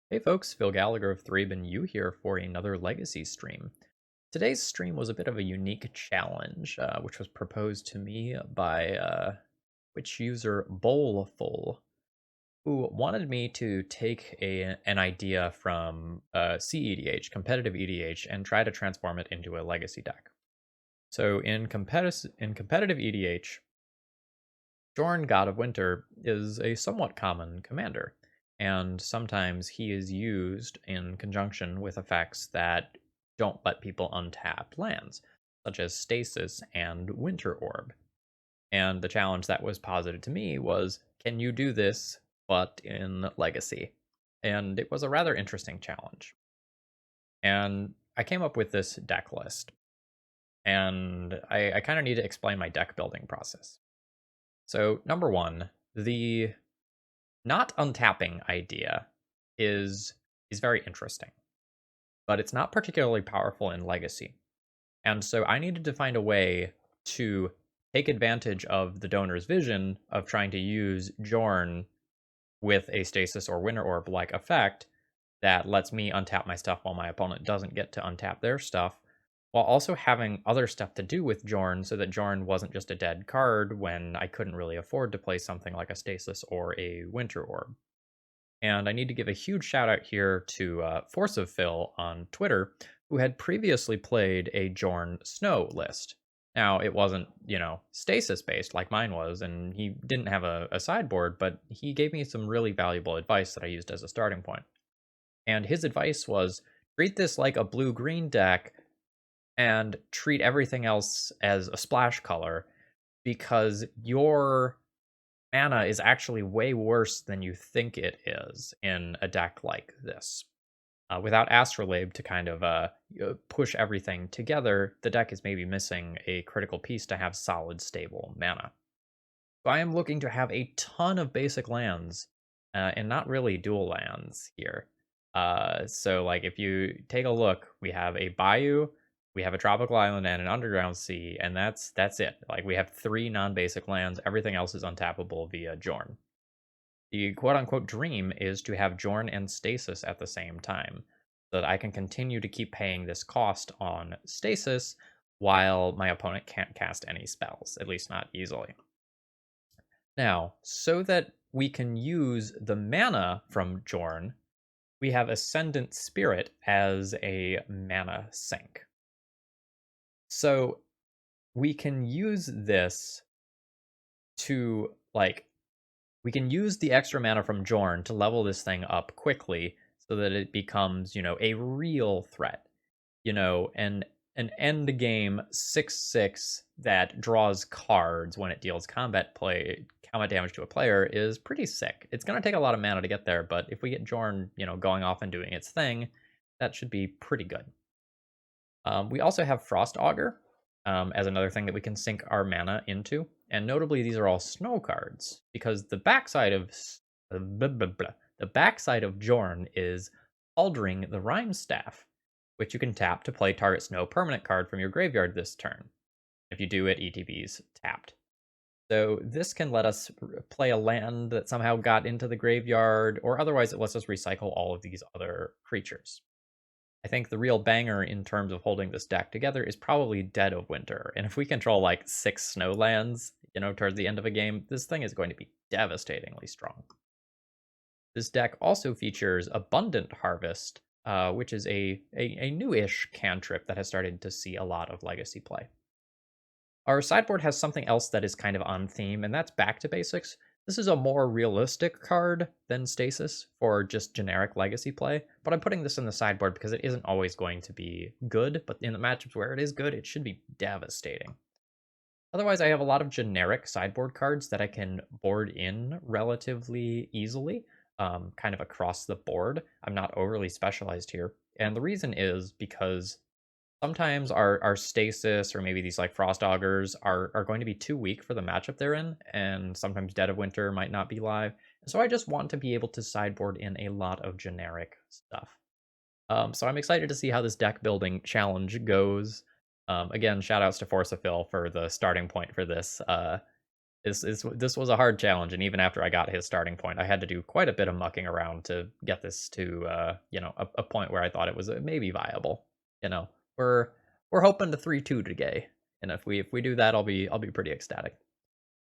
Hey folks, Phil Gallagher of ThrabenU here for another Legacy stream. Today's stream was a bit of a unique challenge, which was proposed to me by Twitch user Bowlful, who wanted me to take an idea from CEDH, competitive EDH, and try to transform it into a Legacy deck. So in competitive EDH, Jorn, God of Winter, is a somewhat common commander, and sometimes he is used in conjunction with effects that don't let people untap lands, such as Stasis and Winter Orb. And the challenge that was posited to me was, can you do this, but in Legacy? And it was a rather interesting challenge. And I came up with this deck list, and I kind of need to explain my deck building process. So, number one, the not untapping idea is very interesting, but it's not particularly powerful in Legacy. And so I needed to find a way to take advantage of the donor's vision of trying to use Jorn with a Stasis or Winter Orb like effect that lets me untap my stuff while my opponent doesn't get to untap their stuff, while also having other stuff to do with Jorn so that Jorn wasn't just a dead card when I couldn't really afford to play something like a Stasis or a Winter Orb. And I need to give a huge shout out here to Force of Phil on Twitter, who had previously played a Jorn Snow list. Now, it wasn't, stasis based like mine was, and he didn't have a sideboard, but he gave me some really valuable advice that I used as a starting point. And his advice was treat this like a blue green deck and treat everything else as a splash color because your mana is actually way worse than you think it is in a deck like this. Without Astrolabe to kind of push everything together, the deck is maybe missing a critical piece to have solid, stable mana. So I am looking to have a ton of basic lands, and not really dual lands here. So like if you take a look, we have a Bayou, we have a tropical island and an underground sea, and that's it. Like we have 3 non-basic lands. Everything else is untappable via Jorn. The quote-unquote dream is to have Jorn and Stasis at the same time, so that I can continue to keep paying this cost on Stasis while my opponent can't cast any spells, at least not easily. Now, so that we can use the mana from Jorn, we have Ascendant Spirit as a mana sink. So we can use this to, we can use the extra mana from Jorn to level this thing up quickly so that it becomes, a real threat. An end game 6/6 that draws cards when it deals combat damage to a player is pretty sick. It's going to take a lot of mana to get there, but if we get Jorn, going off and doing its thing, that should be pretty good. We also have Frost Augur as another thing that we can sink our mana into. And notably, these are all snow cards because the backside of Jorn is Aldering the Rhyme Staff, which you can tap to play target snow permanent card from your graveyard this turn. If you do it, ETB's tapped. So this can let us play a land that somehow got into the graveyard, or otherwise it lets us recycle all of these other creatures. I think the real banger in terms of holding this deck together is probably Dead of Winter. And if we control like 6 snow lands, towards the end of a game, this thing is going to be devastatingly strong. This deck also features Abundant Harvest, which is a newish cantrip that has started to see a lot of Legacy play. Our sideboard has something else that is kind of on theme, and that's Back to Basics. This is a more realistic card than Stasis for just generic Legacy play, but I'm putting this in the sideboard because it isn't always going to be good, but in the matchups where it is good, it should be devastating. Otherwise, I have a lot of generic sideboard cards that I can board in relatively easily, kind of across the board. I'm not overly specialized here, and the reason is because sometimes our Stasis or maybe these like Frost Augurs are going to be too weak for the matchup they're in, and sometimes Dead of Winter might not be live. So I just want to be able to sideboard in a lot of generic stuff. So I'm excited to see how this deck building challenge goes. Again, shout outs to Force of Phil for the starting point for this. This was a hard challenge, and even after I got his starting point, I had to do quite a bit of mucking around to get this to a point where I thought it was maybe viable. You know, we're we're hoping to 3-2 today, and if we do that, I'll be pretty ecstatic.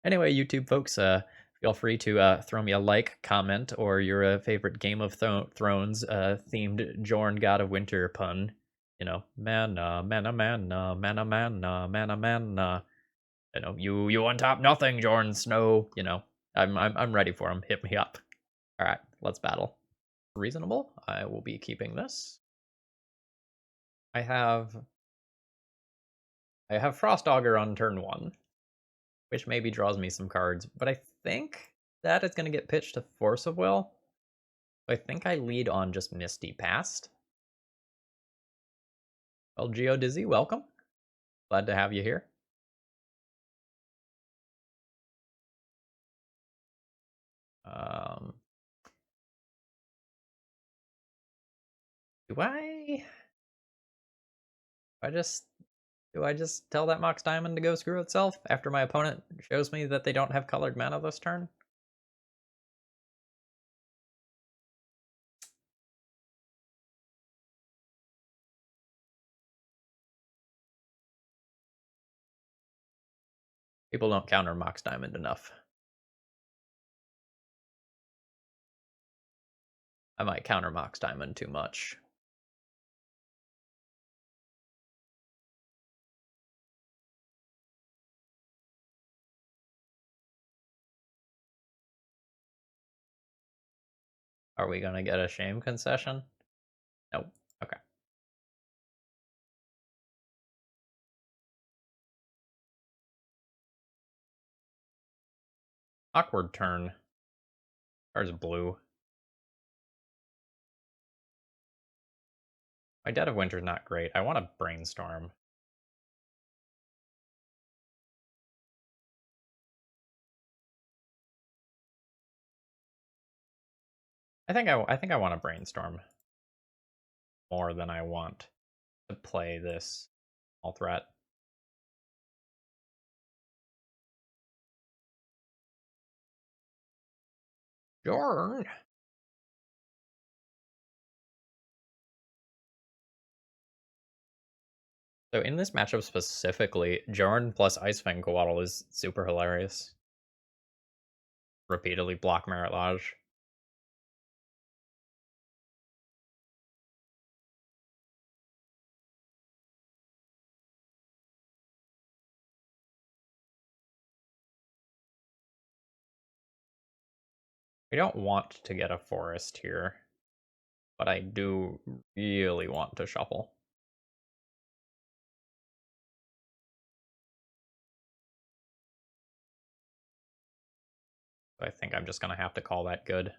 Anyway, YouTube folks, feel free to throw me a like, comment, or your favorite Game of Thrones themed Jorn God of Winter pun. You know, man, man, man, man, man, man, man. You know, you untap nothing, Jorn Snow. You know, I'm ready for him. Hit me up. All right, let's battle. Reasonable. I will be keeping this. I have Frost Augur on turn 1, which maybe draws me some cards, but I think that is going to get pitched to Force of Will. I think I lead on just Misty Past. Well, Geodizzy, welcome. Glad to have you here. Um, do I just tell that Mox Diamond to go screw itself after my opponent shows me that they don't have colored mana this turn? People don't counter Mox Diamond enough. I might counter Mox Diamond too much. Are we gonna get a shame concession? Nope. Okay. Awkward turn. Card's blue. My Dead of Winter's not great. I want to brainstorm. I think I want to brainstorm more than I want to play this all threat. Jorn. So in this matchup specifically, Jorn plus Icefang Coatl is super hilarious. Repeatedly block Merit Lodge. We don't want to get a forest here, but I do really want to shuffle. So I think I'm just going to have to call that good.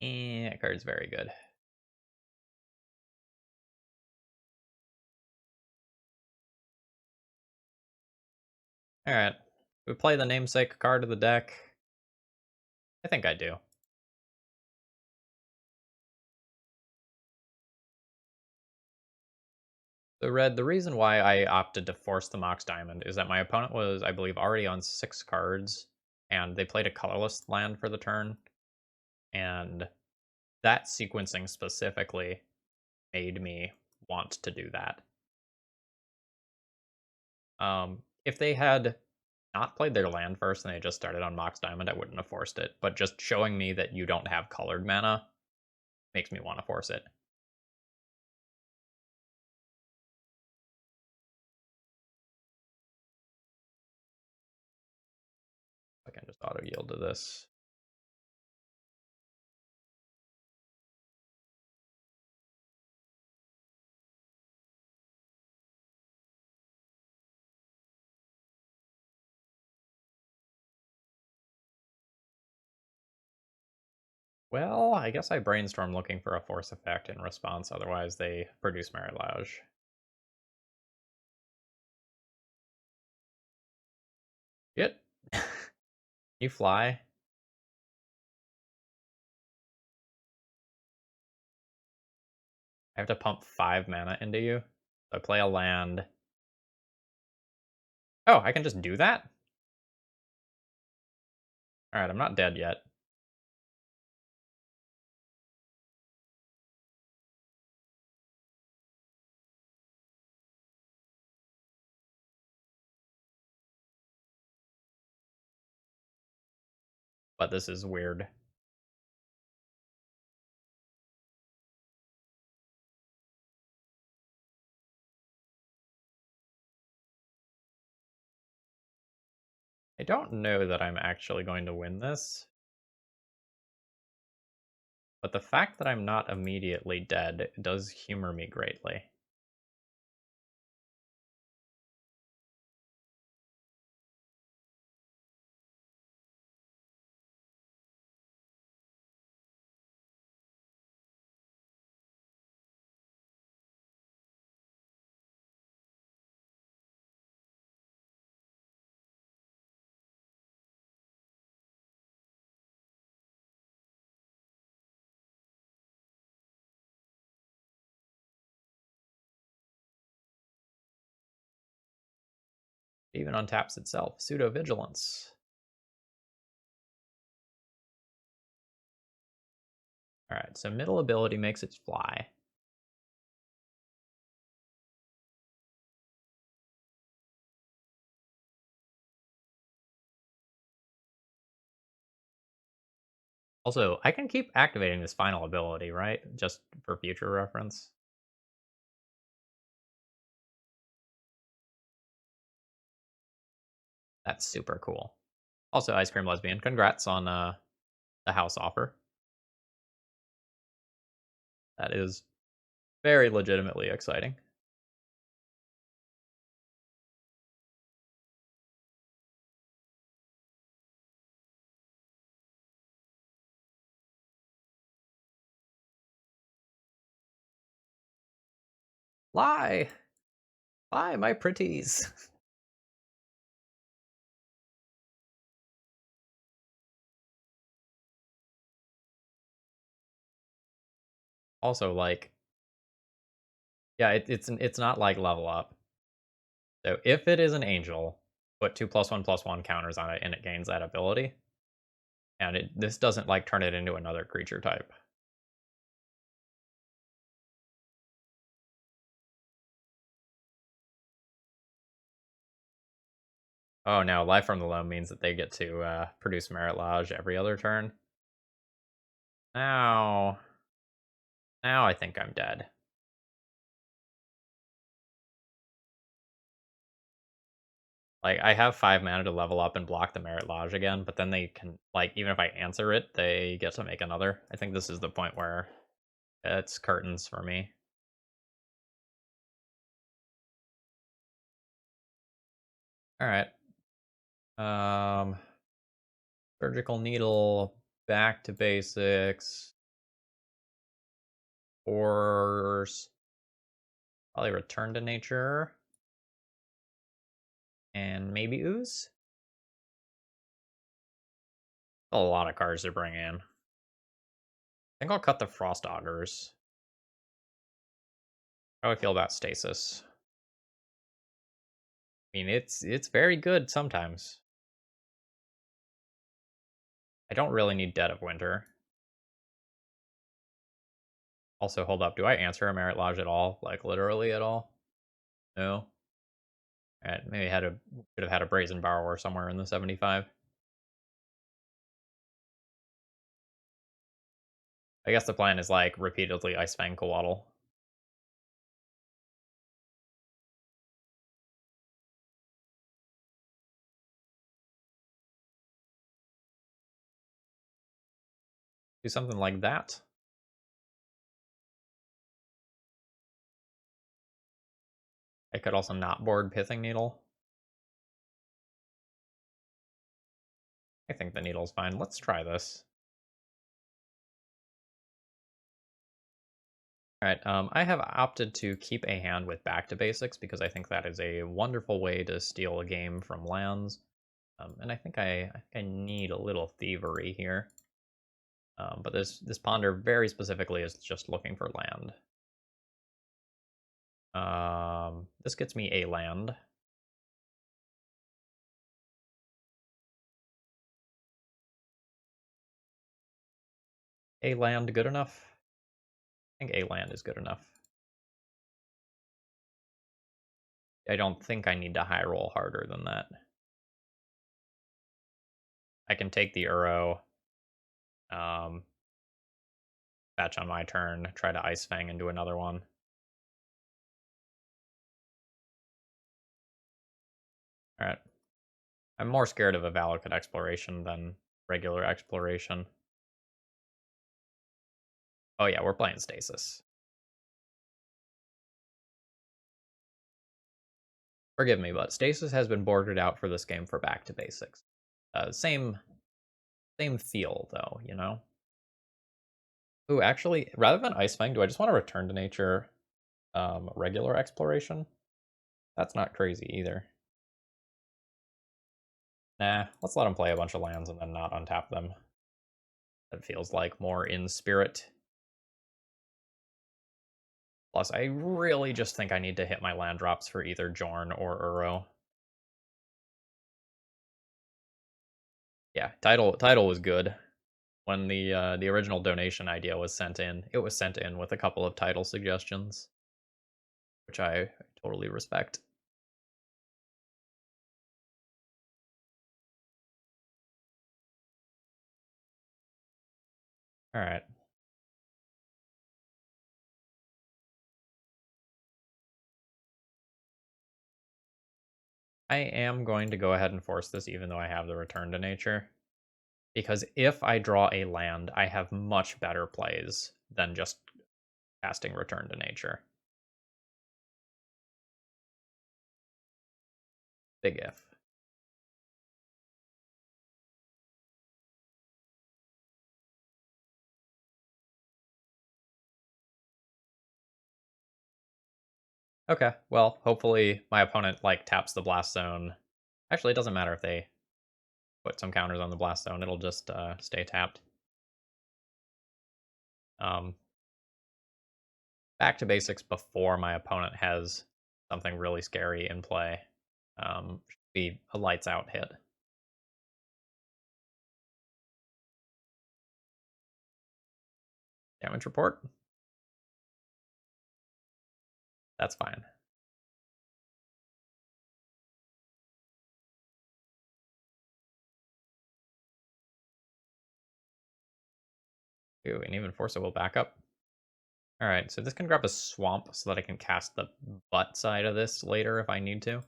That card's very good. Alright. We play the namesake card of the deck. I think I do. So Red, the reason why I opted to force the Mox Diamond is that my opponent was, I believe, already on 6 cards, and they played a colorless land for the turn, and that sequencing specifically made me want to do that. If they had not played their land first and they just started on Mox Diamond, I wouldn't have forced it, but just showing me that you don't have colored mana makes me want to force it. I can just auto yield to this. Well, I guess I brainstorm looking for a force effect in response, otherwise they produce Merit Lodge. Shit. You fly? I have to pump 5 mana into you. So I play a land. Oh, I can just do that? Alright, I'm not dead yet. But this is weird. I don't know that I'm actually going to win this. But the fact that I'm not immediately dead does humor me greatly. It even untaps itself. Pseudo-vigilance. Alright, so middle ability makes it fly. Also, I can keep activating this final ability, right? Just for future reference. That's super cool. Also, Ice Cream Lesbian, congrats on the house offer. That is very legitimately exciting. Lie! Lie, my pretties! Also, like, yeah, it's not like level up. So if it is an angel, put 2+1/+1 counters on it and it gains that ability. And this doesn't like turn it into another creature type. Oh no, Life from the Loam means that they get to produce Merit Lodge every other turn. Now, now I think I'm dead. Like, I have 5 mana to level up and block the Merit Lodge again, but then they can, like, even if I answer it, they get to make another. I think this is the point where it's curtains for me. Alright. Surgical Needle, back to basics. Force. Probably Return to Nature. And maybe Ooze? A lot of cards to bring in. I think I'll cut the Frost Augurs. How do I feel about Stasis? I mean, it's very good sometimes. I don't really need Dead of Winter. Also, hold up. Do I answer a Merit Lodge at all? Like, literally at all? No? Alright, maybe could have had a Brazen Borrower somewhere in the 75. I guess the plan is, like, repeatedly Ice Fang Coatl. Do something like that. I could also not board Pithing Needle. I think the needle's fine. Let's try this. Alright, I have opted to keep a hand with Back to Basics because I think that is a wonderful way to steal a game from lands. And I think I need a little thievery here. But this Ponder very specifically is just looking for land. This gets me a land. A land good enough? I think a land is good enough. I don't think I need to high roll harder than that. I can take the Uro, fetch on my turn, try to Ice Fang into another one. Alright. I'm more scared of a Valakut exploration than regular exploration. Oh yeah, we're playing Stasis. Forgive me, but Stasis has been boarded out for this game for Back to Basics. Same feel though, you know? Ooh, actually, rather than Ice Fang, do I just want to return to nature regular exploration? That's not crazy either. Nah, let's let him play a bunch of lands and then not untap them. That feels like more in spirit. Plus, I really just think I need to hit my land drops for either Jorn or Uro. Yeah, title was good. When the original donation idea was sent in, it was sent in with a couple of title suggestions, which I totally respect. All right. I am going to go ahead and force this even though I have the return to nature. Because if I draw a land, I have much better plays than just casting return to nature. Big if. Okay, well, hopefully my opponent like taps the blast zone. Actually, it doesn't matter if they put some counters on the blast zone. It'll just stay tapped. Um, Back to basics before my opponent has something really scary in play. Should be a lights out hit. Damage report. That's fine. Ooh, and even force it will back up. All right, so this can grab a swamp so that I can cast the butt side of this later if I need to.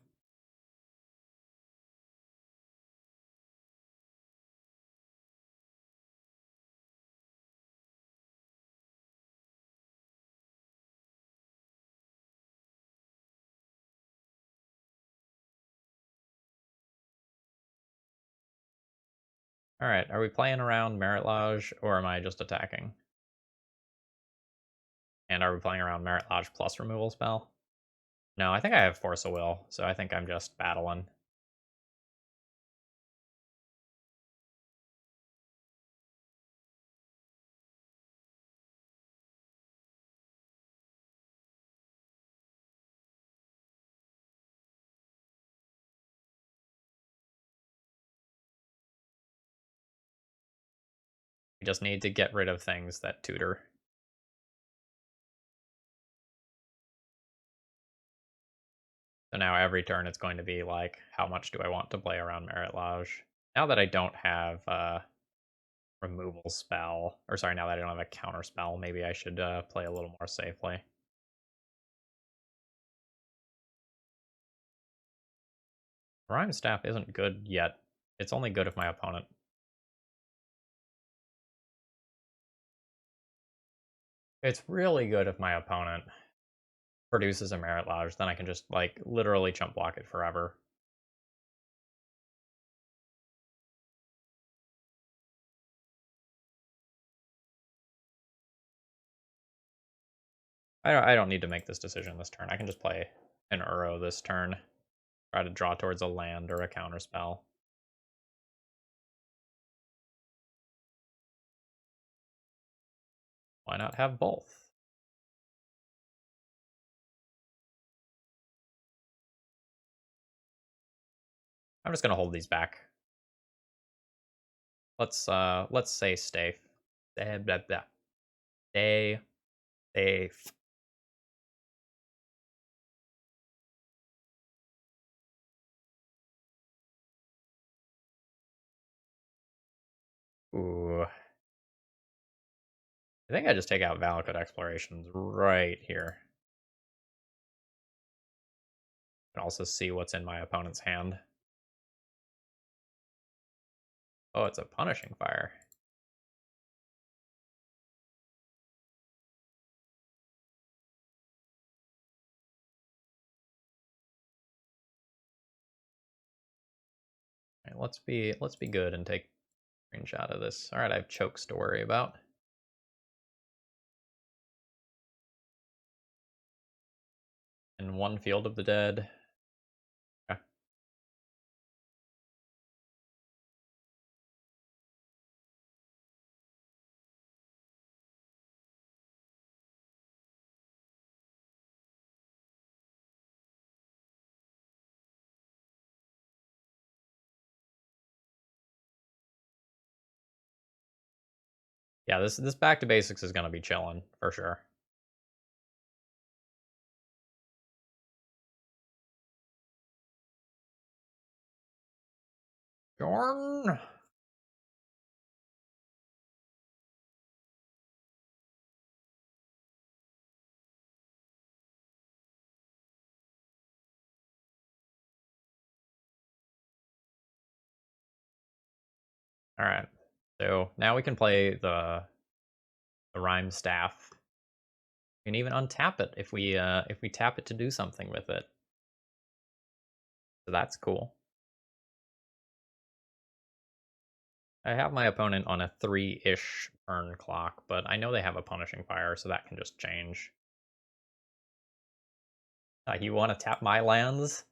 All right, are we playing around Merit Lodge or am I just attacking? And are we playing around Merit Lodge plus removal spell? No, I think I have Force of Will, so I think I'm just battling. We just need to get rid of things that tutor. So now every turn it's going to be like, how much do I want to play around Merit Lodge? Now that I don't have a removal spell, or sorry, now that I don't have a counter spell, maybe I should play a little more safely. Rhyme Staff isn't good yet. It's only good if my opponent. It's really good if my opponent produces a Merit Lodge, then I can just like literally chump block it forever. I don't need to make this decision this turn. I can just play an Uro this turn. Try to draw towards a land or a counter spell. Why not have both? I'm just gonna hold these back. Let's say stay. Blah, blah. Stay safe. Ooh. I think I just take out Valakut Explorations right here. And also see what's in my opponent's hand. Oh, it's a Punishing Fire. Right, let's be good and take a screenshot of this. All right, I have chokes to worry about. And one Field of the Dead. Okay. Yeah, this back to basics is gonna be chilling for sure. Jorn. All right. So now we can play the Rhyme Staff. We can even untap it if we tap it to do something with it. So that's cool. I have my opponent on a 3-ish turn clock, but I know they have a Punishing Fire, so that can just change. You want to tap my lands?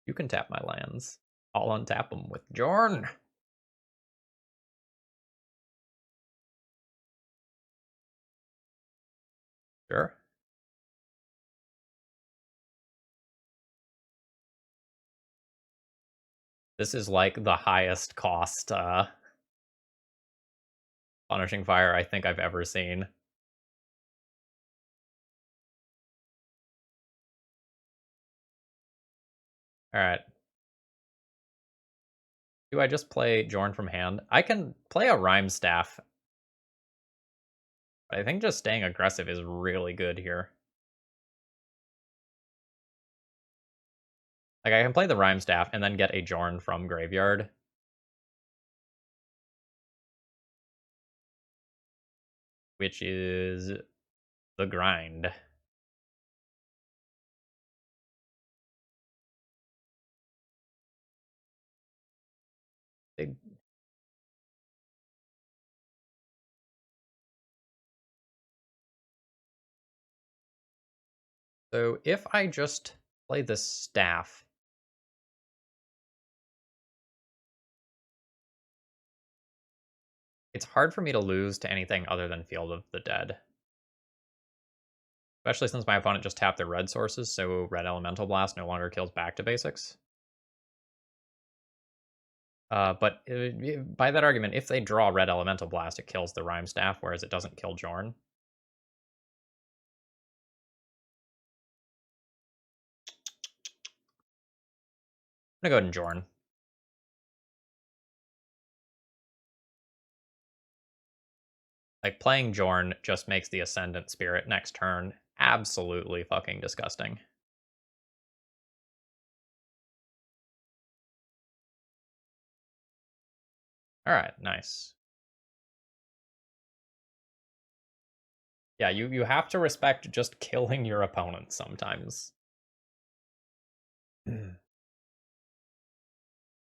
You can tap my lands. I'll untap them with Jorn. Sure. This is like the highest cost Punishing Fire I think I've ever seen. Alright. Do I just play Jorn from hand? I can play a Rhyme Staff. But I think just staying aggressive is really good here. Like, I can play the Rhyme Staff and then get a Jorn from graveyard. Which is the grind. Big. So if I just play the staff, it's hard for me to lose to anything other than Field of the Dead. Especially since my opponent just tapped their red sources, so Red Elemental Blast no longer kills back to basics. But by that argument, if they draw Red Elemental Blast, it kills the Rhyme Staff, whereas it doesn't kill Jorn. I'm gonna go ahead and Jorn. Like, playing Jorn just makes the Ascendant Spirit next turn absolutely fucking disgusting. Alright, nice. Yeah, you have to respect just killing your opponent sometimes.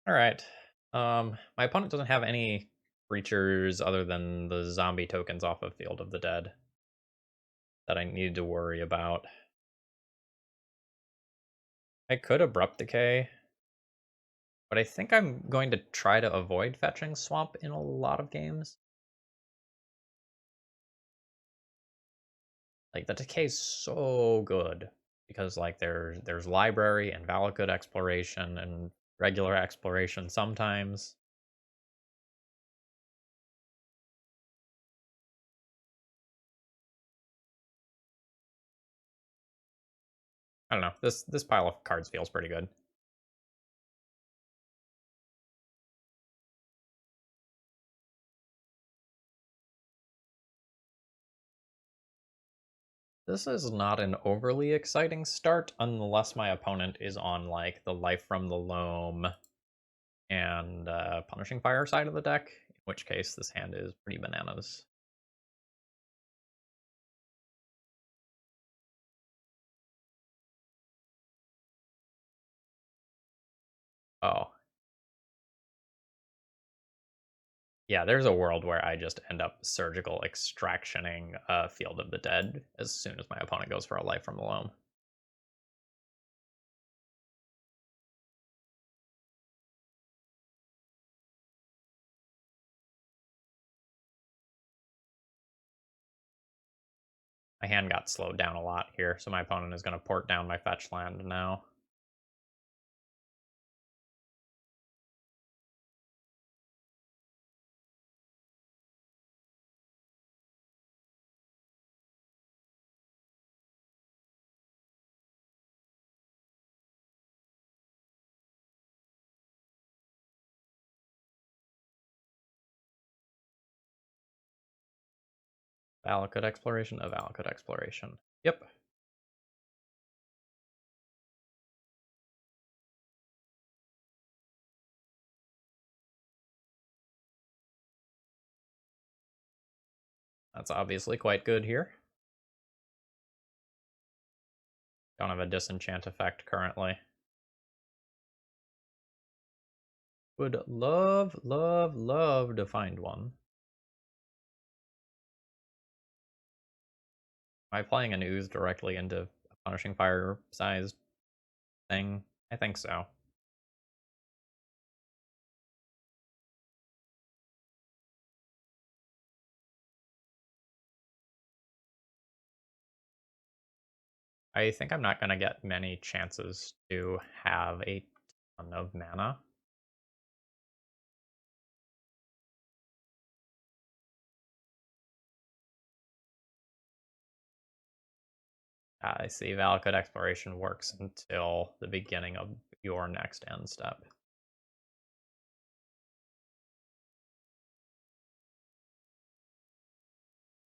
Alright. My opponent doesn't have any creatures other than the zombie tokens off of Field of the Dead that I need to worry about. I could Abrupt Decay, but I think I'm going to try to avoid fetching Swamp in a lot of games. Like, the Decay's so good. because like there's library and Valakut exploration and regular exploration sometimes. I don't know. This pile of cards feels pretty good. This is not an overly exciting start unless my opponent is on like the Life from the Loam and Punishing Fire side of the deck, in which case this hand is pretty bananas. Oh, yeah, there's a world where I just end up surgical extractioning Field of the Dead as soon as my opponent goes for a Life from the Loam. My hand got slowed down a lot here, so my opponent is going to port down my fetch land now. Valakut Exploration, a Valakut Exploration. Yep. That's obviously quite good here. Don't have a disenchant effect currently. Would love, love, love to find one. Am I playing an ooze directly into a Punishing Fire sized thing? I think so. I think I'm not going to get many chances to have a ton of mana. I see Valakut Exploration works until the beginning of your next end step.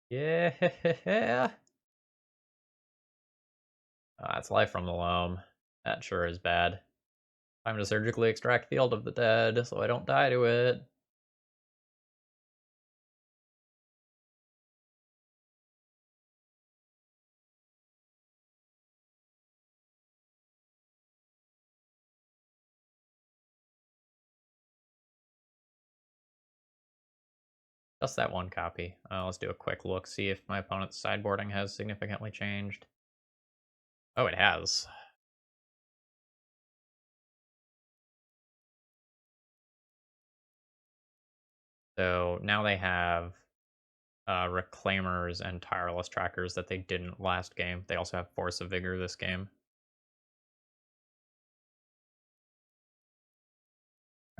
Yeah! Oh, that's Life from the Loam. That sure is bad. Time to surgically extract Field of the Dead so I don't die to it. Just that one copy. Let's do a quick look, see if my opponent's sideboarding has significantly changed. Oh, it has. So now they have Reclaimers and Tireless Trackers that they didn't last game. They also have Force of Vigor this game.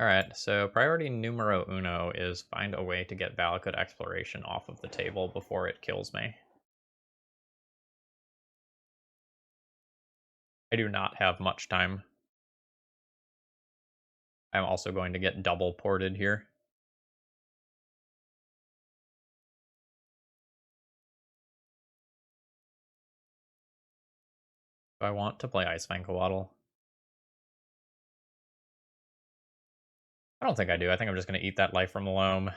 Alright, so priority numero uno is find a way to get Valakut Exploration off of the table before it kills me. I do not have much time. I'm also going to get double ported here. Do I want to play Ice Vancoatl? I don't think I do. I think I'm just going to eat that Life from the Loam.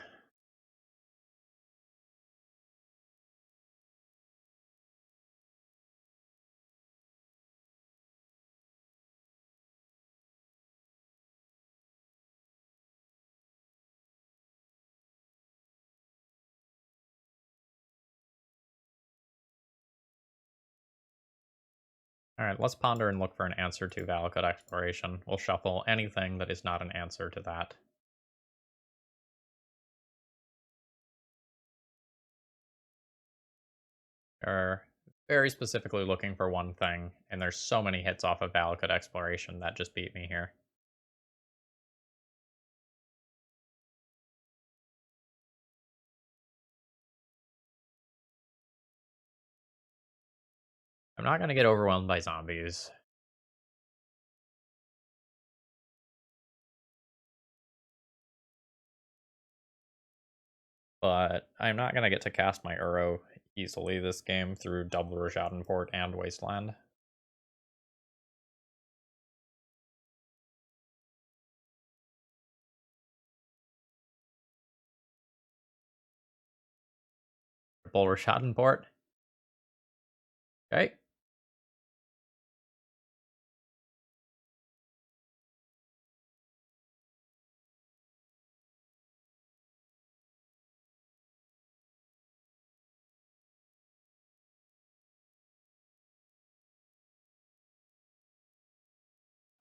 Alright, let's ponder and look for an answer to Valakut Exploration. We'll shuffle anything that is not an answer to that. There are very specifically looking for one thing, and there's so many hits off of Valakut Exploration that just beat me here. I'm not going to get overwhelmed by zombies. But I'm not going to get to cast my Uro easily this game through double Rajadon and Wasteland. Triple Rajadon. Okay.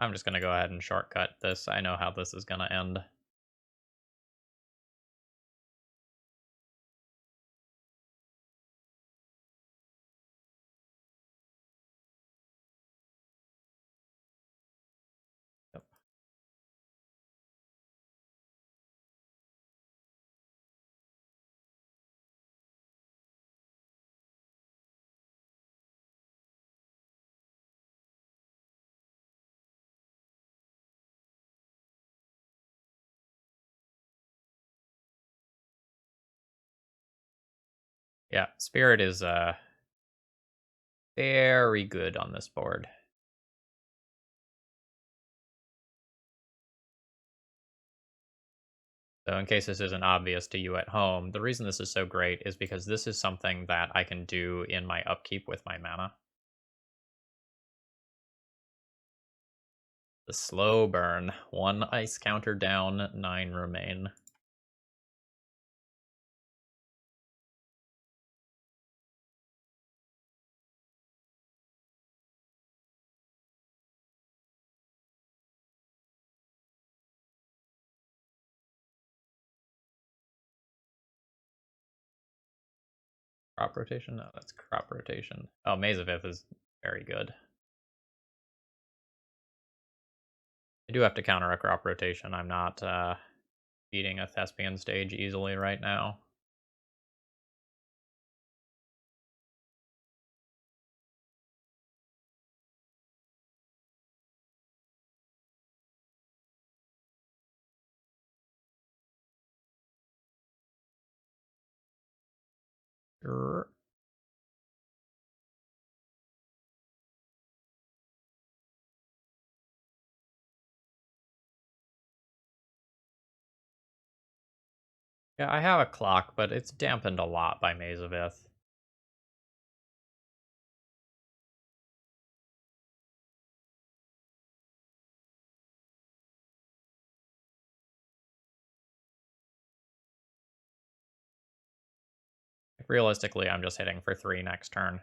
I'm just going to go ahead and shortcut this. I know how this is going to end. Yep. Yeah, Spirit is very good on this board. So in case this isn't obvious to you at home, the reason this is so great is because this is something that I can do in my upkeep with my mana. The slow burn. 1 ice counter down, 9 remain. Crop rotation? No, that's crop rotation. Oh, Maze of Ith is very good. I do have to counter a crop rotation. I'm not beating a Thespian stage easily right now. Sure. Yeah, I have a clock, but it's dampened a lot by Maze of Ith. Realistically, I'm just hitting for 3 next turn.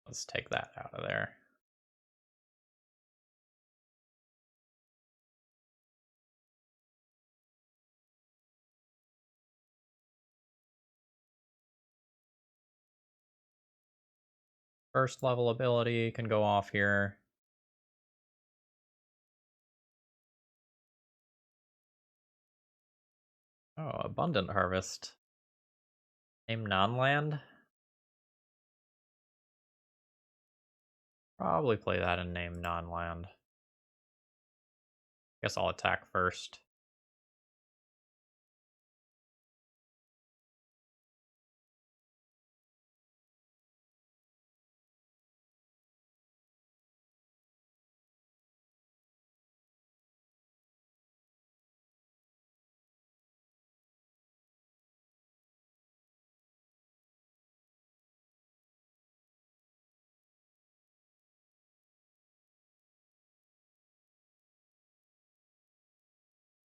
Let's take that out of there. First level ability can go off here. Oh, Abundant Harvest. Name non-land? Probably play that in name non-land. Guess I'll attack first.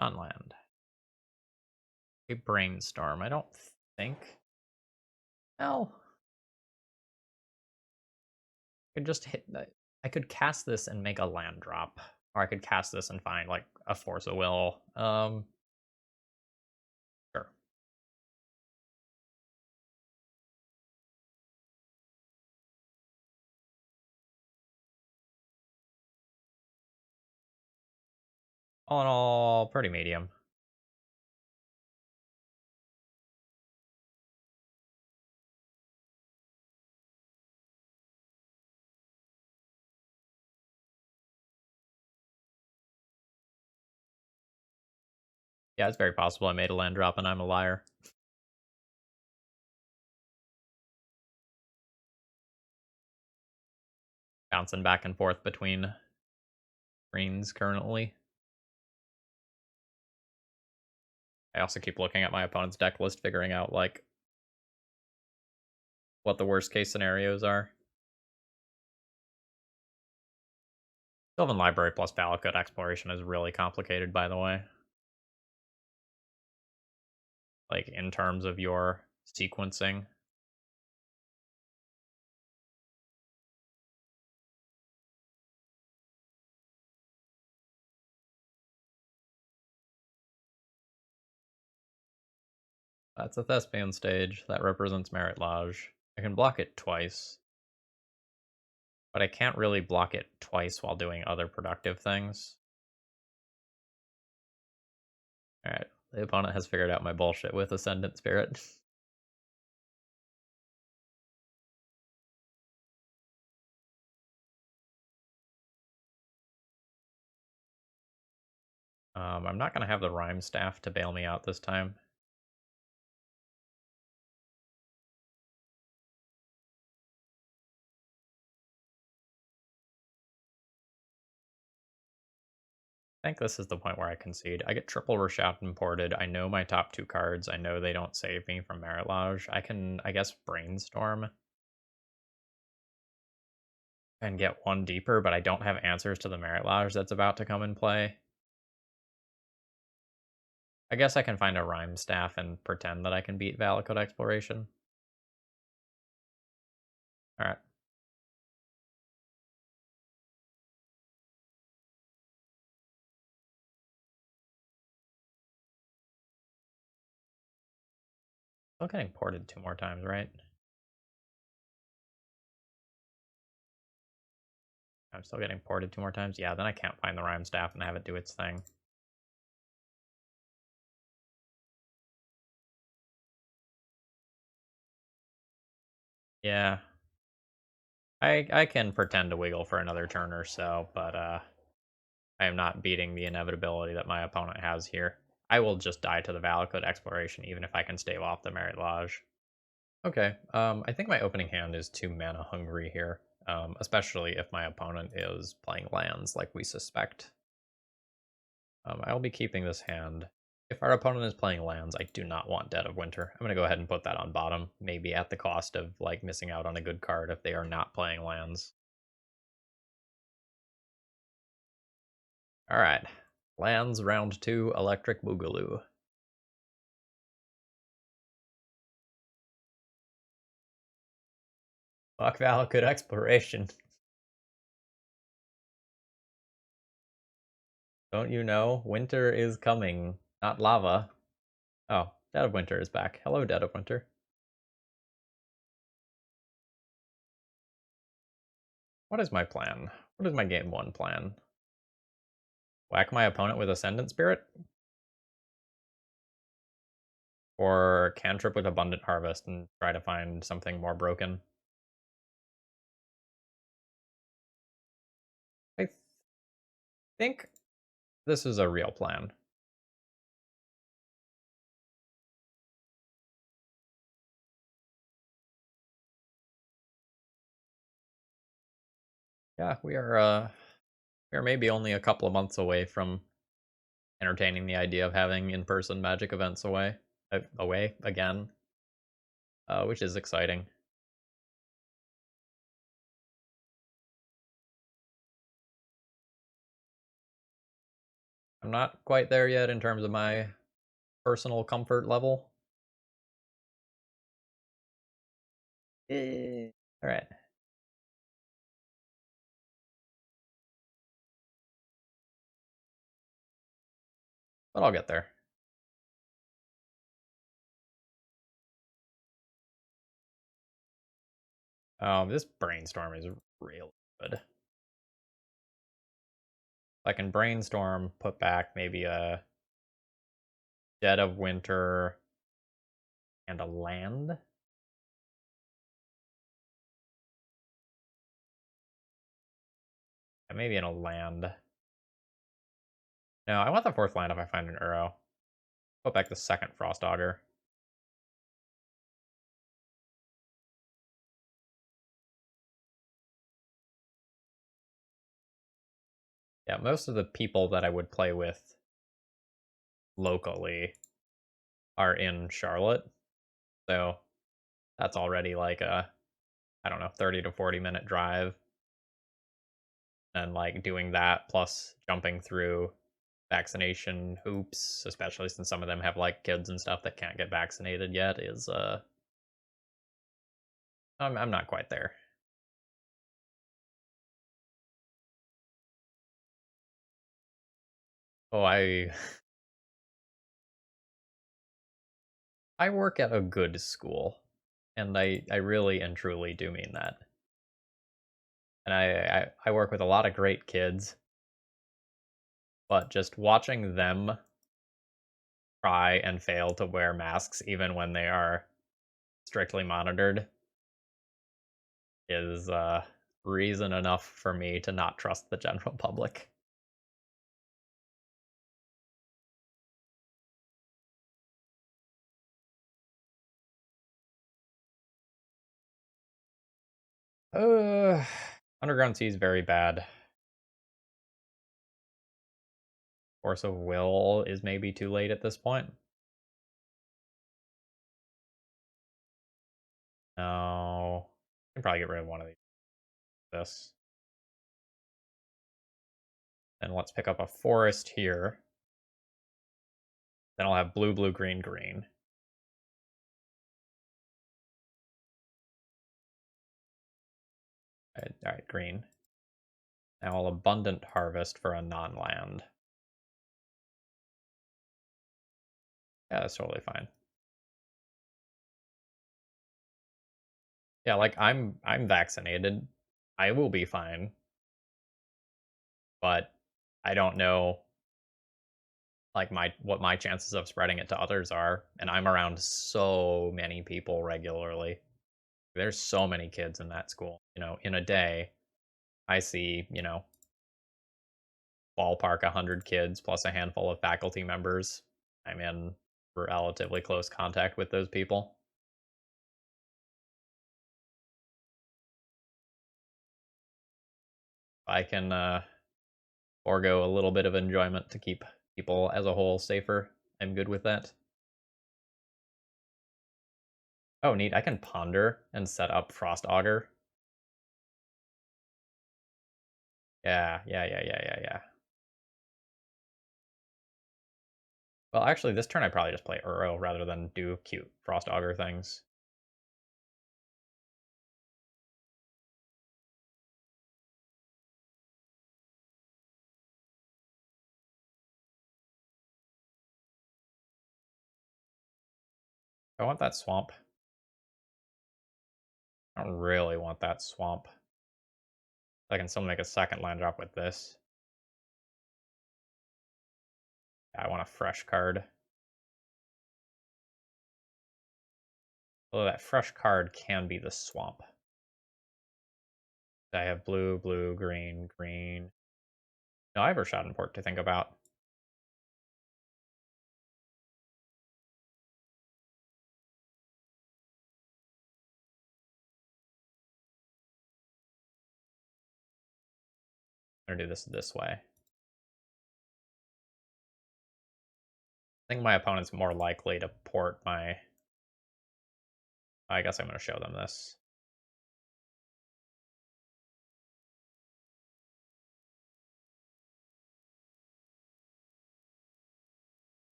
On land. A brainstorm. I don't think. Well, I could just hit. I could cast this and make a land drop, or I could cast this and find like a force of will. Sure. All in all, pretty medium. Yeah, it's very possible I made a land drop and I'm a liar. Bouncing back and forth between screens currently. I also keep looking at my opponent's deck list, figuring out like what the worst case scenarios are. Sylvan Library plus Valakut Exploration is really complicated, by the way. Like, in terms of your sequencing. That's a Thespian stage. That represents Merit Lodge. I can block it twice. But I can't really block it twice while doing other productive things. Alright, the opponent has figured out my bullshit with Ascendant Spirit. I'm not going to have the Rhyme Staff to bail me out this time. I think this is the point where I concede. I get triple Rashad imported. I know my top two cards. I know they don't save me from Merit Lodge. I can, I guess, Brainstorm and get one deeper, but I don't have answers to the Merit Lodge that's about to come in play. I guess I can find a Rhyme Staff and pretend that I can beat Valakut Exploration. Alright. Still getting ported 2 more times, right? I'm still getting ported 2 more times? Yeah, then I can't find the Rhyme Staff and have it do its thing. Yeah. I can pretend to wiggle for another turn or so, but I am not beating the inevitability that my opponent has here. I will just die to the Valakut Exploration even if I can stave off the Merit Lodge. Okay, I think my opening hand is too mana hungry here, especially if my opponent is playing lands like we suspect. I'll be keeping this hand. If our opponent is playing lands, I do not want Dead of Winter. I'm going to go ahead and put that on bottom, maybe at the cost of like missing out on a good card if they are not playing lands. Alright, lands round 2, Electric Boogaloo. Fuck Valakut Exploration. Don't you know? Winter is coming. Not lava. Oh, Dead of Winter is back. Hello, Dead of Winter. What is my plan? What is my game 1 plan? Whack my opponent with Ascendant Spirit? Or cantrip with Abundant Harvest and try to find something more broken? I think this is a real plan. Yeah, we are maybe only a couple of months away from entertaining the idea of having in-person Magic events away again, which is exciting. I'm not quite there yet in terms of my personal comfort level. All right. But I'll get there. This brainstorm is real good. If I can brainstorm, put back maybe a Dead of Winter and a land. Yeah, maybe in a land. No, I want the fourth land if I find an Uro. Put back the second Frost Auger. Yeah, most of the people that I would play with locally are in Charlotte. So that's already like a, I don't know, 30 to 40-minute drive. And like doing that plus jumping through vaccination hoops, especially since some of them have like kids and stuff that can't get vaccinated yet, is I'm not quite there. Oh, I work at a good school, and I really and truly do mean that. And I work with a lot of great kids, but just watching them try and fail to wear masks even when they are strictly monitored is reason enough for me to not trust the general public. Uh, Underground Sea is very bad. Force of Will is maybe too late at this point. No, I can probably get rid of one of these. This. And let's pick up a forest here. Then I'll have blue, blue, green, green. All right, green. Now I'll abundant harvest for a non-land. Yeah, that's totally fine. Yeah, like I'm vaccinated. I will be fine. But I don't know like what my chances of spreading it to others are. And I'm around so many people regularly. There's so many kids in that school. In a day, I see, ballpark 100 kids plus a handful of faculty members. I'm in relatively close contact with those people. I can forego a little bit of enjoyment to keep people as a whole safer. I'm good with that. Oh, neat. I can ponder and set up Frost Auger. Yeah. Well, actually, this turn I probably just play Uro rather than do cute Frost Auger things. I want that swamp. I don't really want that swamp. I can still make a second land drop with this. Yeah, I want a fresh card. Although that fresh card can be the swamp. I have blue, blue, green, green. No, I have Schadenport to think about. I'm gonna do this way. I think my opponent's more likely to port my... I guess I'm gonna show them this.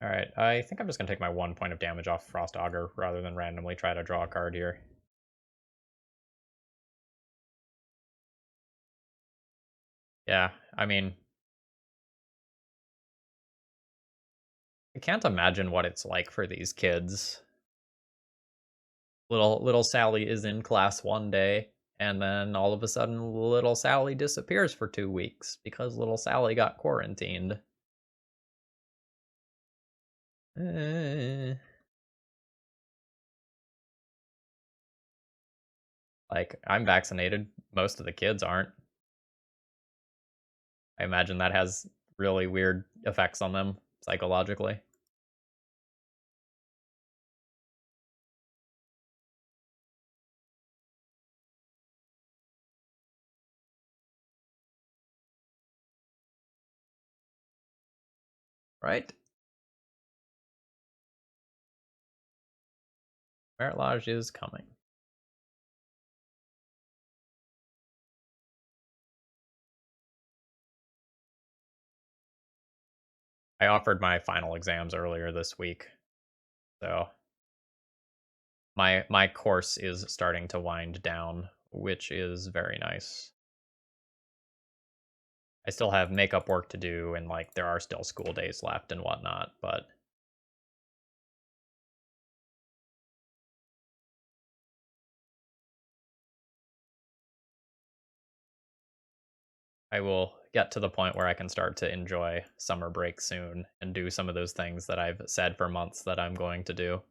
Alright, I think I'm just gonna take my 1 point of damage off Frost Augur rather than randomly try to draw a card here. Yeah, I mean, I can't imagine what it's like for these kids. Little Sally is in class one day, and then all of a sudden, little Sally disappears for 2 weeks because little Sally got quarantined. Eh. Like, I'm vaccinated. Most of the kids aren't. I imagine that has really weird effects on them psychologically. Right? Merit Lodge is coming. I offered my final exams earlier this week, so my course is starting to wind down, which is very nice. I still have makeup work to do, and like there are still school days left and whatnot, but I will get to the point where I can start to enjoy summer break soon and do some of those things that I've said for months that I'm going to do.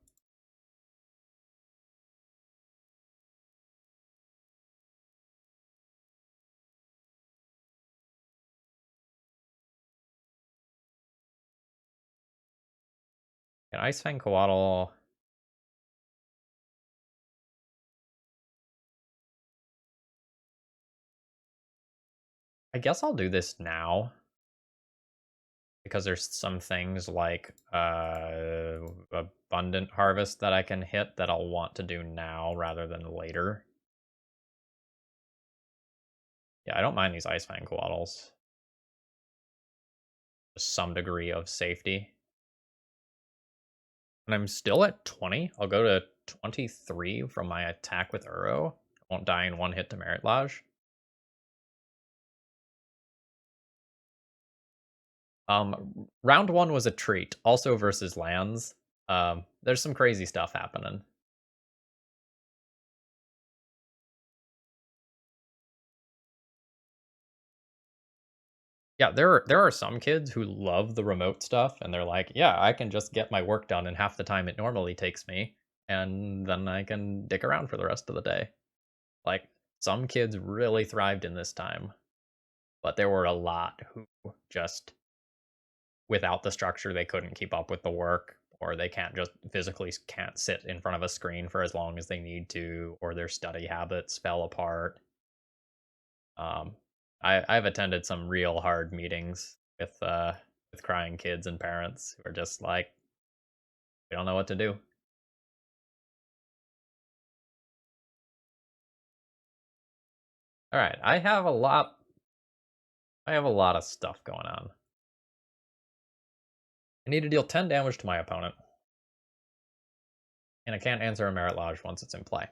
And Ice Fang Coatl, I guess I'll do this now because there's some things like Abundant Harvest that I can hit that I'll want to do now rather than later. Yeah, I don't mind these Ice Fang Coatls. Some degree of safety. And I'm still at 20. I'll go to 23 from my attack with Uro. I won't die in one hit to Merit Lodge. Round one was a treat, also versus lands. There's some crazy stuff happening. Yeah, there are some kids who love the remote stuff, and they're like, yeah, I can just get my work done in half the time it normally takes me, and then I can dick around for the rest of the day. Like, some kids really thrived in this time, but there were a lot who just, without the structure, they couldn't keep up with the work, or they can't just physically can't sit in front of a screen for as long as they need to, or their study habits fell apart. Um, I've attended some real hard meetings with crying kids and parents who are just like, we don't know what to do. All right, I have a lot of stuff going on. I need to deal 10 damage to my opponent, and I can't answer a Merit Lodge once it's in play.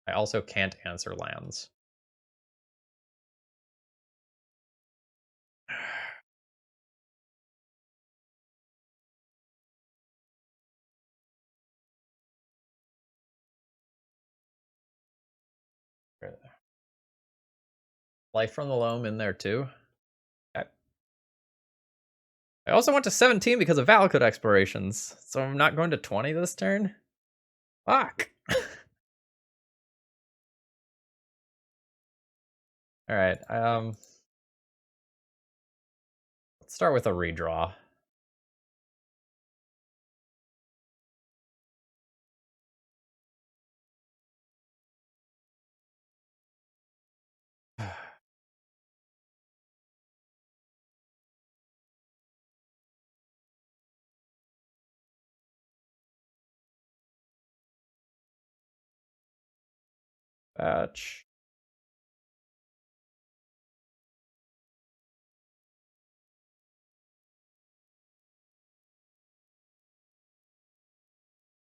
I also can't answer lands. Life from the Loam in there too. I also went to 17 because of Valakut explorations, so I'm not going to 20 this turn. Fuck. All right. Let's start with a redraw. Batch.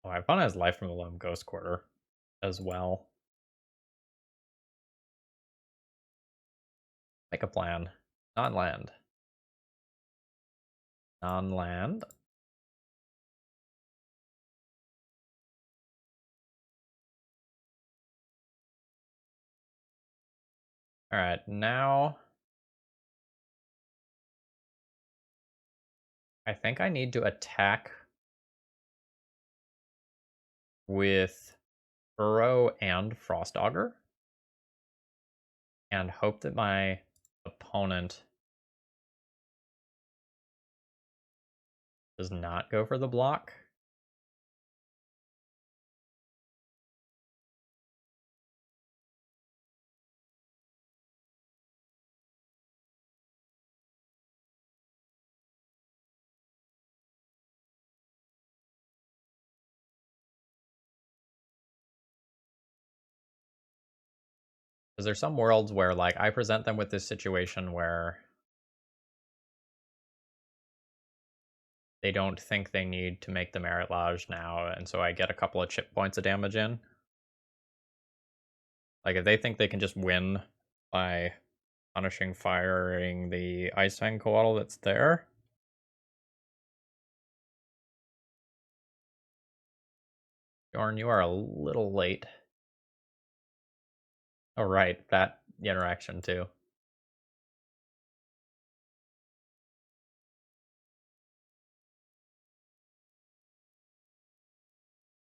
Oh, I found his life from the Lone Ghost Quarter as well. Make a plan. Non-land. Non-land. Alright, now I think I need to attack with Burrow and Frost Auger and hope that my opponent does not go for the block. Because there's some worlds where, like, I present them with this situation where they don't think they need to make the Merit Lodge now, and so I get a couple of chip points of damage in. Like, if they think they can just win by punishing firing the Ice Fang Coatl that's there. Jorn, you are a little late. Oh, right, that interaction too.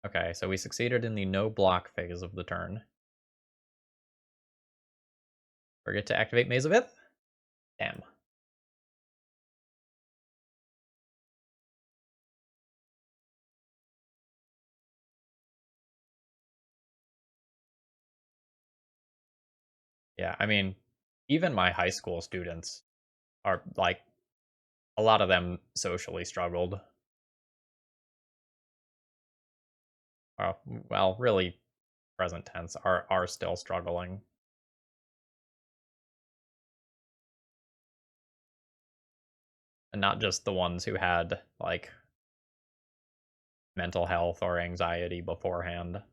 Okay, so we succeeded in the no block phase of the turn. Forget to activate Maze of Ith? Damn. Yeah, I mean, even my high school students are, like, a lot of them socially struggled. Well, really, present tense are still struggling. And not just the ones who had, like, mental health or anxiety beforehand.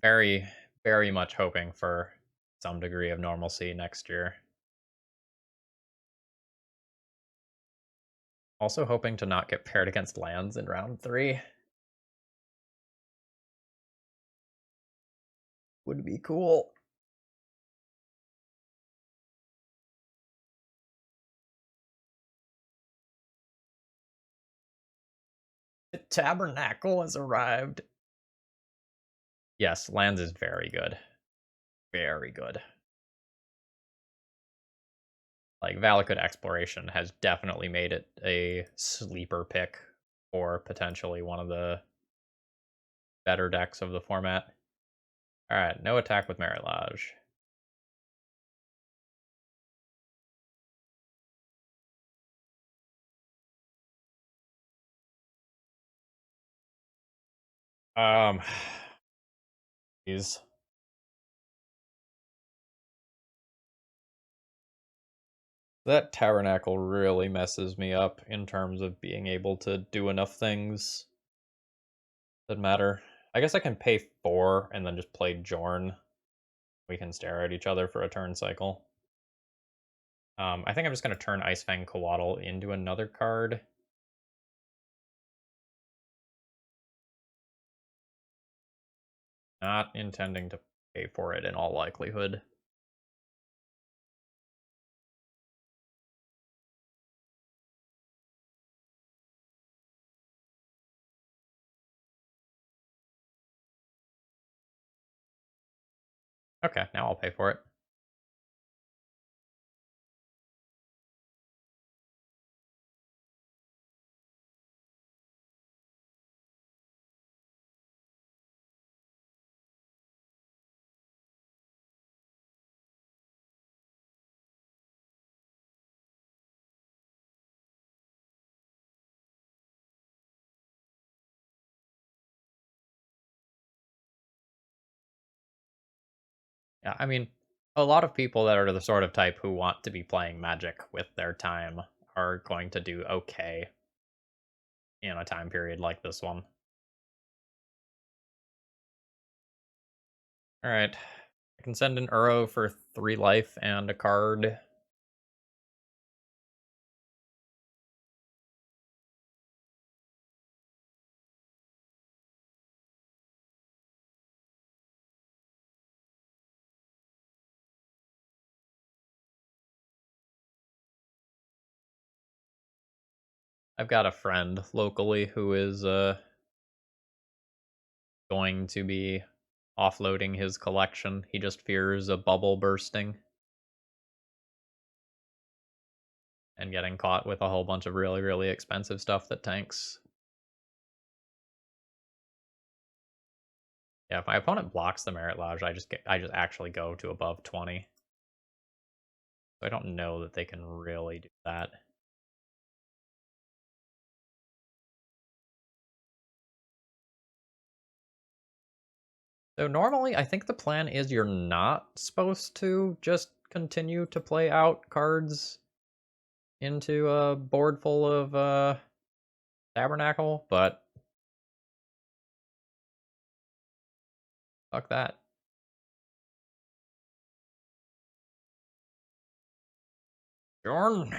Very, very much hoping for some degree of normalcy next year. Also hoping to not get paired against lands in round 3. Would be cool. The Tabernacle has arrived. Yes, lands is very good. Very good. Like, Valakut Exploration has definitely made it a sleeper pick for potentially one of the better decks of the format. Alright, no attack with Merit Lodge. He's that Tabernacle really messes me up in terms of being able to do enough things that matter. I guess I can pay 4 and then just play Jorn. We can stare at each other for a turn cycle. I think I'm just going to turn Icefang Coatl into another card. Not intending to pay for it in all likelihood. Okay, now I'll pay for it. Yeah, I mean, A lot of people that are the sort of type who want to be playing Magic with their time are going to do okay in a time period like this one. Alright. I can send an Uro for 3 life and a card. I've got a friend locally who is going to be offloading his collection. He just fears a bubble bursting and getting caught with a whole bunch of really, really expensive stuff that tanks. Yeah, if my opponent blocks the Merit Lodge, I just actually go to above 20. So I don't know that they can really do that. So normally, I think the plan is you're not supposed to just continue to play out cards into a board full of Tabernacle, but fuck that. Jorn.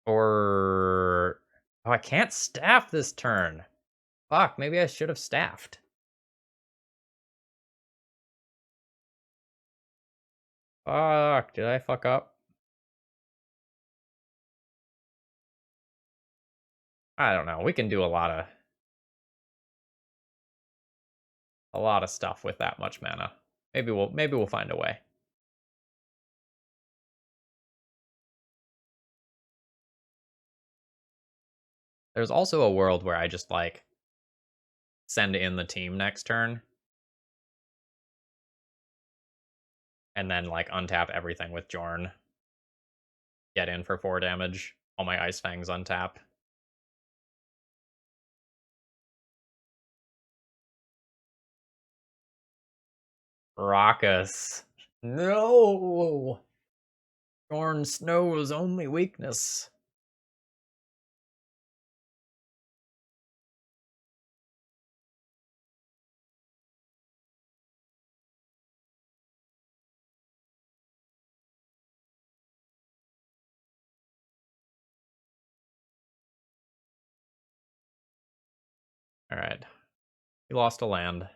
Or... Oh, I can't staff this turn. Fuck, maybe I should have staffed. Fuck, did I fuck up? I don't know. We can do a lot of stuff with that much mana. Maybe we'll find a way. There's also a world where I just like send in the team next turn and then like untap everything with Jorn. Get in for 4 damage. All my Ice Fangs untap. Raucous. No! Jorn Snow's only weakness. Alright. He lost a land. I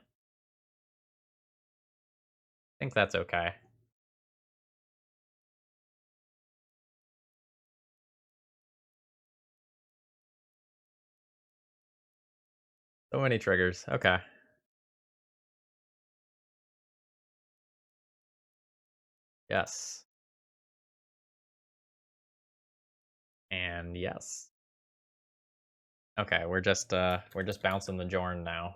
think that's okay. So many triggers. Okay. Yes. And yes. Okay, we're just bouncing the Jorn now.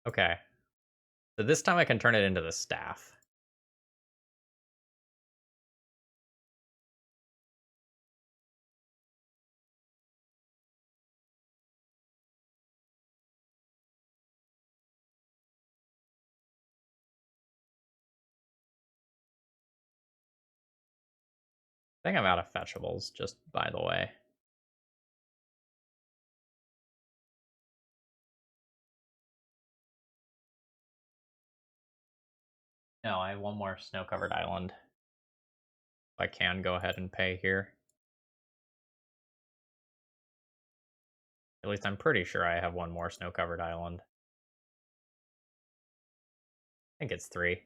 Okay. So this time I can turn it into the staff. I think I'm out of fetchables, just by the way. No, I have one more snow-covered island. I can go ahead and pay here. At least I'm pretty sure I have one more snow-covered island. I think it's 3.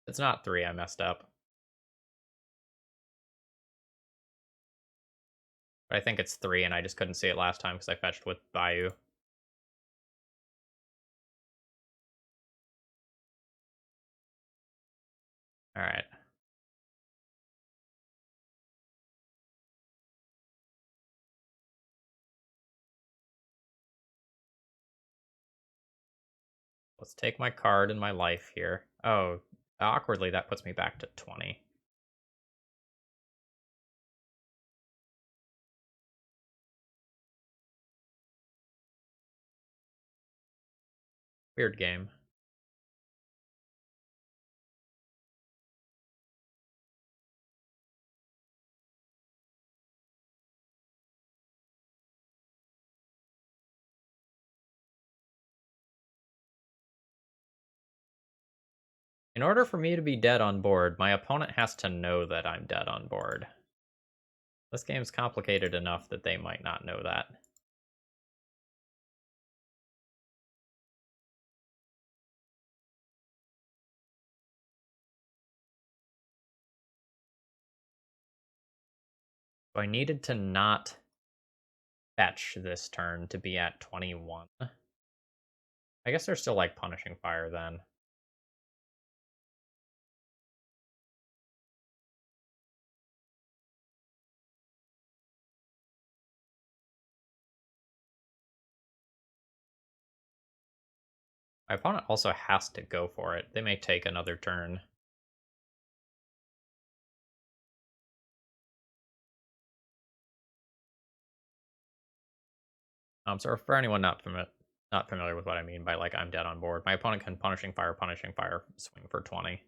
It's not 3, I messed up. But I think it's 3, and I just couldn't see it last time because I fetched with Bayou. Alright. Let's take my card and my life here. Oh, awkwardly, that puts me back to 20. Weird game. In order for me to be dead on board, my opponent has to know that I'm dead on board. This game's complicated enough that they might not know that. So I needed to not fetch this turn to be at 21. I guess they're still like punishing fire then. My opponent also has to go for it. They may take another turn. So for anyone not familiar with what I mean by like I'm dead on board, my opponent can punishing fire, swing for 20.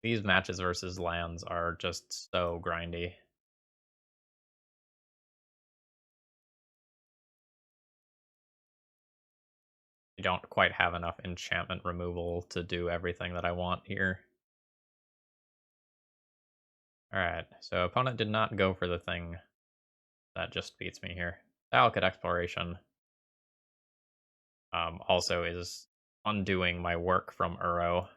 These matches versus lands are just so grindy. I don't quite have enough enchantment removal to do everything that I want here. Alright, so opponent did not go for the thing that just beats me here. Delicate Exploration also is undoing my work from Uro.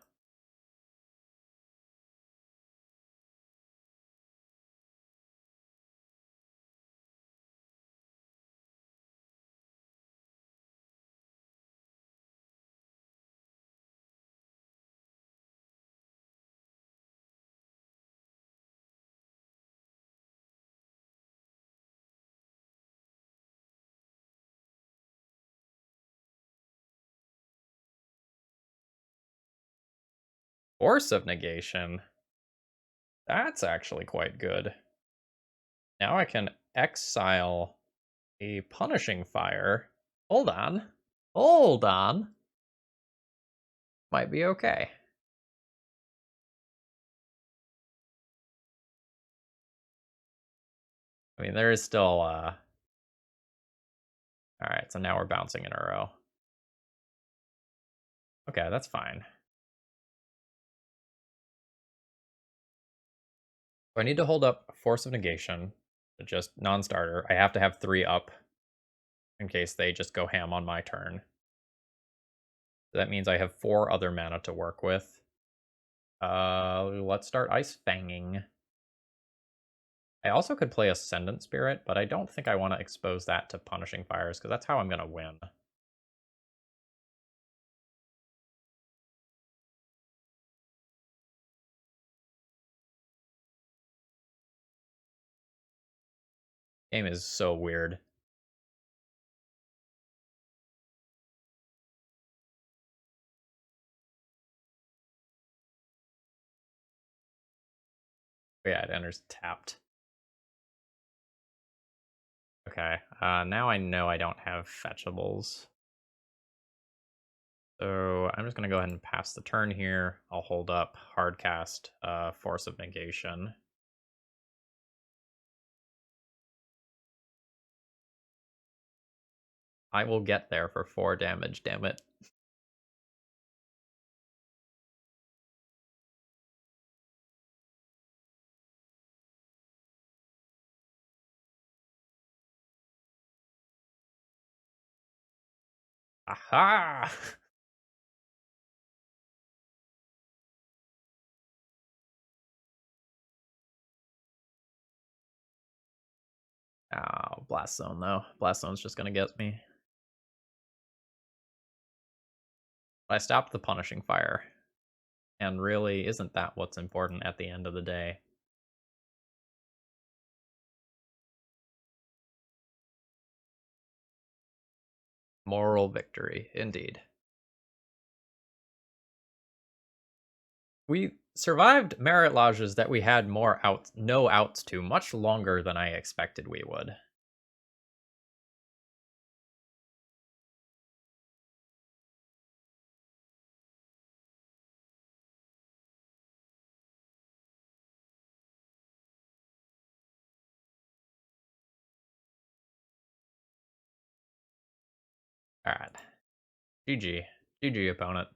Force of Negation. That's actually quite good. Now I can exile a Punishing Fire. Hold on. Hold on. Might be okay. I mean, there is still, Alright, so now we're bouncing in Uro. Okay, that's fine. So I need to hold up Force of Negation, just non-starter. I have to have 3 up in case they just go ham on my turn. So that means I have 4 other mana to work with. Let's start Ice Fanging. I also could play Ascendant Spirit, but I don't think I want to expose that to Punishing Fires, because that's how I'm going to win. Game is so weird. Oh, yeah, it enters tapped. Okay, now I know I don't have fetchables. So I'm just going to go ahead and pass the turn here. I'll hold up Hardcast, Force of Negation. I will get there for 4 damage, damn it. Aha! Blast Zone, though. Blast Zone's just gonna get me. I stopped the Punishing Fire. And really, isn't that what's important at the end of the day? Moral victory, indeed. We survived Merit Lodges that we had no outs to much longer than I expected we would. Alright. GG. GG, opponent.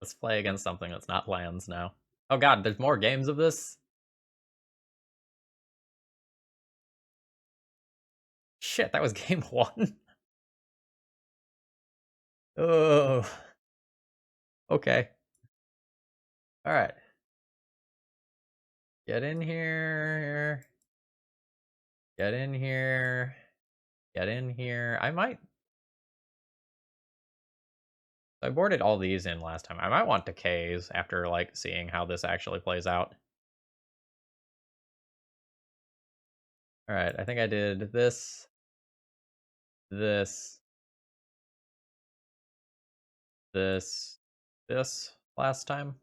Let's play against something that's not lands now. Oh god, there's more games of this? Shit, that was game 1? Oh. Okay. Alright. Get in here. Get in here. Get in here. I boarded all these in last time. I might want decays after, like, seeing how this actually plays out. Alright, I think I did this, this, this last time.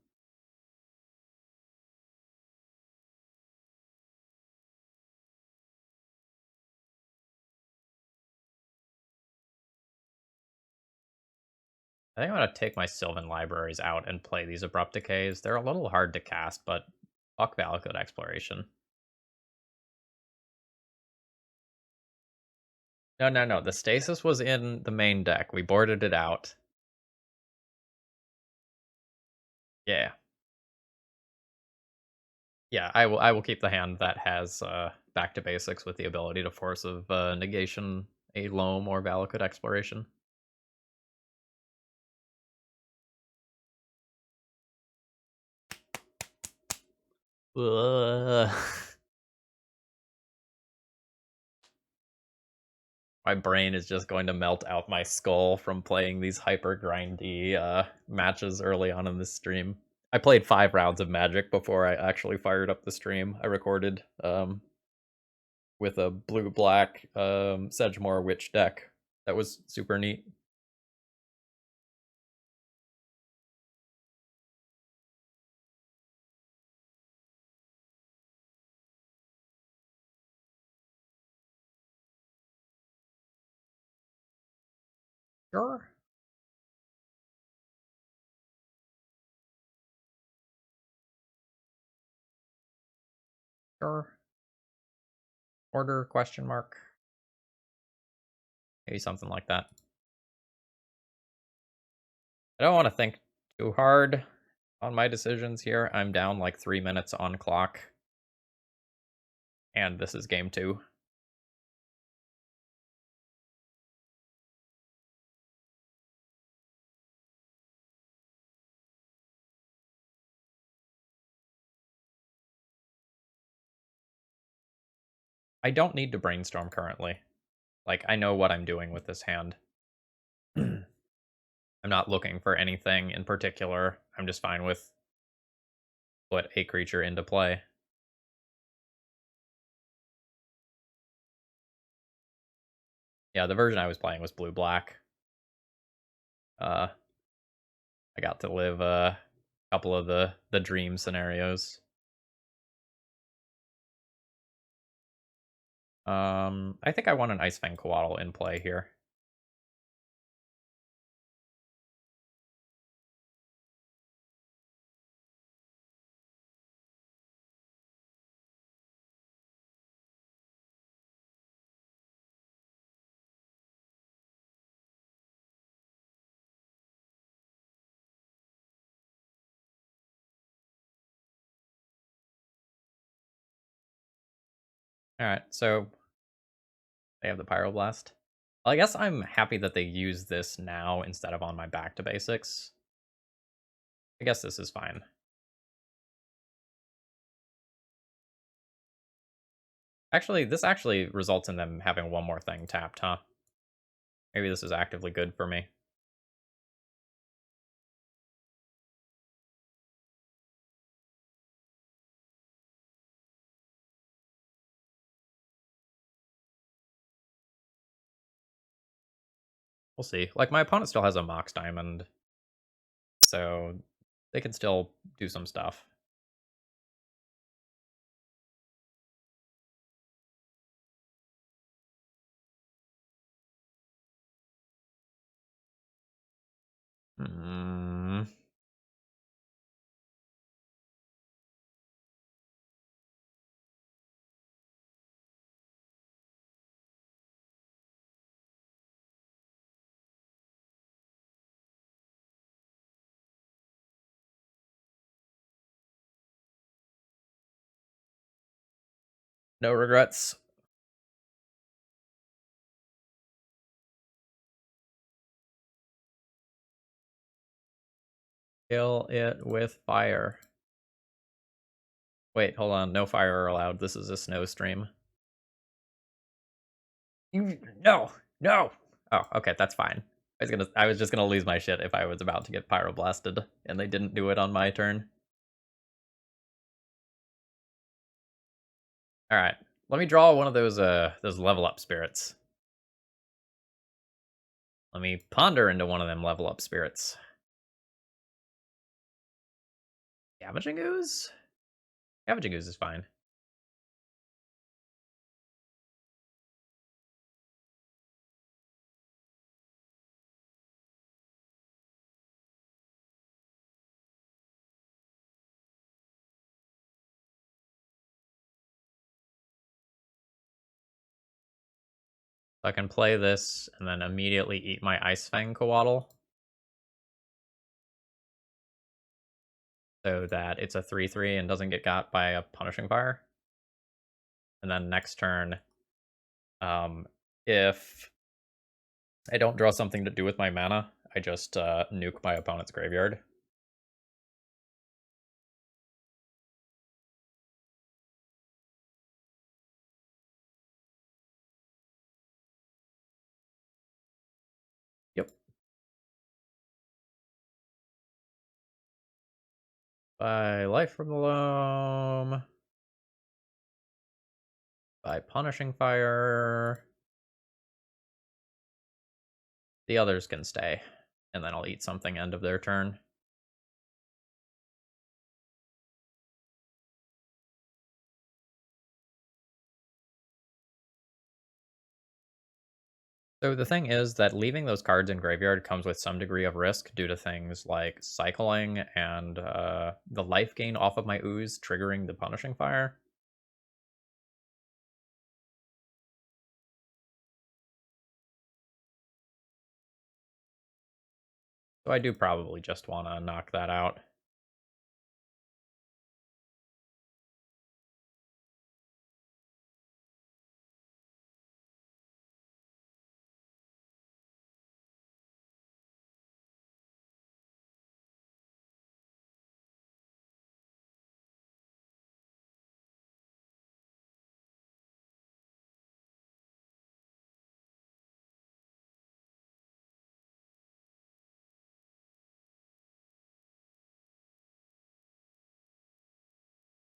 I think I'm gonna take my Sylvan libraries out and play these Abrupt Decays. They're a little hard to cast, but fuck Valakut Exploration. No. The Stasis was in the main deck. We boarded it out. Yeah. Yeah, I will keep the hand that has back to basics with the ability to force of negation a Loam or Valakut Exploration. Ugh. My brain is just going to melt out my skull from playing these hyper grindy matches early on in this stream. I played 5 rounds of Magic before I actually fired up the stream. I recorded with a blue-black Sedgemoor Witch deck. That was super neat. Sure. Sure. Order question mark. Maybe something like that. I don't want to think too hard on my decisions here. I'm down like 3 minutes on clock. And this is game 2. I don't need to brainstorm currently. Like, I know what I'm doing with this hand. I'm not looking for anything in particular. I'm just fine with put a creature into play. Yeah, the version I was playing was blue-black. I got to live a couple of the dream scenarios. I think I want an Icefang Coatl in play here. Alright, so they have the Pyroblast. Well, I guess I'm happy that they use this now instead of on my back to basics. I guess this is fine. Actually, this actually results in them having one more thing tapped, huh? Maybe this is actively good for me. We'll see. Like, my opponent still has a Mox Diamond, so they can still do some stuff. Hmm. No regrets. Kill it with fire. Wait, hold on. No fire allowed. This is a snow stream. No, no. Oh, okay, that's fine. I was just gonna lose my shit if I was about to get pyroblasted, and they didn't do it on my turn. All right, let me draw one of those level up spirits. Let me ponder into one of them level up spirits. Scavenging ooze. Scavenging ooze is fine. So I can play this and then immediately eat my Ice Fang Coatl, so that it's a 3/3 and doesn't get got by a Punishing Fire. And then next turn, if I don't draw something to do with my mana, I just nuke my opponent's graveyard. Yep. By Life from the Loam. By Punishing Fire. The others can stay. And then I'll eat something end of their turn. So the thing is that leaving those cards in graveyard comes with some degree of risk due to things like cycling and the life gain off of my ooze triggering the Punishing Fire. So I do probably just want to knock that out.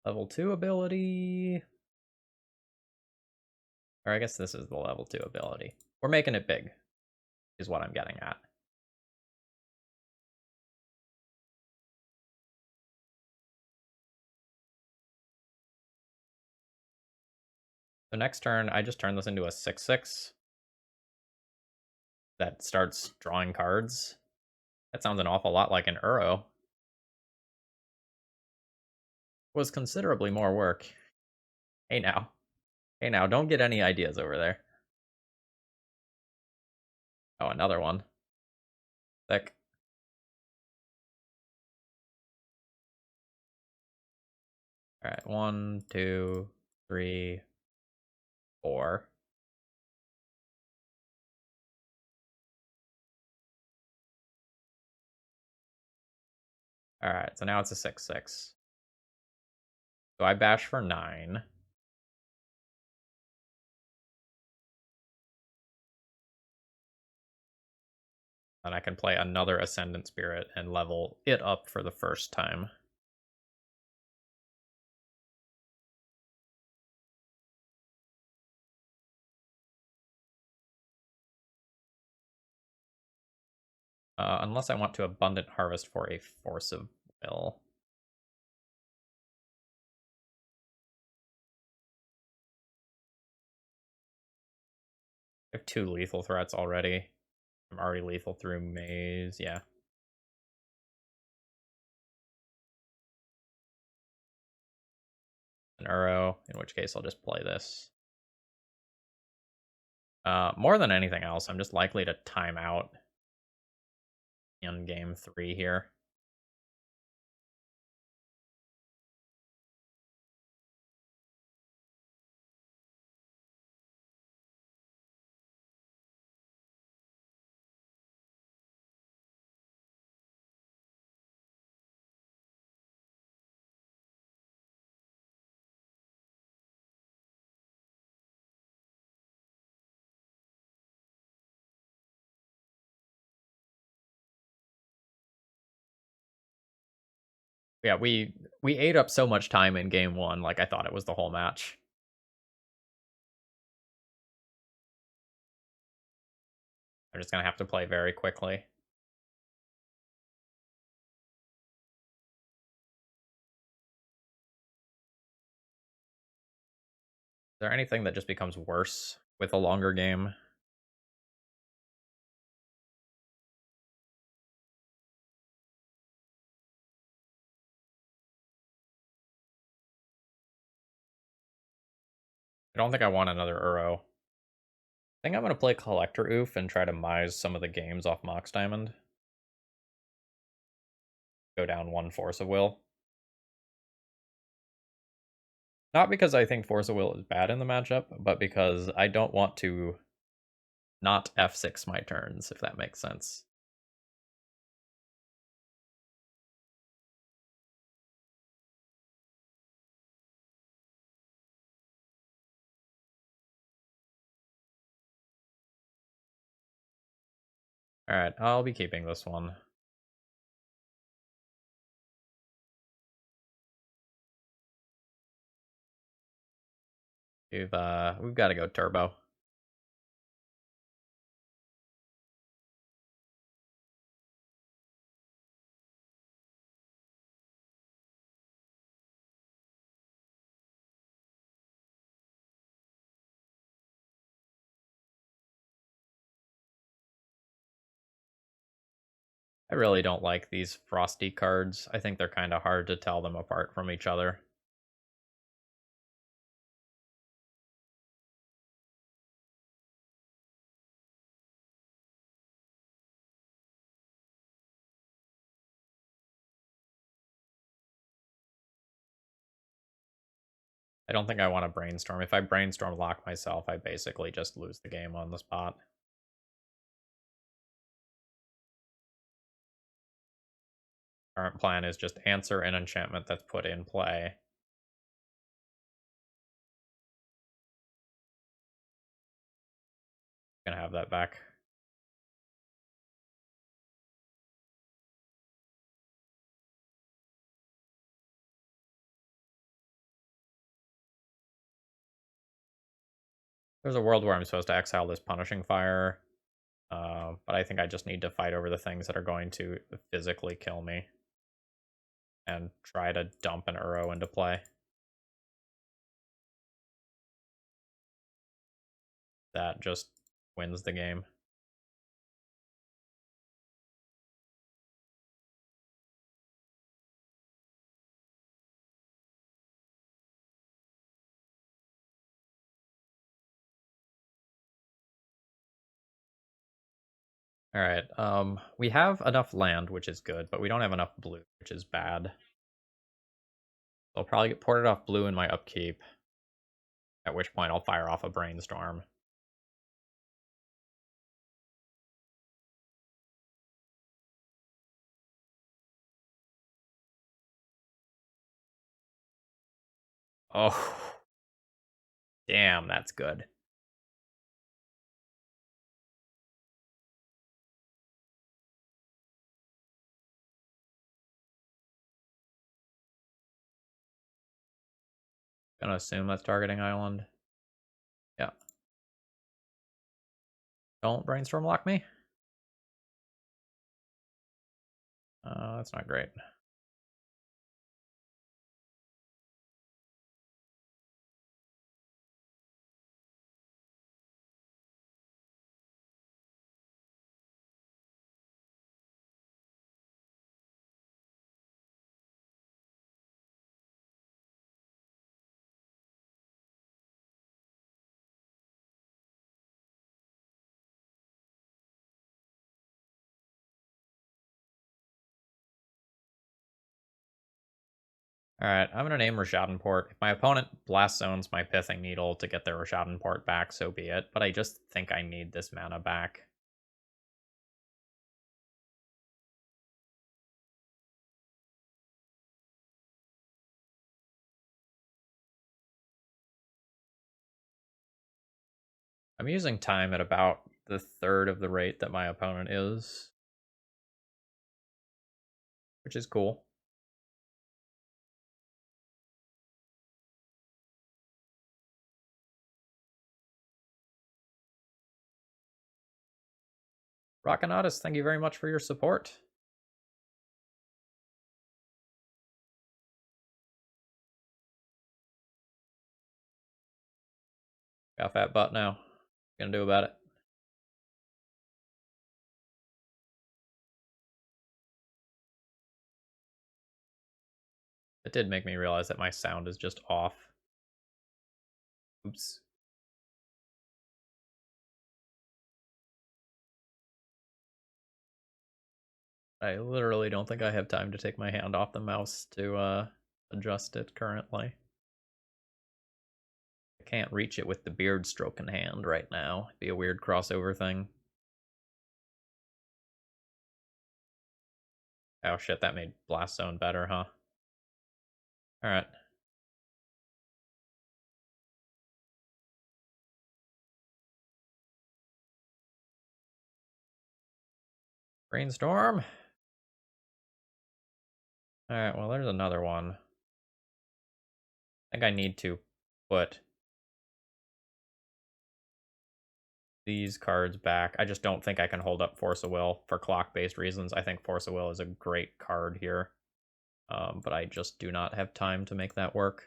Level 2 ability. Or I guess this is the level 2 ability. We're making it big, is what I'm getting at. So next turn, I just turn this into a 6/6 that starts drawing cards. That sounds an awful lot like an Uro. Was considerably more work. Hey now. Hey now, don't get any ideas over there. Oh, another one. Thick. Alright, 1, 2, 3, 4. Alright, so now it's a 6/6. So I bash for 9. And I can play another Ascendant Spirit and level it up for the first time. Unless I want to Abundant Harvest for a Force of Will. I have 2 lethal threats already. I'm already lethal through Maze, yeah. An Uro, in which case I'll just play this. More than anything else, I'm just likely to time out in game 3 here. Yeah, we ate up so much time in game 1, like I thought it was the whole match. I'm just gonna have to play very quickly. Is there anything that just becomes worse with a longer game? I don't think I want another Uro. I think I'm gonna play Collector Oof and try to mise some of the games off Mox Diamond. Go down 1 Force of Will. Not because I think Force of Will is bad in the matchup, but because I don't want to not F6 my turns, if that makes sense. Alright, I'll be keeping this one. We've got to go turbo. I really don't like these frosty cards. I think they're kind of hard to tell them apart from each other. I don't think I want to brainstorm. If I brainstorm lock myself, I basically just lose the game on the spot. Current plan is just answer an enchantment that's put in play. Gonna have that back. There's a world where I'm supposed to exile this Punishing Fire, but I think I just need to fight over the things that are going to physically kill me and try to dump an Uro into play. That just wins the game. All right. We have enough land, which is good, but we don't have enough blue, which is bad. I'll probably get ported off blue in my upkeep, at which point I'll fire off a brainstorm. Oh, damn, that's good. Gonna assume that's targeting island. Yeah. Don't brainstorm lock me. That's not great. Alright, I'm gonna name Rashadenport. If my opponent blast zones my Pithing Needle to get their Rashadenport back, so be it. But I just think I need this mana back. I'm using time at about the third of the rate that my opponent is, which is cool. Rockonatus, thank you very much for your support. Got fat butt now. Gonna do about it. It did make me realize that my sound is just off. Oops. I literally don't think I have time to take my hand off the mouse to adjust it currently. I can't reach it with the beard stroking hand right now. It'd be a weird crossover thing. Oh shit, that made Blast Zone better, huh? Alright. Brainstorm. Alright, well there's another one. I think I need to put these cards back. I just don't think I can hold up Force of Will for clock-based reasons. I think Force of Will is a great card here. But I just do not have time to make that work.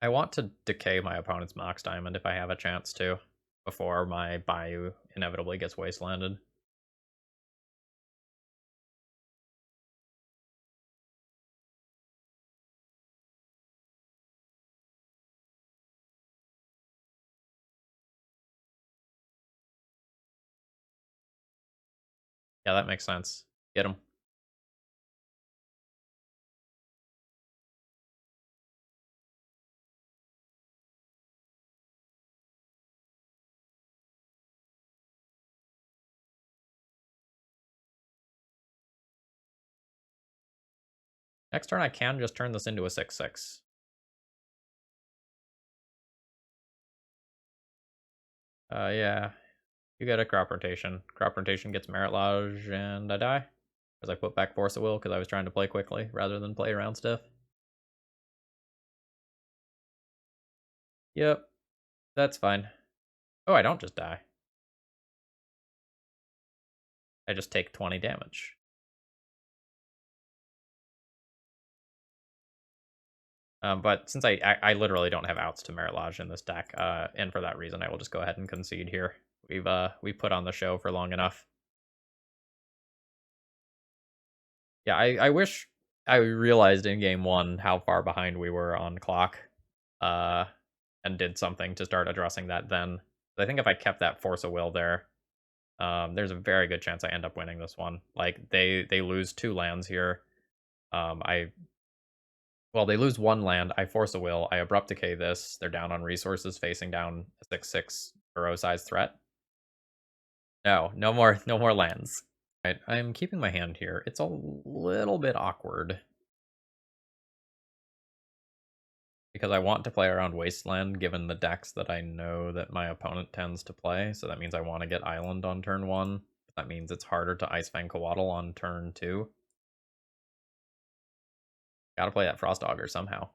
I want to decay my opponent's Mox Diamond if I have a chance to, before my Bayou inevitably gets wastelanded. Yeah, that makes sense. Get him. Next turn I can just turn this into a 6/6. Yeah. You get a crop rotation. Crop rotation gets Merit Lodge, and I die. Because I put back Force of Will because I was trying to play quickly rather than play around stiff. Yep. That's fine. Oh, I don't just die. I just take 20 damage. But since I literally don't have outs to Merit Lodge in this deck, and for that reason, I will just go ahead and concede here. We put on the show for long enough. Yeah, I wish I realized in game one how far behind we were on clock, and did something to start addressing that then. But I think if I kept that Force of Will there, there's a very good chance I end up winning this one. Like they lose 2 lands here. They lose 1 land. I Force a Will. I Abrupt Decay this. They're down on resources, facing down a 6/6 burrow-sized threat. No more lands. Right, I'm keeping my hand here. It's a little bit awkward. because I want to play around Wasteland given the decks that I know that my opponent tends to play. So that means I want to get Island on turn 1. That means it's harder to Icefang Coatl on turn 2. Gotta play that Frost Augur somehow.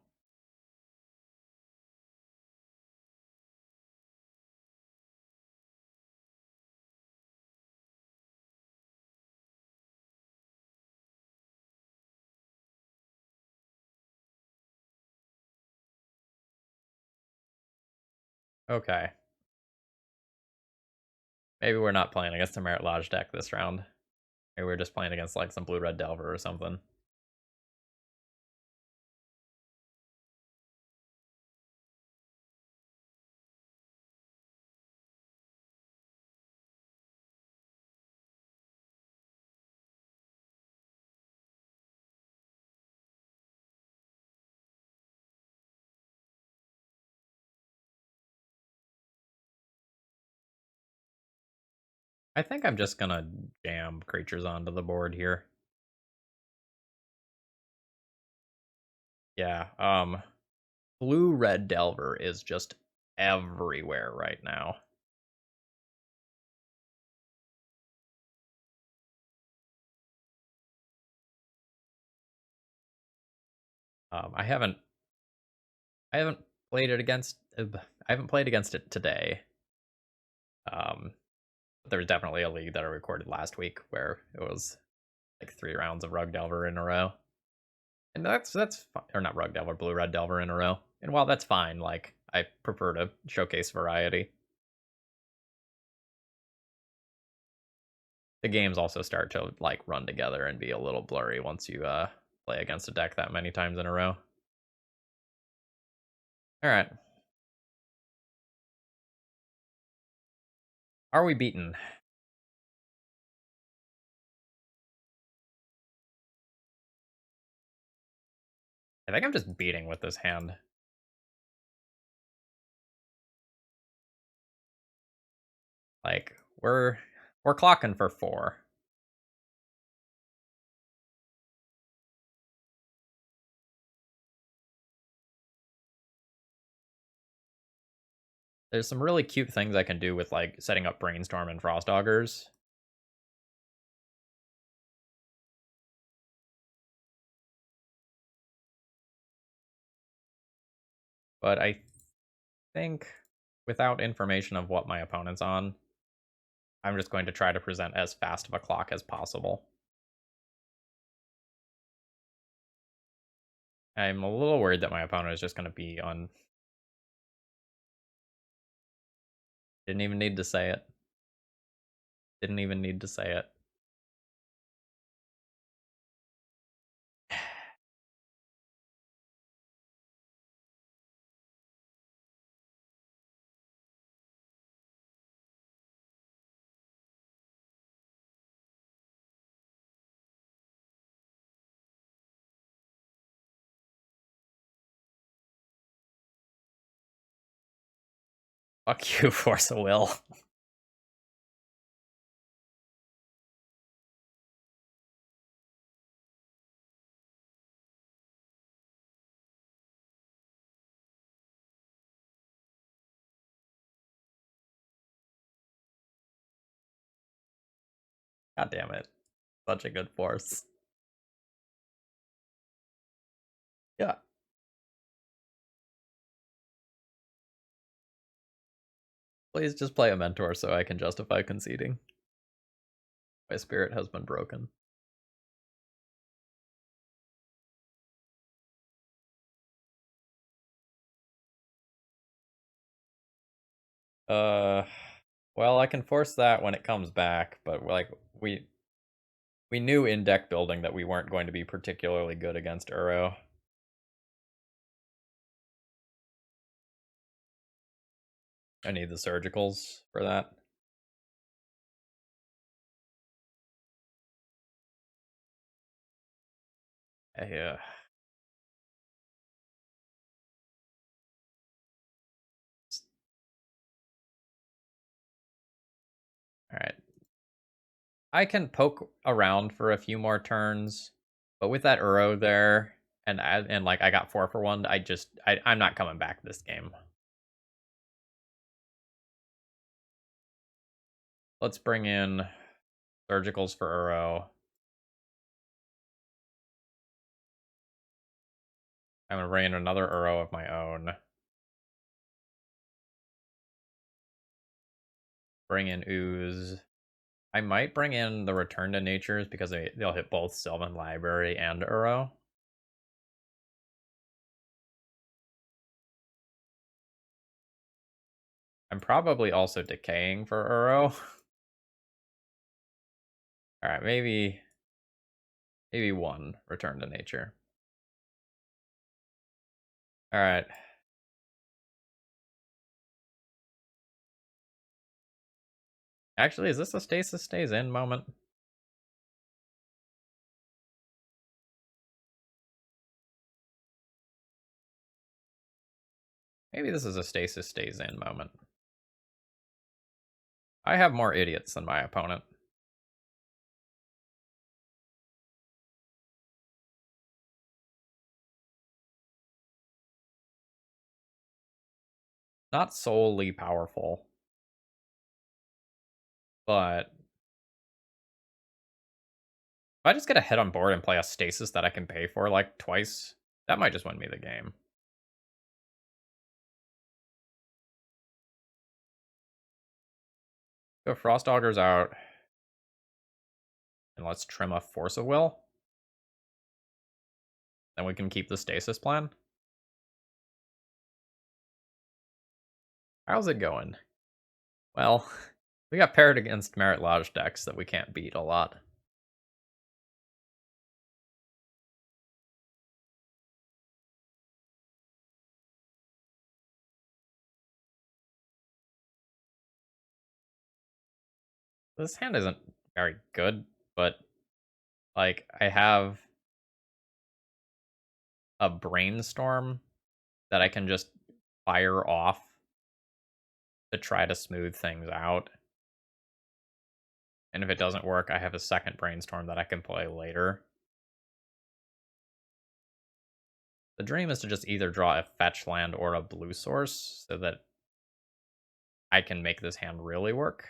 Okay. Maybe we're not playing against a Merit Lodge deck this round. Maybe we're just playing against like some blue-red Delver or something. I think I'm just gonna jam creatures onto the board here. Yeah, blue-red Delver is just everywhere right now. I haven't played it against. I haven't played against it today. But there was definitely a league that I recorded last week where it was like 3 rounds of Rug Delver in a row, and that's or not Rug Delver, Blue Red Delver in a row. And while that's fine, like I prefer to showcase variety. The games also start to like run together and be a little blurry once you play against a deck that many times in a row. All right. Are we beaten? I think I'm just beating with this hand. Like we're clocking for 4. There's some really cute things I can do with like setting up Brainstorm and Frost Augurs. But I think without information of what my opponent's on, I'm just going to try to present as fast of a clock as possible. I'm a little worried that my opponent is just going to be on. Didn't even need to say it. Didn't even need to say it. Fuck you, Force of Will. God damn it. Such a good force. Yeah. Please just play a mentor so I can justify conceding. My spirit has been broken. Uh, well, I can force that when it comes back, but like we knew in deck building that we weren't going to be particularly good against Uro. I need the surgicals for that. Yeah. All right. I can poke around for a few more turns, but with that Uro there And like I got 4 for 1. I'm not coming back this game. Let's bring in surgicals for Uro. I'm gonna bring in another Uro of my own. Bring in Ooze. I might bring in the Return to Natures because they'll hit both Sylvan Library and Uro. I'm probably also decaying for Uro. Alright, maybe one Return to Nature. Alright. Actually, is this a Stasis stays in moment? Maybe this is a Stasis stays in moment. I have more idiots than my opponent. Not solely powerful, but if I just get a hit on board and play a Stasis that I can pay for like twice, that might just win me the game. So Frost Augur's out. And let's trim a Force of Will. Then we can keep the Stasis plan. How's it going? Well, we got paired against Merit Lodge decks that we can't beat a lot. This hand isn't very good, but like I have a Brainstorm that I can just fire off to try to smooth things out. And if it doesn't work, I have a second Brainstorm that I can play later. The dream is to just either draw a fetch land or a blue source so that I can make this hand really work.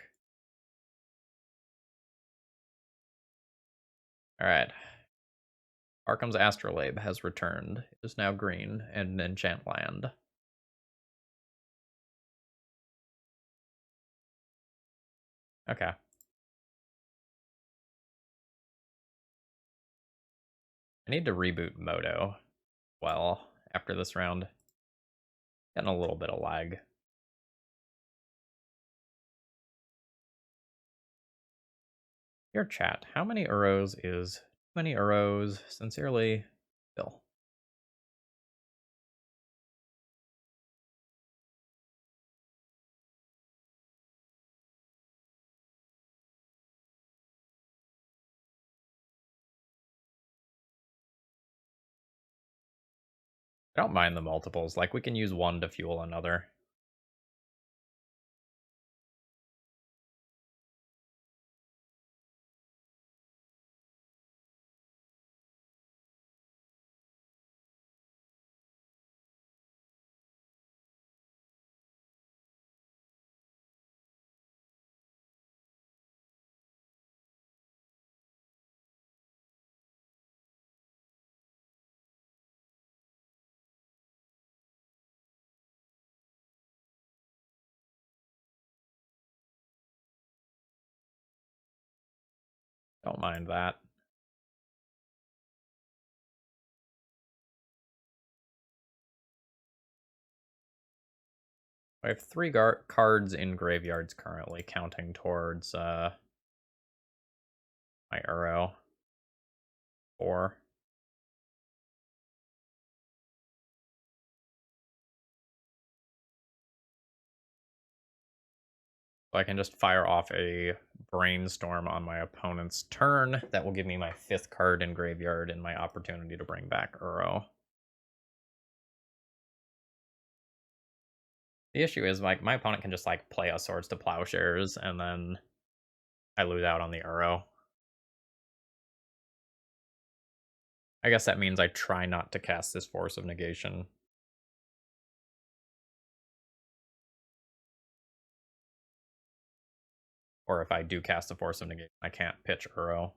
Alright. Arkham's Astrolabe has returned. It is now green and an enchant land. Okay. I need to reboot Moto. Well, after this round. Getting a little bit of lag. Your chat, how many Uros is too many Uros? Sincerely, Bill. I don't mind the multiples. Like, we can use one to fuel another. Don't mind that. I have 3 cards in graveyards currently, counting towards my Uro. 4. So I can just fire off a Brainstorm on my opponent's turn. That will give me my 5th card in graveyard and my opportunity to bring back Uro. The issue is like my opponent can just like play a Swords to Plowshares and then I lose out on the Uro. I guess that means I try not to cast this Force of Negation. Or if I do cast a Force of Negation, I can't pitch Uro.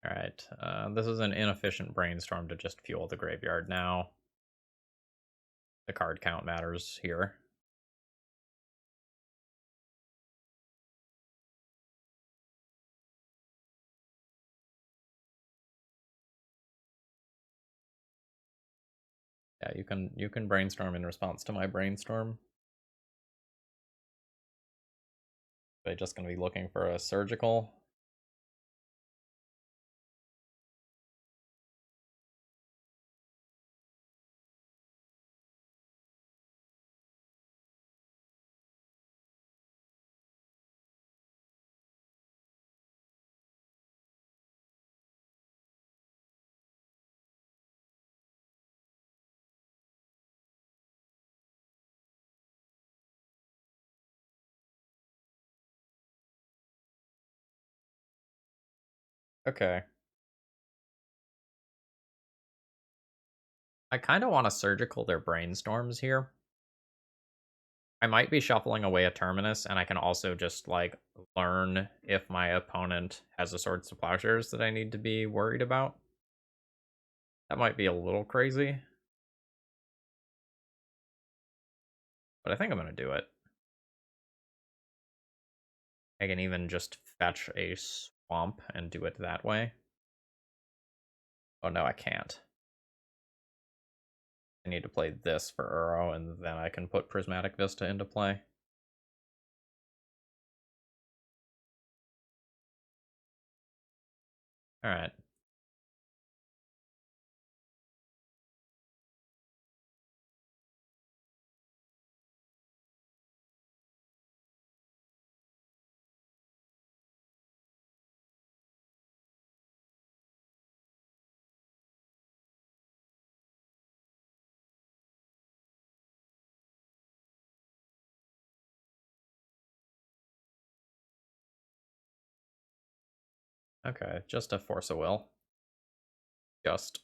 Alright, this is an inefficient brainstorm to just fuel the graveyard now. The card count matters here. Yeah, you can brainstorm in response to my brainstorm. But just gonna be looking for a surgical. Okay. I kind of want to surgical their brainstorms here. I might be shuffling away a Terminus, and I can also just, like, learn if my opponent has a Swords to Plowshares that I need to be worried about. That might be a little crazy. But I think I'm going to do it. I can even just fetch a Swamp and do it that way. Oh no, I can't. I need to play this for Uro, and then I can put Prismatic Vista into play. Alright. Okay, just a Force of Will. Just.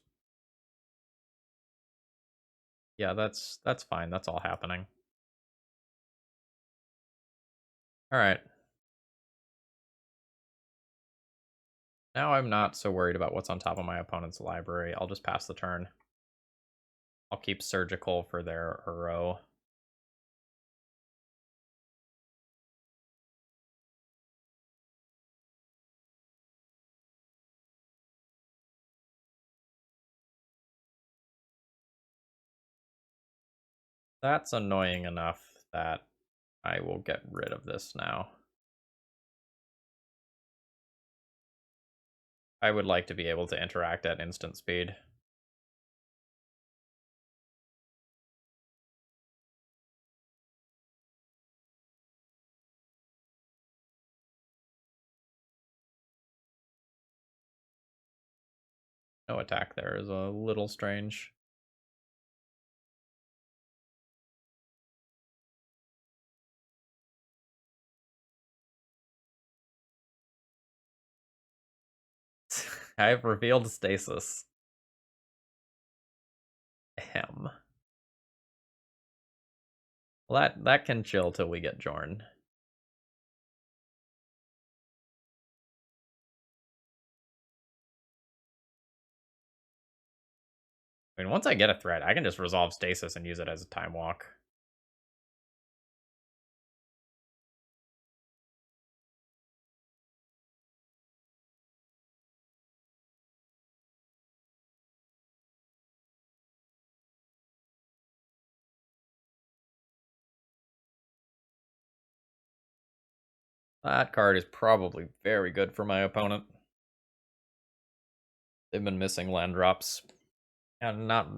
Yeah, that's fine. That's all happening. Alright. Now I'm not so worried about what's on top of my opponent's library. I'll just pass the turn. I'll keep Surgical for their Uro. That's annoying enough that I will get rid of this now. I would like to be able to interact at instant speed. No attack there is a little strange. I've revealed Stasis. Ahem. Well, that can chill till we get Jorn. I mean, once I get a threat, I can just resolve Stasis and use it as a time walk. That card is probably very good for my opponent. They've been missing land drops and not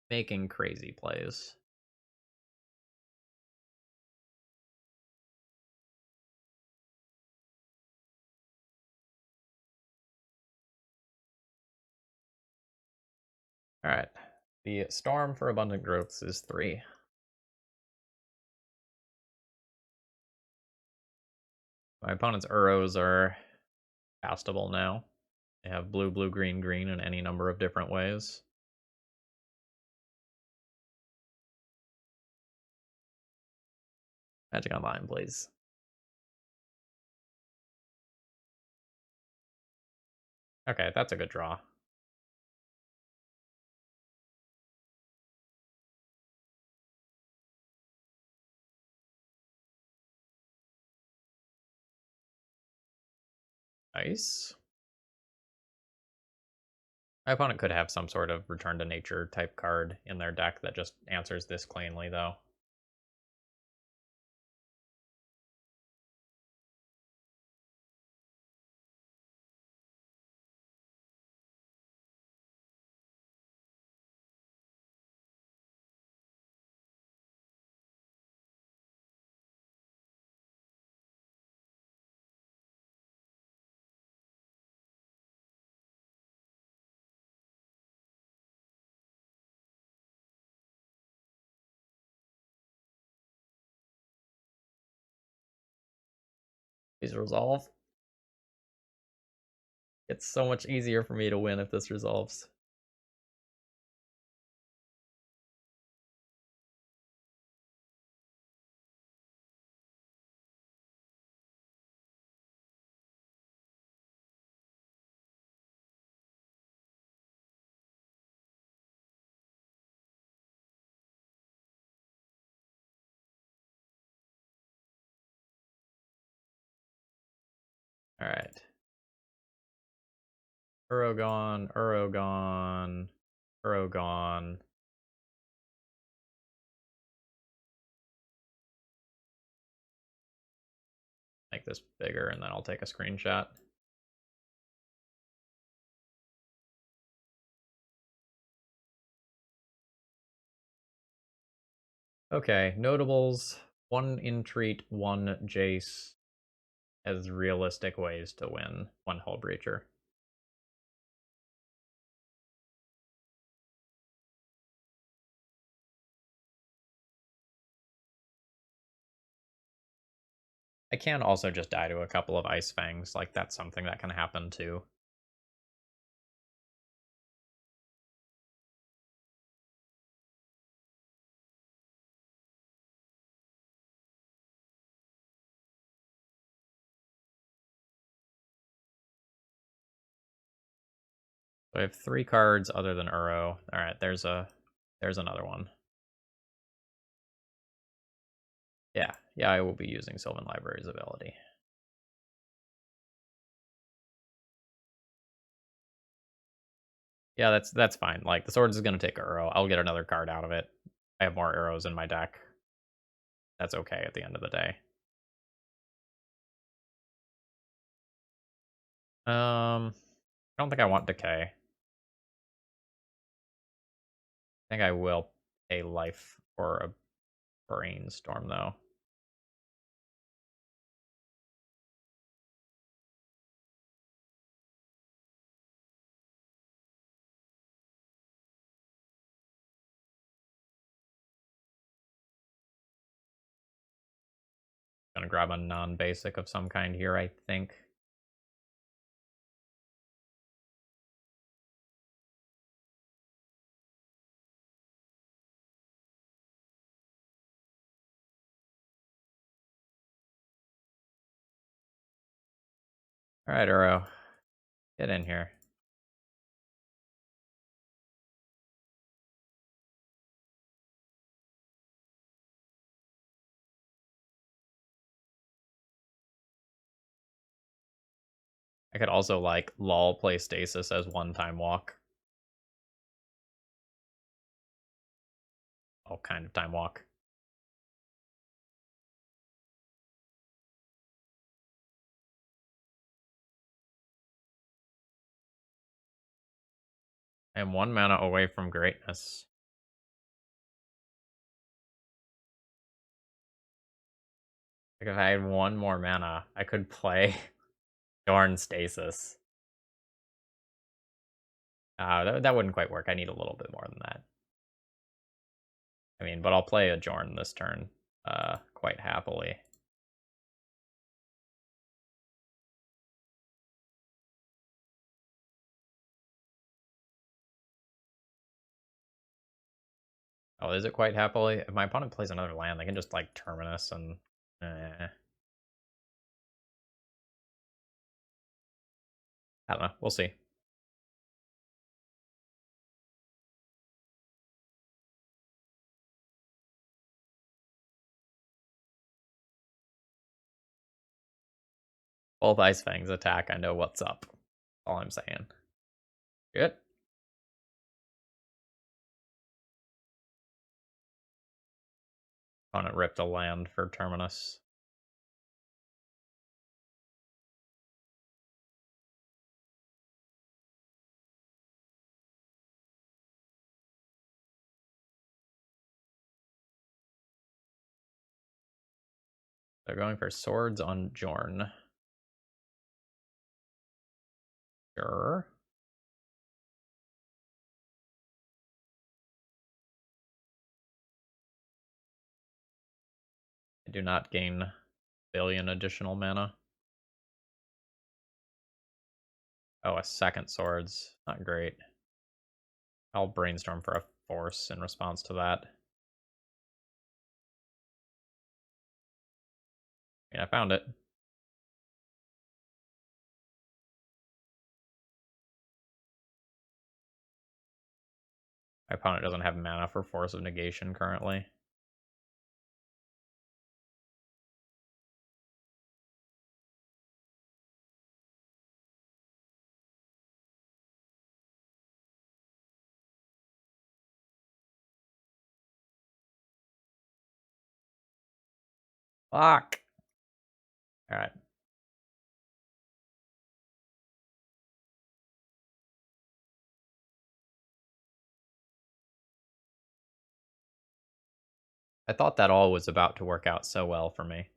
making crazy plays. Alright. The Storm for Abundant Growths is 3. My opponent's Uros are castable now. They have blue, blue, green, green in any number of different ways. Magic Online, please. Okay, that's a good draw. Nice. My opponent could have some sort of Return to Nature type card in their deck that just answers this cleanly, though. Please resolve. It's so much easier for me to win if this resolves. Alright. Urogon, Urogon, Urogon. Make this bigger and then I'll take a screenshot. Okay, notables. 1 Entreat, 1 Jace as realistic ways to win 1 Hull Breacher. I can also just die to a couple of Ice Fangs, like that's something that can happen too. So I have 3 cards other than Uro. Alright, there's another one. Yeah, I will be using Sylvan Library's ability. Yeah, that's fine. Like, the Swords is going to take Uro. I'll get another card out of it. I have more arrows in my deck. That's okay at the end of the day. I don't think I want Decay. I think I will pay life for a Brainstorm, though. Gonna grab a non-basic of some kind here, I think. Alright, Uro. Get in here. I could also, like, lol play Stasis as one-time walk. All kind of time walk. I'm 1 mana away from greatness. Like, if I had 1 more mana, I could play Jorn Stasis. That wouldn't quite work. I need a little bit more than that. I mean, but I'll play a Jorn this turn, quite happily. Oh, is it quite happily? If my opponent plays another land, they can just, like, Terminus and... I don't know. We'll see. Both Ice Fangs attack. I know what's up. All I'm saying. Good. Opponent ripped a land for Terminus. They're going for swords on Jorn. Sure. I do not gain a billion additional mana. Oh, a second swords. Not great. I'll brainstorm for a force in response to that. I mean, I found it. My opponent doesn't have mana for Force of Negation currently. Fuck! Alright. I thought that all was about to work out so well for me.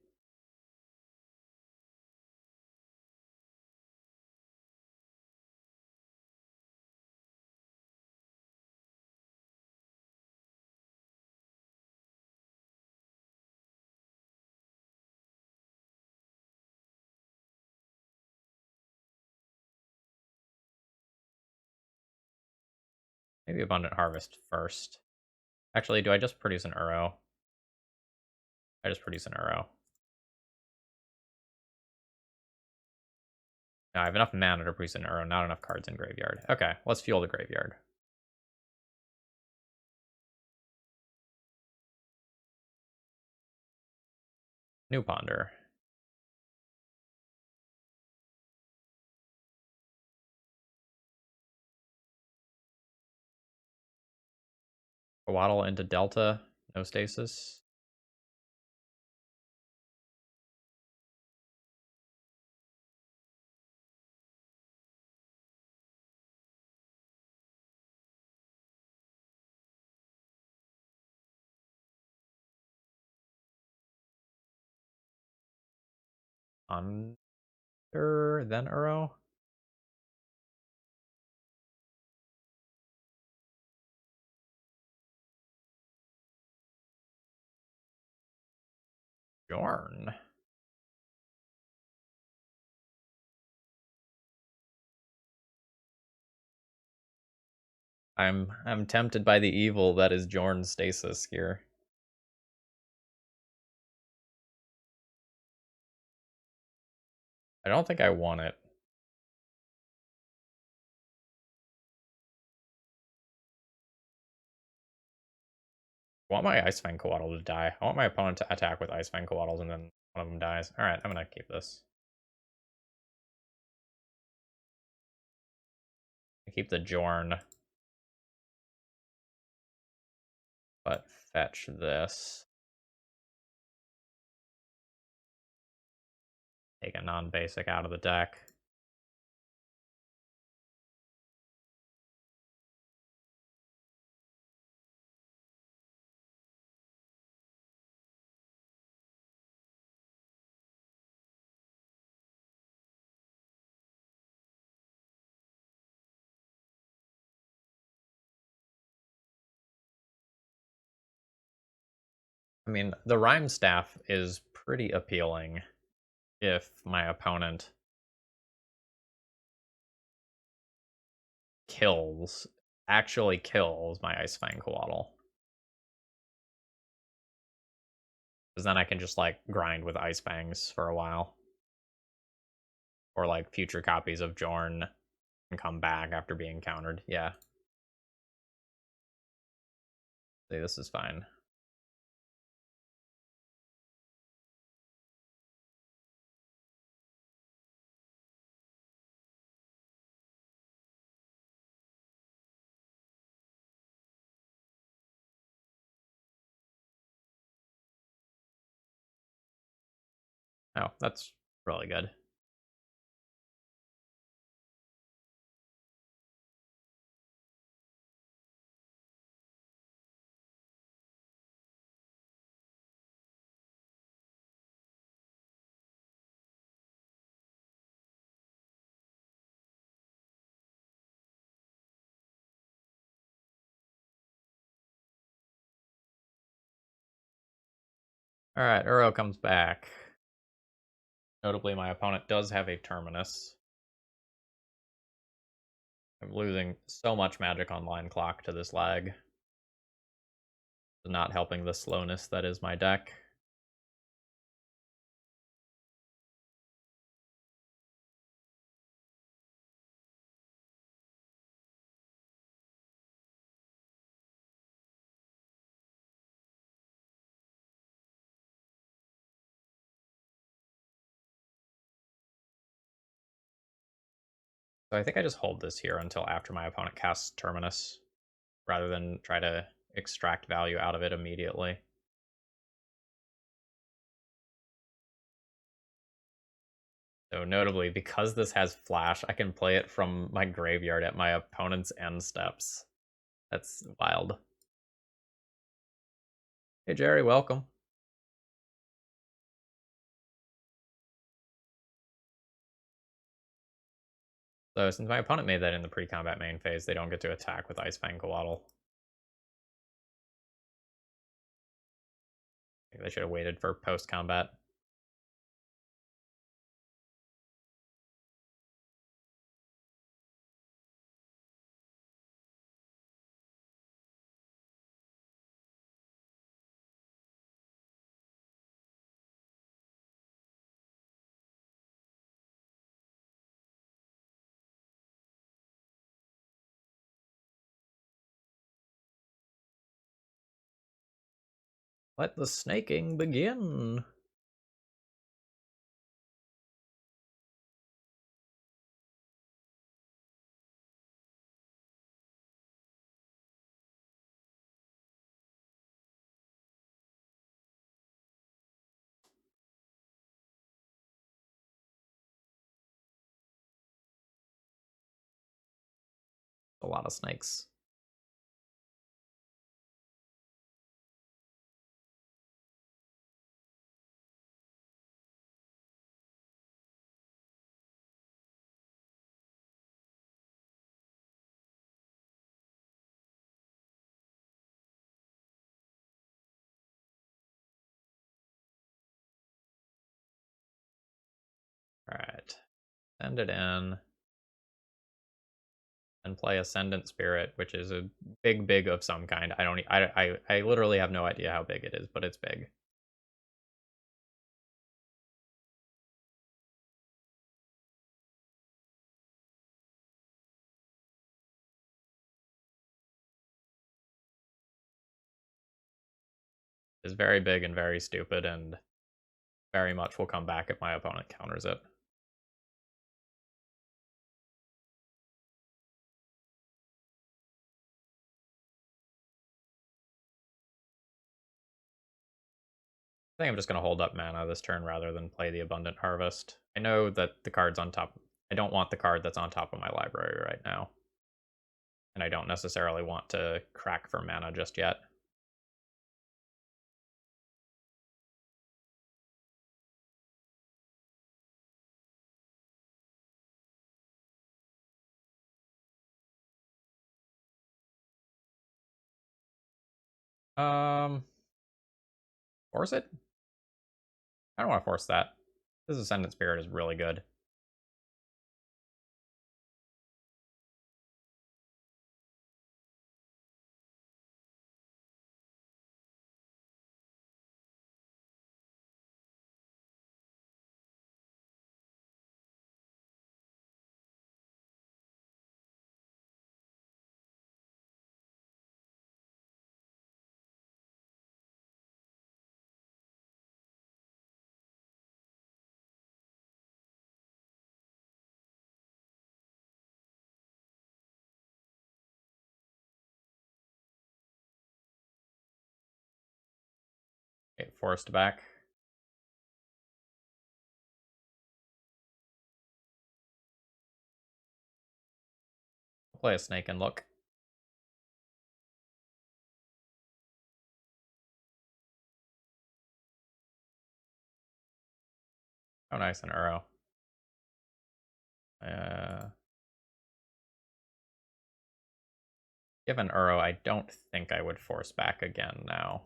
Maybe Abundant Harvest first. Actually, do I just produce an Uro? I just produce an Uro. No, I have enough mana to produce an Uro, not enough cards in graveyard. Okay, let's fuel the graveyard. New Ponder. Waddle into Delta. No Stasis. Under, then Uro. Jorn. I'm tempted by the evil that is Jorn Stasis here. I don't think I want it. I want my Ice Fang Coatl to die. I want my opponent to attack with Ice Fang Coatls and then one of them dies. Alright, I'm gonna keep this. I keep the Jorn. But fetch this. Take a non-basic out of the deck. I mean, the Rhyme Staff is pretty appealing if my opponent kills, actually kills my Ice Fang Coatl. Because then I can just, like, grind with Ice Fangs for a while. Or, like, future copies of Jorn can come back after being countered. Yeah. See, this is fine. Oh, that's really good. Alright, Uro comes back. Notably, my opponent does have a Terminus. I'm losing so much magic on line clock to this lag. Not helping the slowness that is my deck. So I think I just hold this here until after my opponent casts Terminus, rather than try to extract value out of it immediately. So notably, because this has Flash, I can play it from my graveyard at my opponent's end steps. That's wild. Hey Jerry, welcome. So since my opponent made that in the pre-combat main phase, they don't get to attack with Ice Fang Coatl. They should have waited for post-combat. Let the snaking begin. A lot of snakes. Alright. Send it in. And play Ascendant Spirit, which is a big of some kind. I don't. I literally have no idea how big it is, but it's big. It's very big and very stupid, and very much will come back if my opponent counters it. I think I'm just going to hold up mana this turn rather than play the Abundant Harvest. I know that the card's on top. I don't want the card that's on top of my library right now. And I don't necessarily want to crack for mana just yet. Um, Force it? I don't want to force that. This Ascendant Spirit is really good. Okay, forced back. Play a snake and look. Oh, nice, an Uro. Given Uro, I don't think I would force back again now.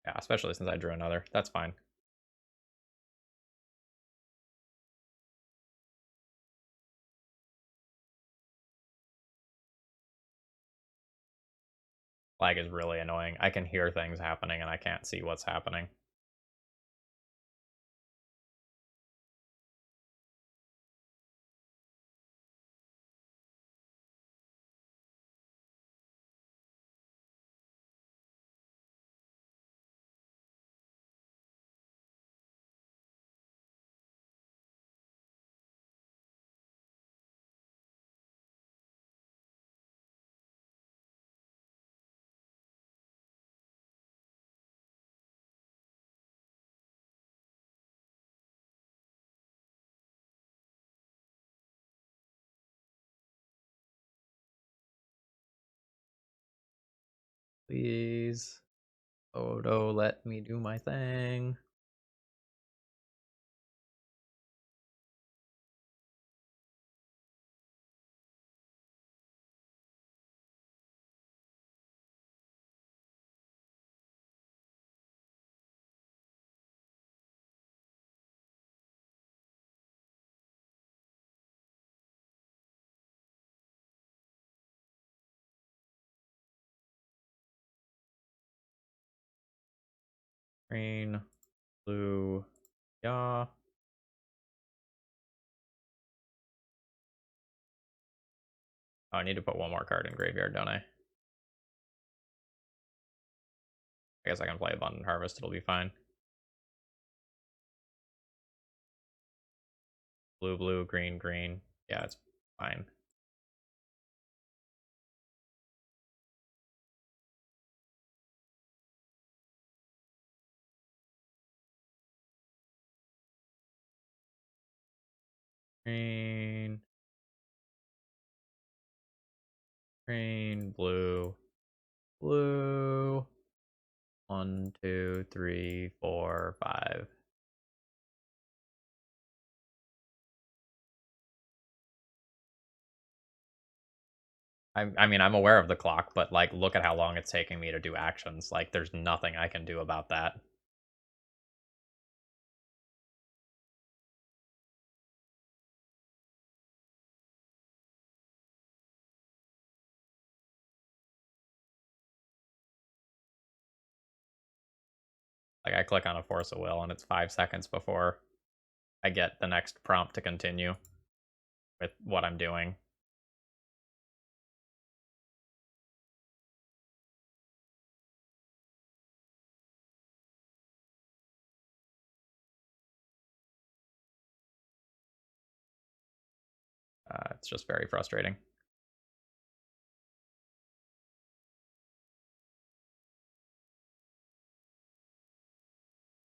Yeah, especially since I drew another. That's fine. Lag is really annoying. I can hear things happening and I can't see what's happening. Please. Photo, let me do my thing. Green, blue, yeah. Oh, I need to put one more card in graveyard, don't I? I guess I can play Abundant Harvest, it'll be fine. Blue, blue, green, green. Yeah, it's fine. Green, green, blue, blue. 1, 2, 3, 4, 5. I mean, I'm aware of the clock, but like, look at how long it's taking me to do actions. Like, there's nothing I can do about that. Like, I click on a Force of Will, and it's 5 seconds before I get the next prompt to continue with what I'm doing. It's just very frustrating.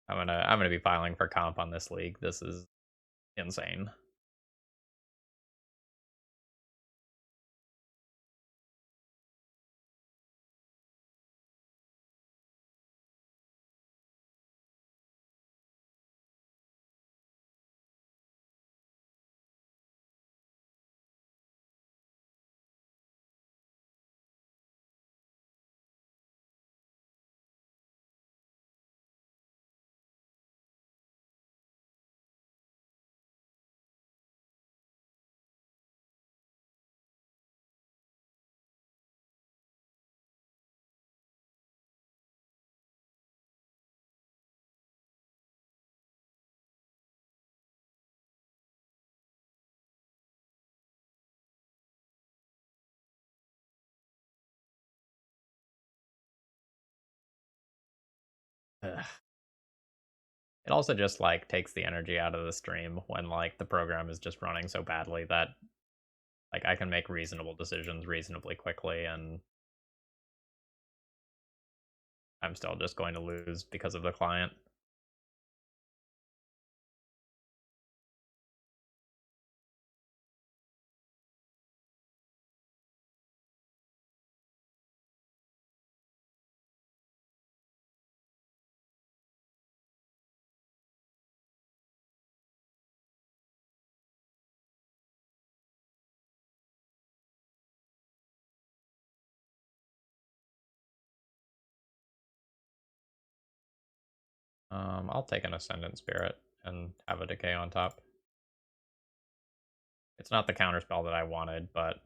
I'm gonna be filing for comp on this league. This is insane. Ugh. It also just like takes the energy out of the stream when like the program is just running so badly that like I can make reasonable decisions reasonably quickly, and I'm still just going to lose because of the client. I'll take an Ascendant Spirit and have a Decay on top. It's not the counterspell that I wanted, but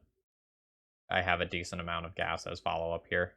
I have a decent amount of gas as follow-up here.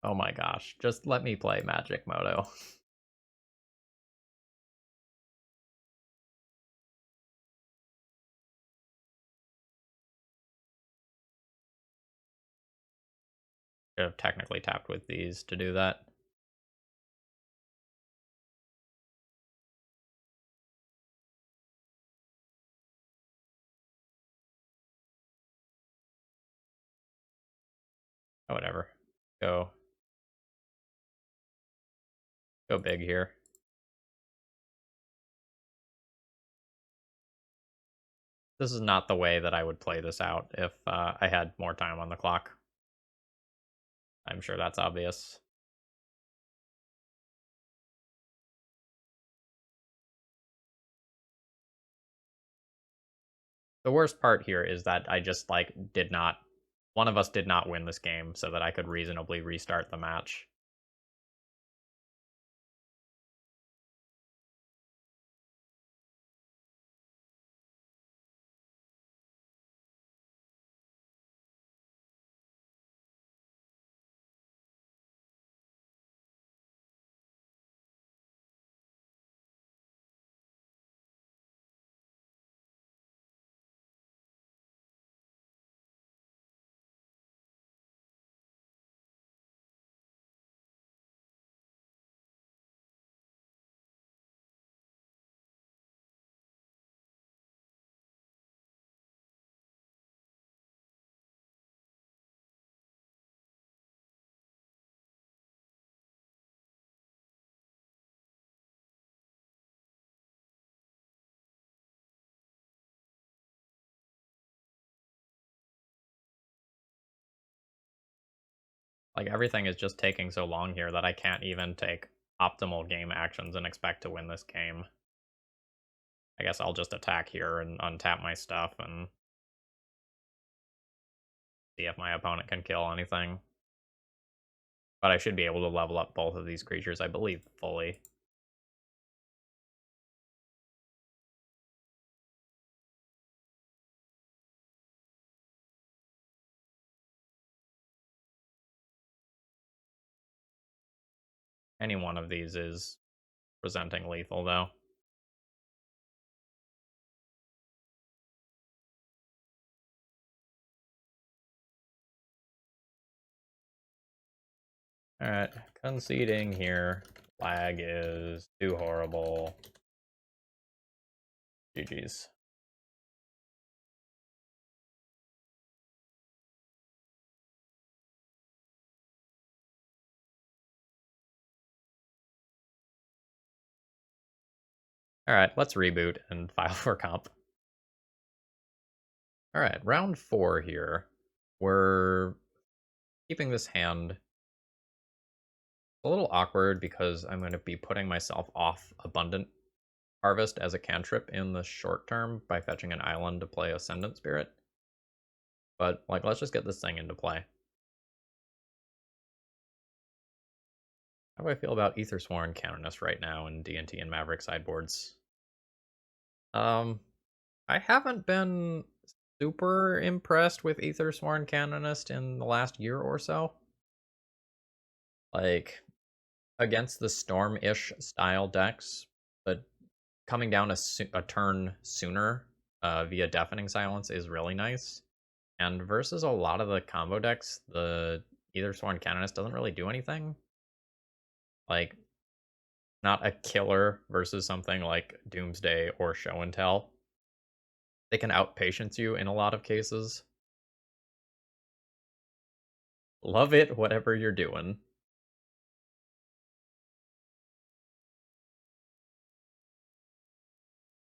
Oh my gosh, just let me play Magic Moto. Should have technically tapped with these to do that. Oh, whatever. Go big here. This is not the way that I would play this out if I had more time on the clock. I'm sure that's obvious. The worst part here is that I just like did not one of us did not win this game so that I could reasonably restart the match. Like everything is just taking so long here that I can't even take optimal game actions and expect to win this game. I guess I'll just attack here and untap my stuff and see if my opponent can kill anything. But I should be able to level up both of these creatures, I believe, fully. Any one of these is presenting lethal, though. Alright, conceding here. Lag is too horrible. GG's. Alright, let's reboot and file for comp. Alright, round 4 here. We're keeping this hand a little awkward because I'm going to be putting myself off Abundant Harvest as a cantrip in the short term by fetching an island to play Ascendant Spirit. But, like, let's just get this thing into play. How do I feel about Aethersworn Canonist right now in D&T and Maverick sideboards? I haven't been super impressed with Aethersworn Canonist in the last year or so. Like, against the Storm-ish style decks, but coming down a turn sooner via Deafening Silence is really nice. And versus a lot of the combo decks, the Aethersworn Canonist doesn't really do anything. Like, not a killer versus something like Doomsday or Show and Tell. They can outpatience you in a lot of cases. Love it, whatever you're doing.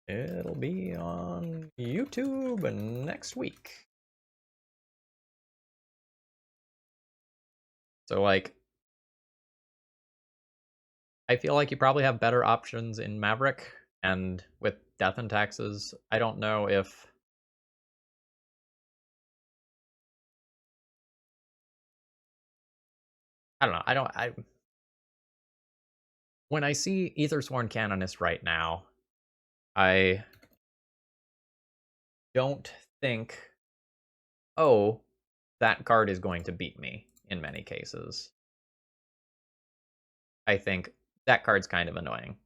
It'll be on YouTube next week. So, like, I feel like you probably have better options in Maverick, and with Death and Taxes, I don't know if... I don't know, when I see Aethersworn Canonist right now, I don't think, oh, that card is going to beat me in many cases. I think that card's kind of annoying.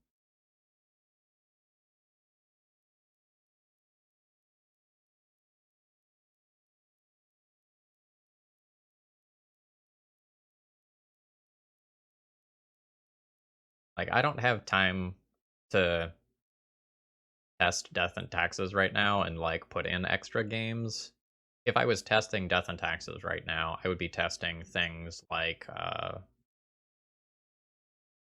Like, I don't have time to test Death and Taxes right now and, like, put in extra games. If I was testing Death and Taxes right now, I would be testing things like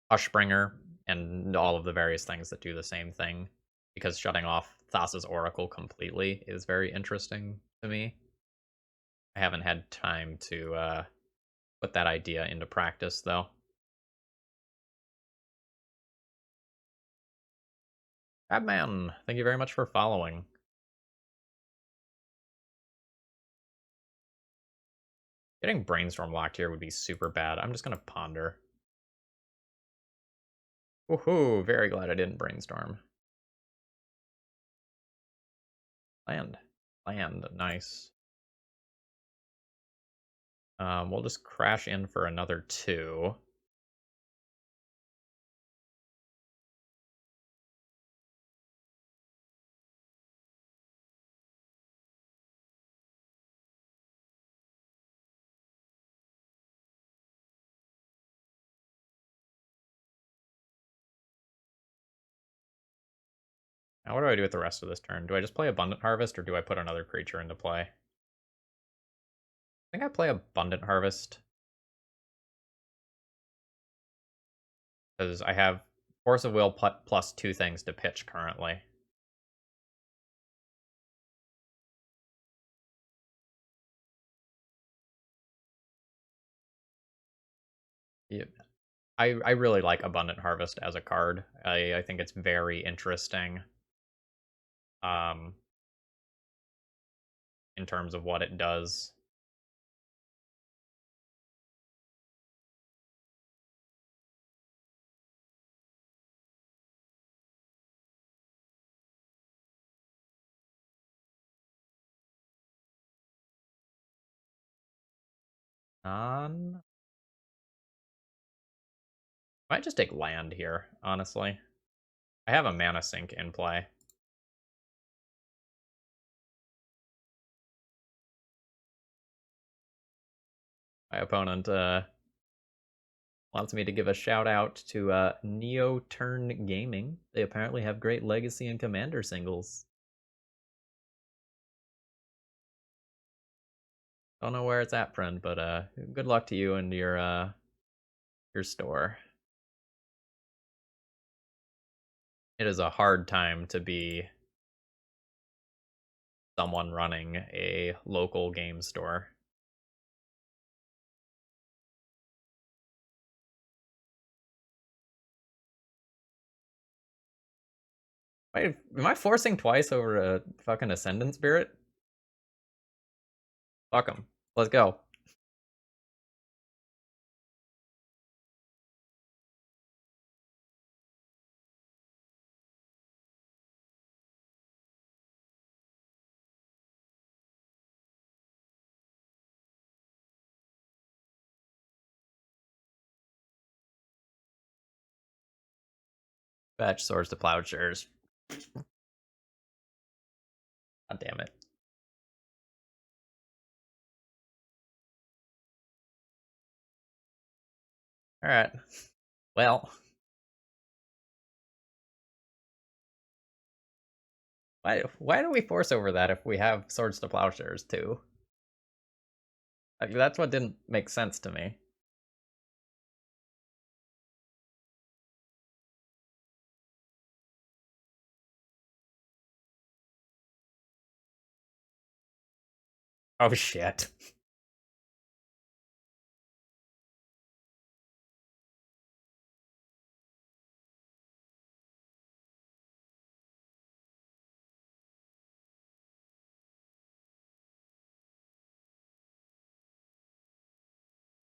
Hushbringer and all of the various things that do the same thing, because shutting off Thassa's Oracle completely is very interesting to me. I haven't had time to put that idea into practice, though. Crabman, thank you very much for following. Getting Brainstorm locked here would be super bad. I'm just going to Ponder. Woohoo, very glad I didn't Brainstorm. Land. Land, nice. We'll just crash in for another 2. Now what do I do with the rest of this turn? Do I just play Abundant Harvest, or do I put another creature into play? I think I play Abundant Harvest, because I have Force of Will plus 2 things to pitch currently. Yeah. I really like Abundant Harvest as a card. I think it's very interesting in terms of what it does. I might just take land here, honestly. I have a mana sink in play. My opponent wants me to give a shout out to Neo Turn Gaming. They apparently have great Legacy and Commander singles. Don't know where it's at, friend, but good luck to you and your store. It is a hard time to be someone running a local game store. Wait, am I forcing twice over a fucking Ascendant Spirit? Fuck him. Let's go. Fetch Swords to Plowshares. God damn it. Alright. Well, why do we force over that if we have Swords to Plowshares too? Like, that's what didn't make sense to me. Oh shit.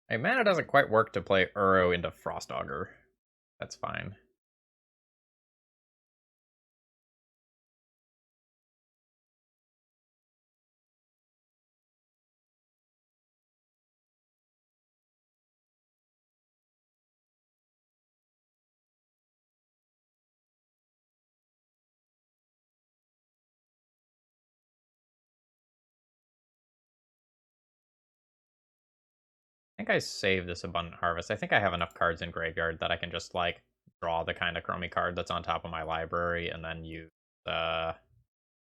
Hey, mana doesn't quite work to play Uro into Frost Augur. That's fine. I think I saved this Abundant Harvest. I think I have enough cards in Graveyard that I can just, like, draw the kind of Chromie card that's on top of my library and then use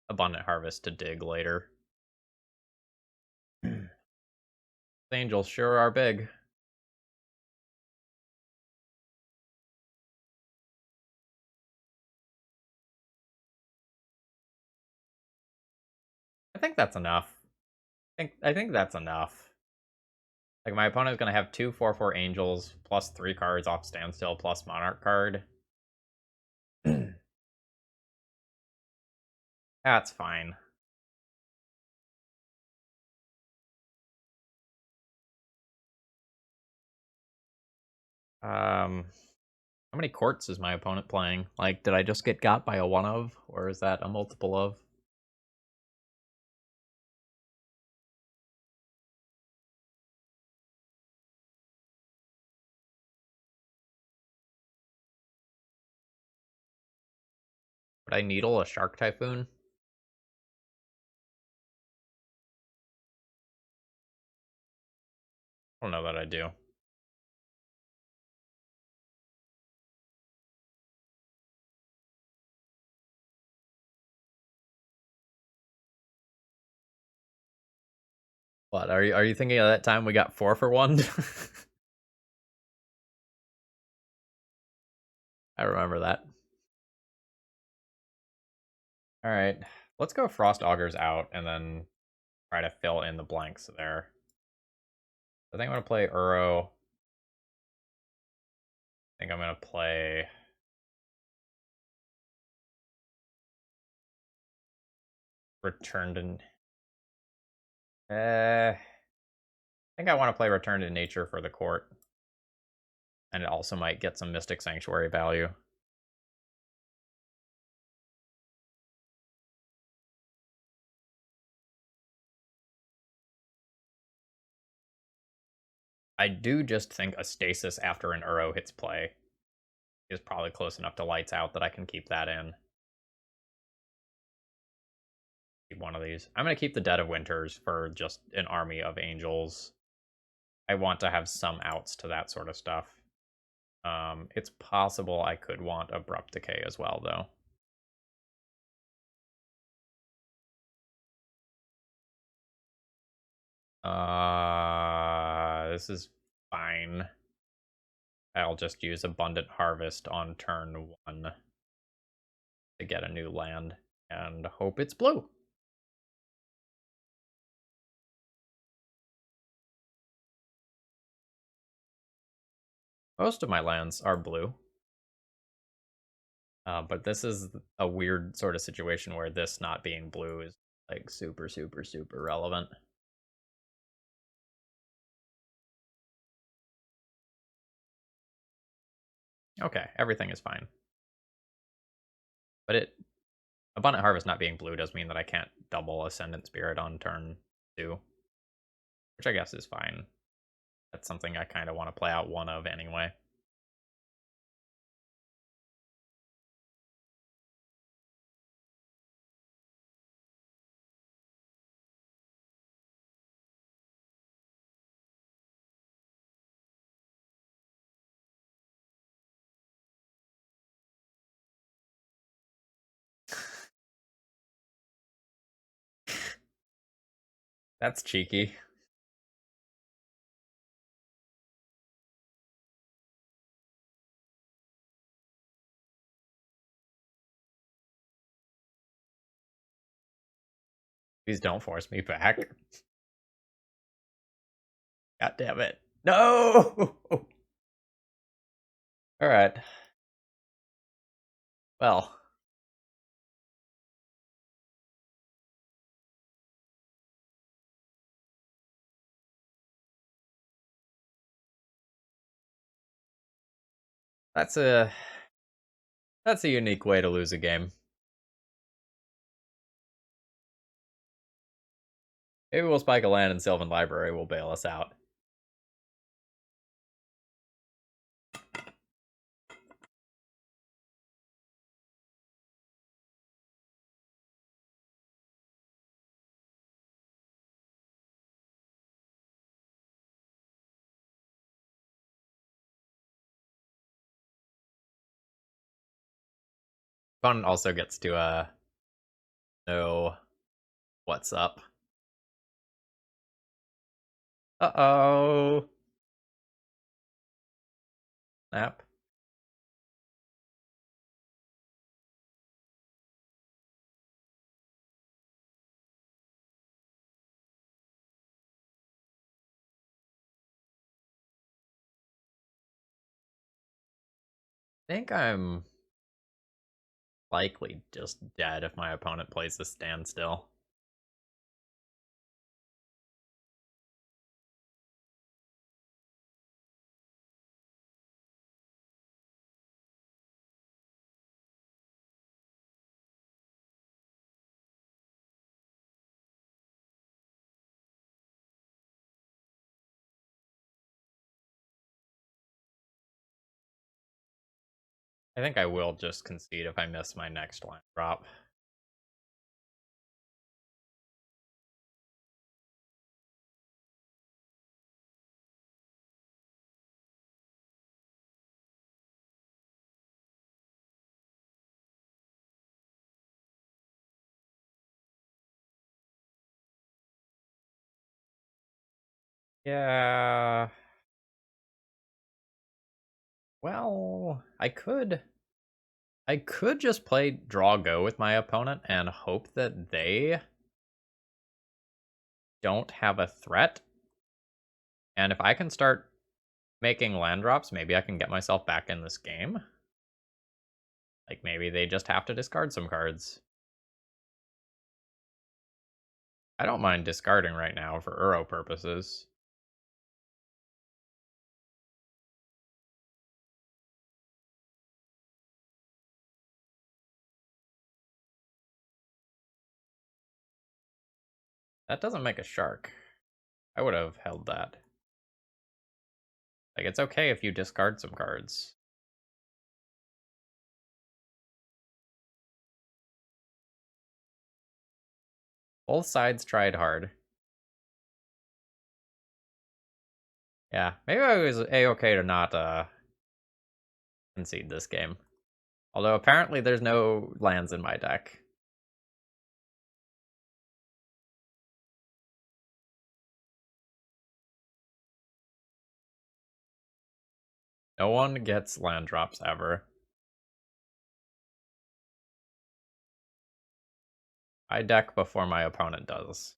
Abundant Harvest to dig later. Angels sure are big. I think that's enough. I think that's enough. Like, my opponent is going to have 2 4/4 Angels, plus 3 cards off Standstill, plus Monarch card. That's fine. How many courts is my opponent playing? Like, did I just get got by a one of, or is that a multiple of? Would I needle a Shark Typhoon? I don't know that I do. What, are you thinking of that time we got 4 for 1? I remember that. Alright, let's go Frost Augurs out and then try to fill in the blanks there. I think I'm going to play Uro. I think I'm going to play Return to... I think I want to play Return to Nature for the court. And it also might get some Mystic Sanctuary value. I do just think a Stasis after an Uro hits play is probably close enough to Lights Out that I can keep that in. Keep one of these. I'm going to keep the Dead of Winters for just an army of angels. I want to have some outs to that sort of stuff. It's possible I could want Abrupt Decay as well, though. This is fine. I'll just use Abundant Harvest on turn 1 to get a new land and hope it's blue. Most of my lands are blue. But this is a weird sort of situation where this not being blue is like super, super, super relevant. Okay, everything is fine. But Abundant Harvest not being blue does mean that I can't double Ascendant Spirit on turn 2, which I guess is fine. That's something I kind of want to play out one of anyway. That's cheeky. Please don't force me back. God damn it. No! Alright. Well. That's a unique way to lose a game. Maybe we'll spike a land and Sylvan Library will bail us out. Fun also gets to know what's up. Uh-oh. Snap. I think I'm likely just dead if my opponent plays a standstill. I think I will just concede if I miss my next line drop. Yeah. Well, I could just play draw go with my opponent and hope that they don't have a threat. And if I can start making land drops, maybe I can get myself back in this game. Like maybe they just have to discard some cards. I don't mind discarding right now for Uro purposes. That doesn't make a shark. I would have held that. Like, it's okay if you discard some cards. Both sides tried hard. Yeah, maybe I was a-okay to not concede this game. Although apparently there's no lands in my deck. No one gets land drops ever. I deck before my opponent does.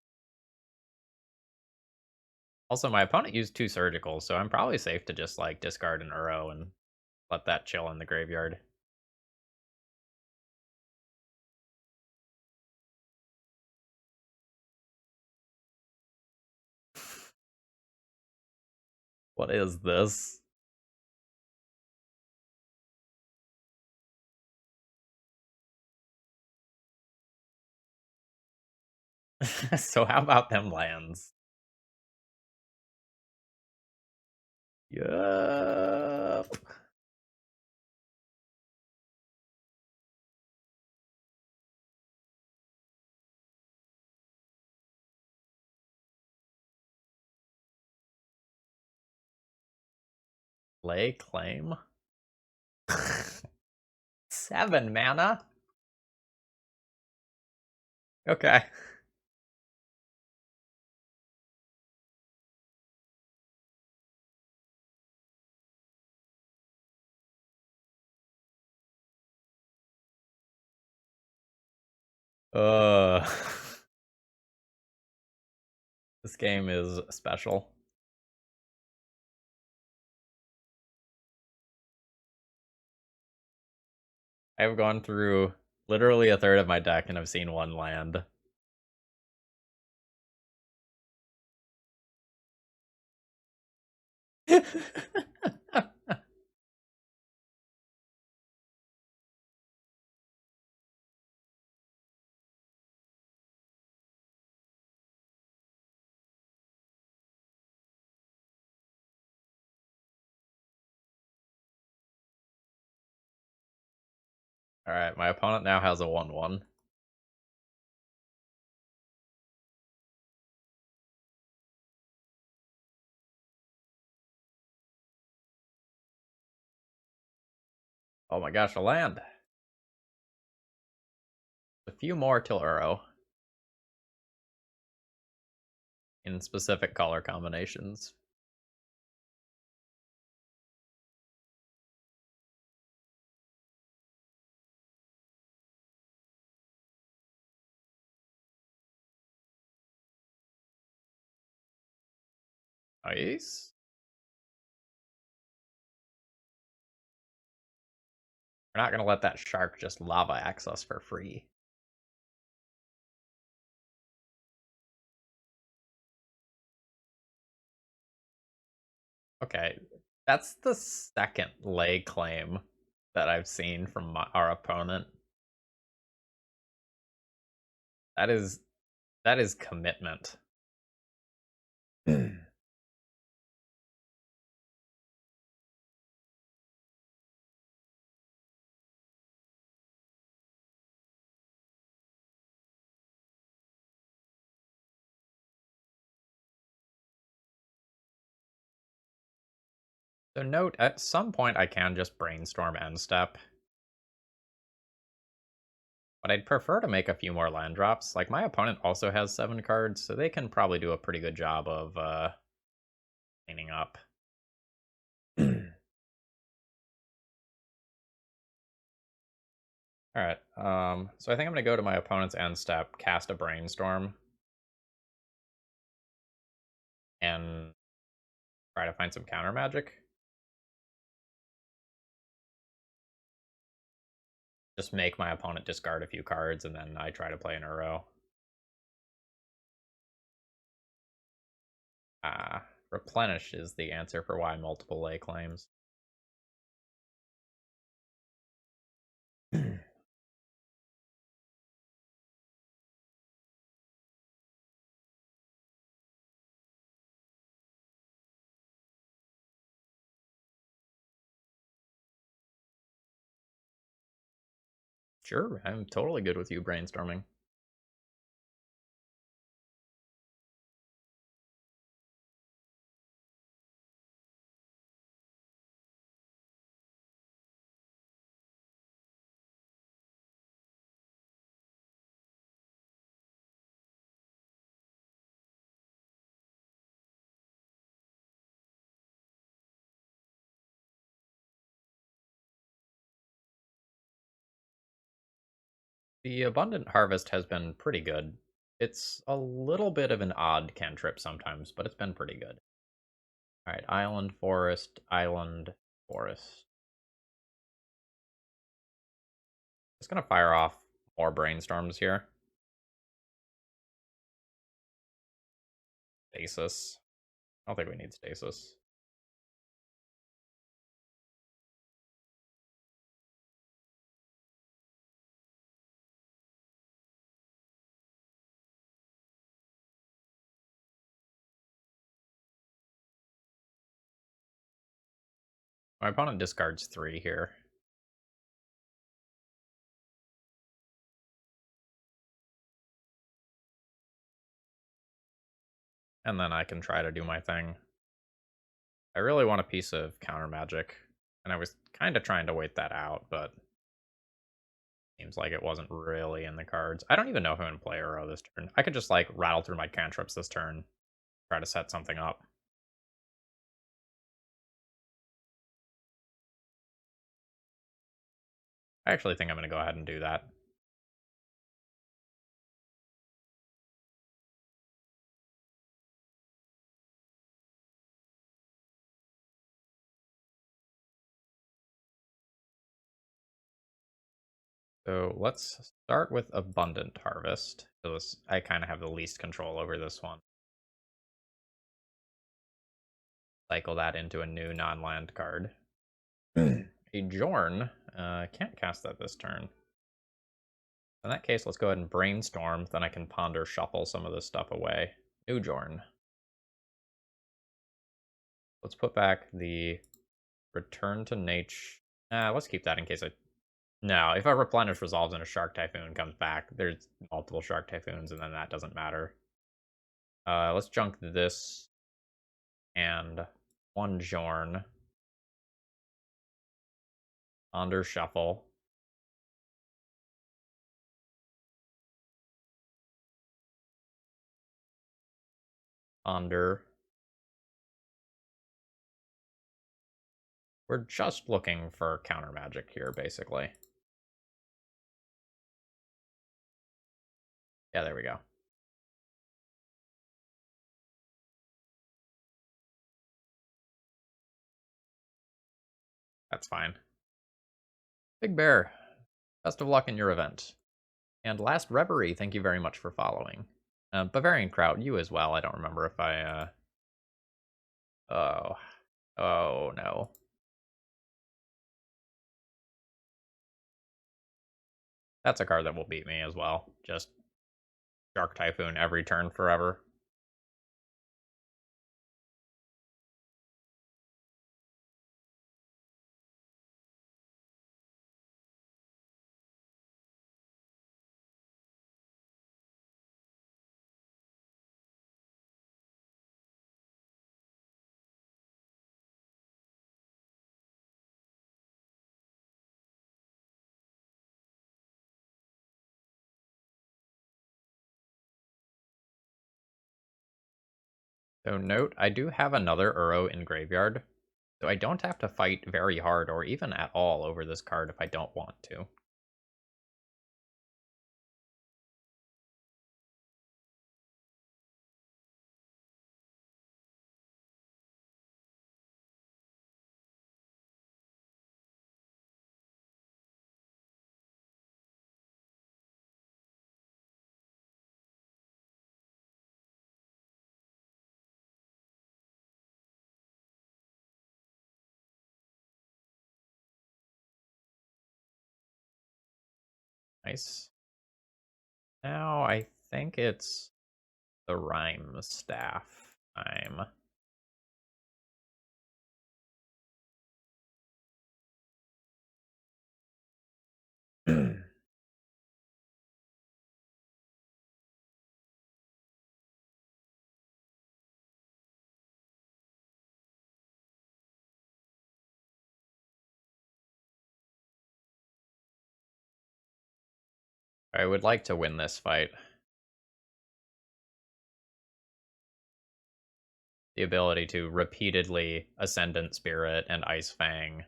Also, my opponent used 2 surgicals, so I'm probably safe to just like discard an Uro and let that chill in the graveyard. What is this? So how about them lands? Yup. Lay claim. 7 mana? Okay. Uh, this game is special. I've gone through literally a third of my deck and I've seen one land. Alright, my opponent now has a 1-1. Oh my gosh, a land. A few more till Uro. In specific color combinations. Nice. We're not gonna let that shark just lava axe us for free. Okay, that's the second lay claim that I've seen from our opponent. That is commitment. So note, at some point I can just brainstorm end step, but I'd prefer to make a few more land drops. Like, my opponent also has 7 cards, so they can probably do a pretty good job of cleaning up. Alright, so I think I'm gonna go to my opponent's end step, cast a brainstorm, and try to find some counter magic. Just make my opponent discard a few cards, and then I try to play in a row. Replenish is the answer for why multiple lay claims. Sure, I'm totally good with you brainstorming. The Abundant Harvest has been pretty good. It's a little bit of an odd cantrip sometimes, but it's been pretty good. Alright, Island, Forest, Island, Forest. Just gonna fire off more brainstorms here. Stasis. I don't think we need Stasis. My opponent discards 3 here. And then I can try to do my thing. I really want a piece of counter magic, and I was kind of trying to wait that out, but seems like it wasn't really in the cards. I don't even know if I'm going to play Uro this turn. I could just, like, rattle through my cantrips this turn, try to set something up. I actually think I'm going to go ahead and do that. So let's start with Abundant Harvest. So I kind of have the least control over this one. Cycle that into a new non-land card. A Jorn. Can't cast that this turn. In that case, let's go ahead and brainstorm. Then I can ponder shuffle some of this stuff away. New Jorn. Let's put back the return to nature. Let's keep that in case I. No, if I replenish resolves and a Shark Typhoon comes back, there's multiple Shark Typhoons, and then that doesn't matter. Let's junk this and one Jorn. Ponder shuffle. Ponder. We're just looking for counter magic here, basically. Yeah, there we go. That's fine. Big Bear, best of luck in your event. And Last Reverie, thank you very much for following. Bavarian Kraut, you as well. I don't remember if I, Oh. Oh, no. That's a card that will beat me as well. Just Shark Typhoon every turn forever. So note, I do have another Uro in graveyard, so I don't have to fight very hard or even at all over this card if I don't want to. Nice. Now I think it's the Rhyme Staff time. I would like to win this fight. The ability to repeatedly Ascendant Spirit and Ice Fang,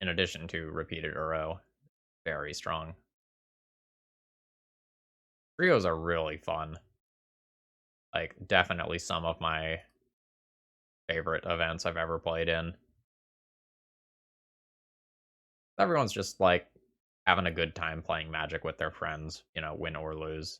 in addition to repeated Uro, very strong. Trios are really fun. Like, definitely some of my favorite events I've ever played in. Everyone's just, like, having a good time playing Magic with their friends, you know, win or lose.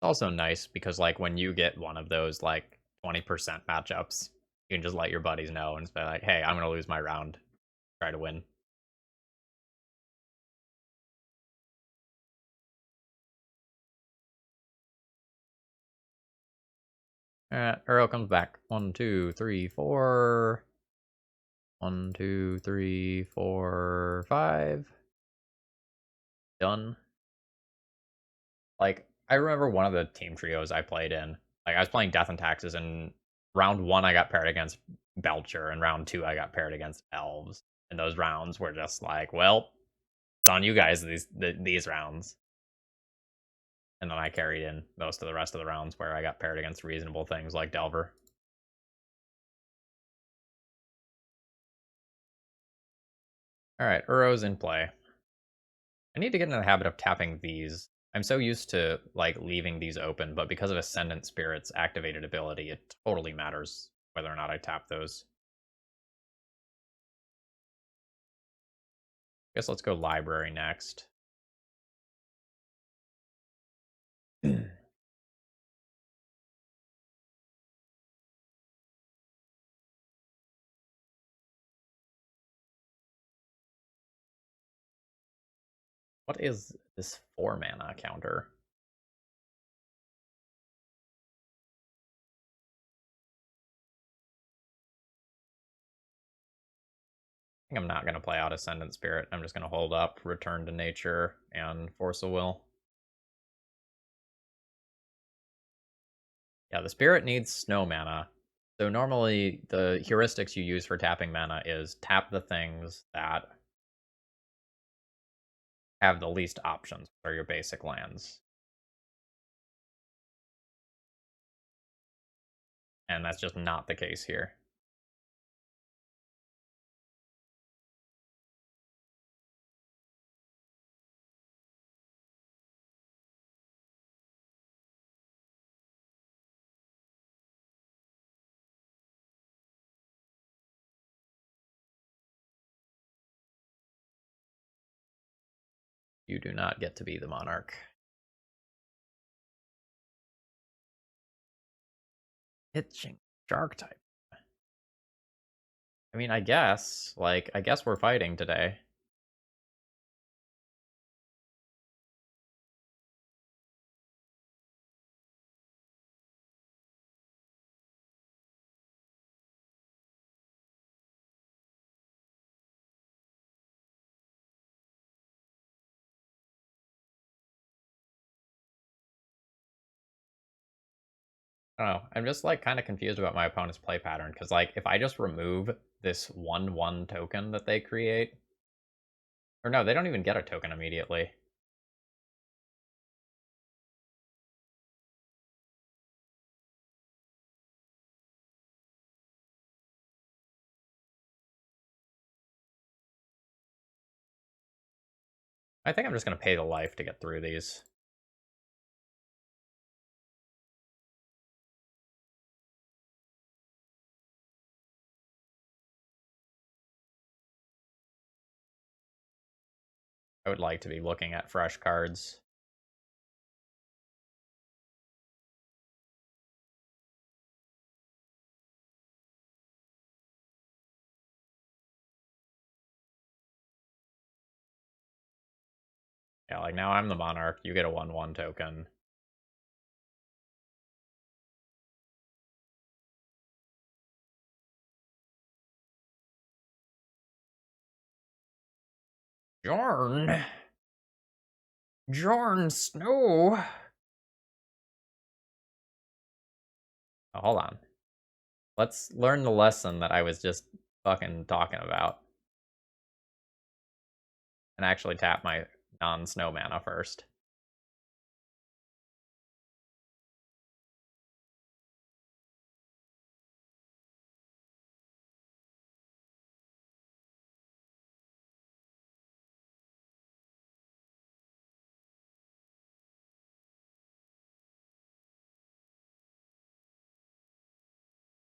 It's also nice because, like, when you get one of those, like, 20% matchups, You can just let your buddies know and say like, hey, I'm gonna lose my round. Try to win. Alright, Earl comes back. 1, 2, 3, 4. 1, 2, 3, 4, 5. Done. Like, I remember one of the team trios I played in. Like, I was playing Death and Taxes, and round 1 I got paired against Belcher, and round 2 I got paired against Elves. And those rounds were just like, well, it's on you guys these rounds. And then I carried in most of the rest of the rounds where I got paired against reasonable things like Delver. Alright, Uro's in play. I need to get in the habit of tapping these. I'm so used to like leaving these open, but because of Ascendant Spirit's activated ability, it totally matters whether or not I tap those. Guess let's go Library next. What is this 4 mana counter? I think I'm not going to play out Ascendant Spirit. I'm just going to hold up, Return to Nature, and Force of Will. Yeah, the Spirit needs snow mana. So normally the heuristics you use for tapping mana is tap the things that have the least options for your basic lands. And that's just not the case here. You do not get to be the monarch. Itching shark type. I mean, I guess we're fighting today. I don't know. I'm just like kind of confused about my opponent's play pattern because like if I just remove this 1/1 token that they create, or no, they don't even get a token immediately. I think I'm just gonna pay the life to get through these. I would like to be looking at fresh cards. Yeah, like now I'm the monarch. You get a 1/1 token. Jorn. Jorn Snow. Oh, hold on. Let's learn the lesson that I was just fucking talking about. And actually tap my non-snow mana first.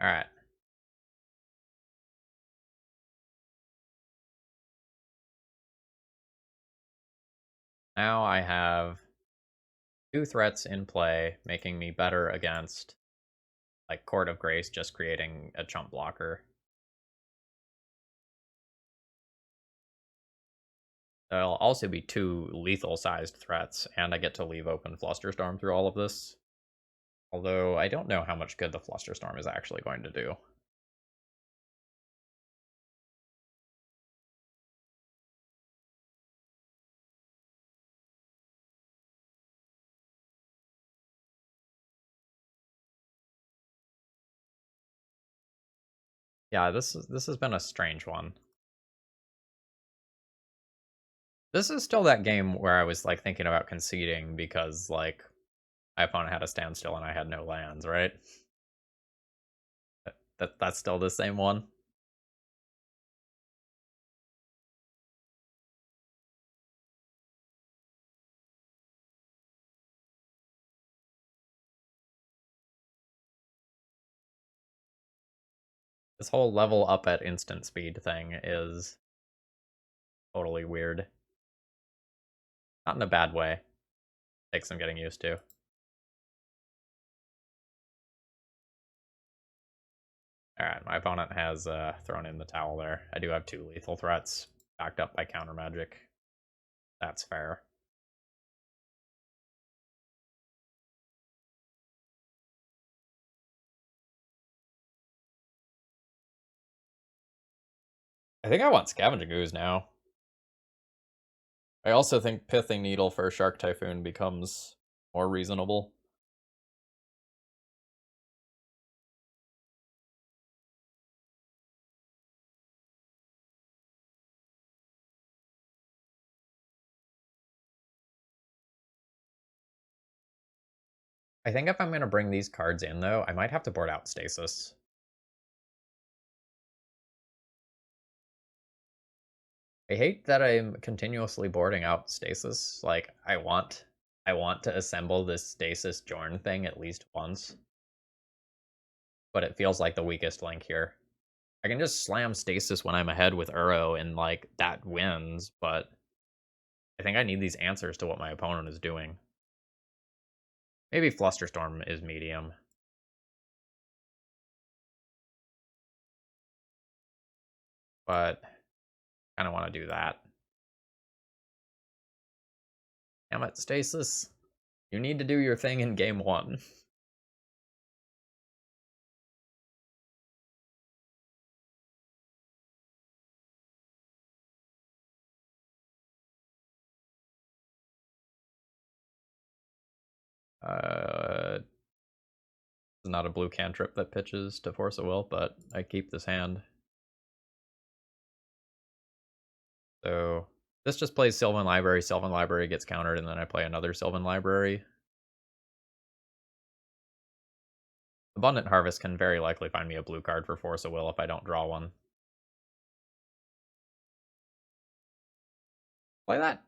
Alright. Now I have 2 threats in play, making me better against like Court of Grace just creating a chump blocker. There'll also be 2 lethal-sized threats, and I get to leave open Flusterstorm through all of this. Although, I don't know how much good the Flusterstorm is actually going to do. Yeah, this has been a strange one. This is still that game where I was, like, thinking about conceding because, like, my opponent had a standstill and I had no lands, right? That's still the same one? This whole level up at instant speed thing is totally weird. Not in a bad way. Takes some getting used to. Alright, my opponent has thrown in the towel there. I do have 2 lethal threats, backed up by counter magic. That's fair. I think I want Scavenging Ooze now. I also think Pithing Needle for Shark Typhoon becomes more reasonable. I think if I'm going to bring these cards in, though, I might have to board out Stasis. I hate that I'm continuously boarding out Stasis. Like, I want to assemble this Stasis Jorn thing at least once. But it feels like the weakest link here. I can just slam Stasis when I'm ahead with Uro and, like, that wins, but I think I need these answers to what my opponent is doing. Maybe Flusterstorm is medium. But I don't want to do that. Damn it, Stasis. You need to do your thing in game 1. It's not a blue cantrip that pitches to Force of Will, but I keep this hand. So this just plays Sylvan Library. Sylvan Library gets countered, and then I play another Sylvan Library. Abundant Harvest can very likely find me a blue card for Force of Will if I don't draw one. Play that.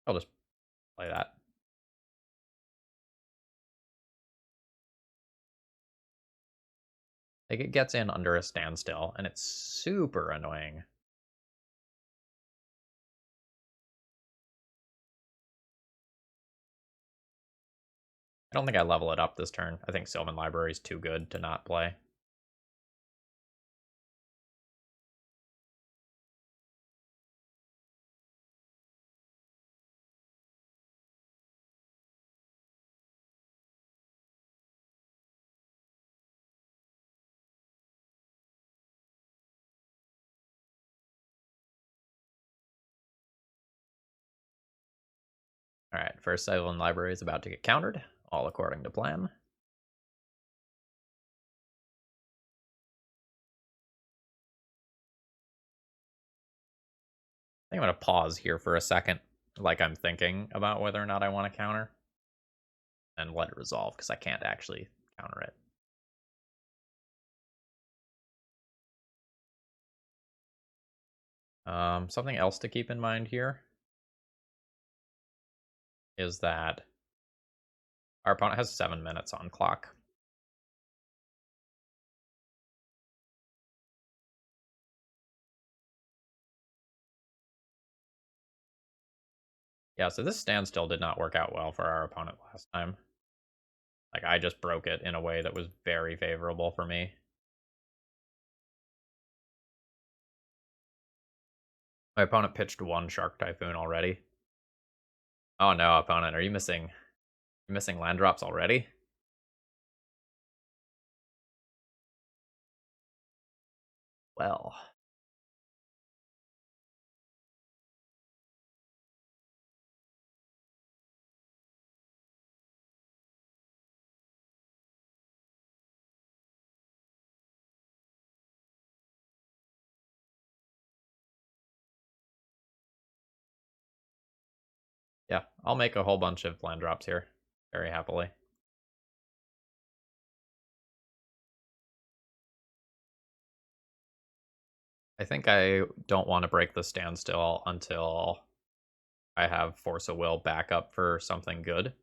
I'll just play that. Like, it gets in under a standstill, and it's super annoying. I don't think I level it up this turn. I think Sylvan Library is too good to not play. Alright, first Sylvan Library is about to get countered, all according to plan. I think I'm going to pause here for a second, like I'm thinking about whether or not I want to counter, and let it resolve, because I can't actually counter it. Something else to keep in mind here is that our opponent has 7 minutes on clock. Yeah, so this standstill did not work out well for our opponent last time. Like, I just broke it in a way that was very favorable for me. My opponent pitched one Shark Typhoon already. Oh no, opponent, are you missing? You missing land drops already? Well, yeah, I'll make a whole bunch of land drops here, very happily. I think I don't want to break the standstill until I have Force of Will back up for something good.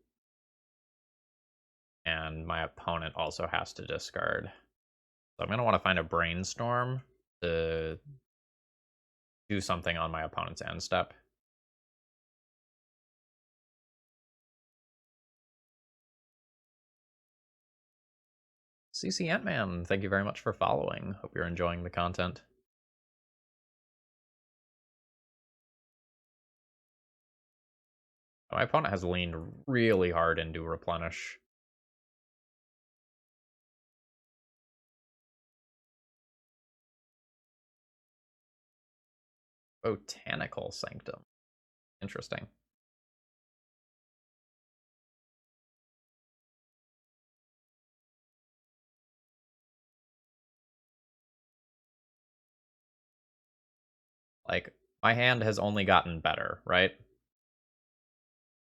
And my opponent also has to discard. So I'm going to want to find a Brainstorm to do something on my opponent's end step. CC Ant-Man, thank you very much for following. Hope you're enjoying the content. My opponent has leaned really hard into Replenish. Botanical Sanctum. Interesting. Like, my hand has only gotten better, right?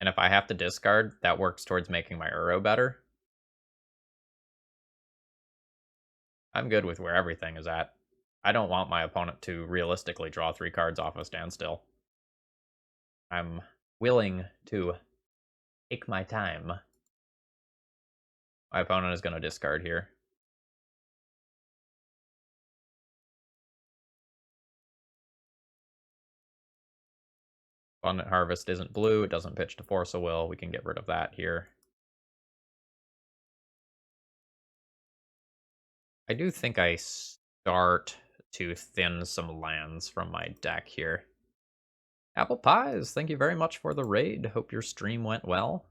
And if I have to discard, that works towards making my Uro better. I'm good with where everything is at. I don't want my opponent to realistically draw 3 cards off a standstill. I'm willing to take my time. My opponent is going to discard here. Abundant Harvest isn't blue. It doesn't pitch to Force of Will. We can get rid of that here. I do think I start to thin some lands from my deck here. Apple Pies, thank you very much for the raid. Hope your stream went well.